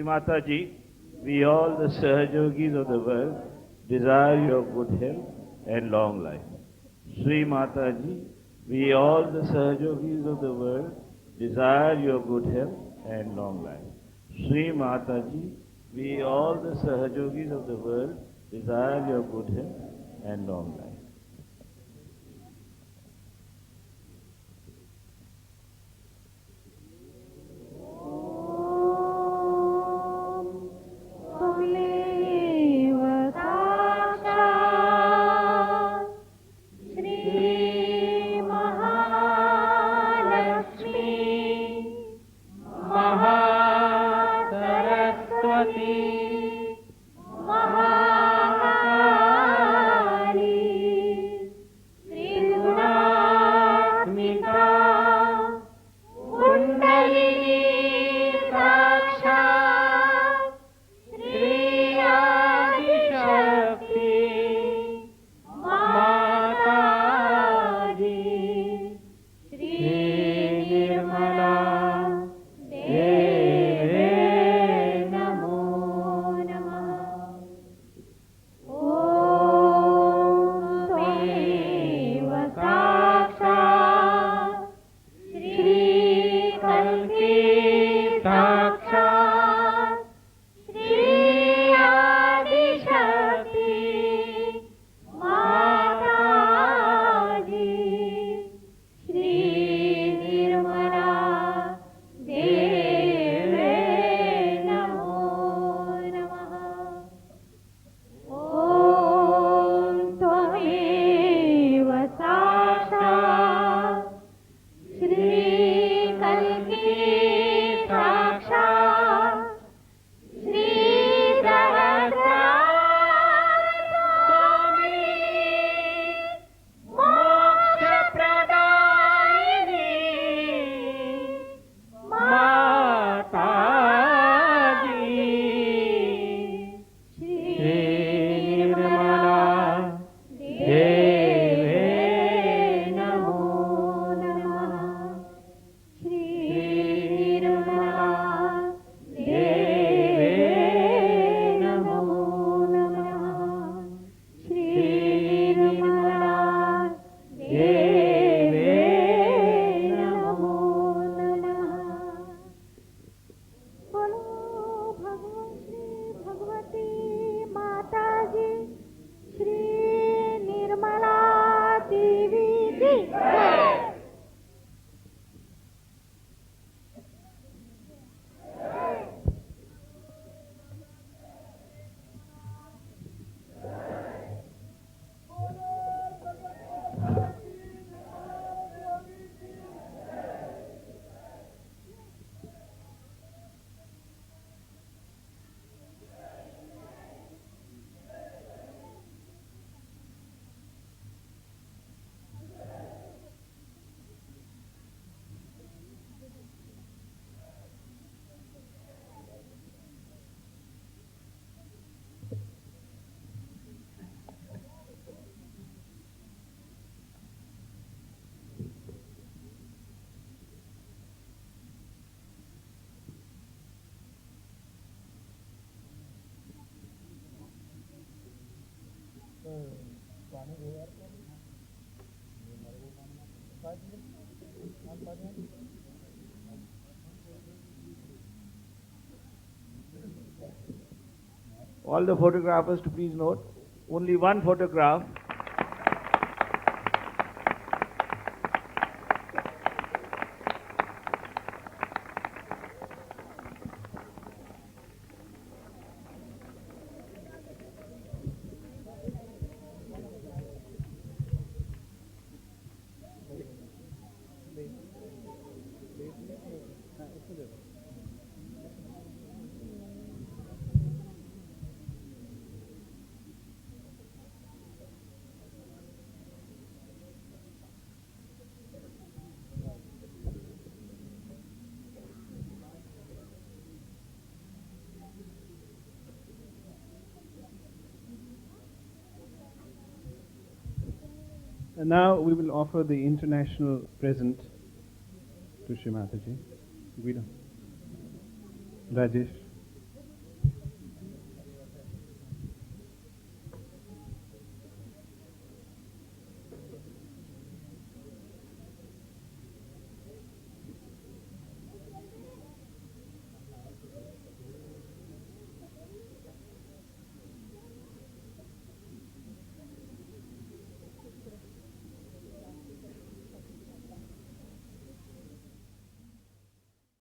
Shri Mataji, we all the Sahajogis of the world desire your good health and long life. Shri Mataji, we all the Sahajogis of the world desire your good health and long life. Shri Mataji, we all the Sahajogis of the world desire your good health and long life. All the photographers to please note, only one photograph. And now we will offer the international present to Shri Mataji. Guido. Rajesh.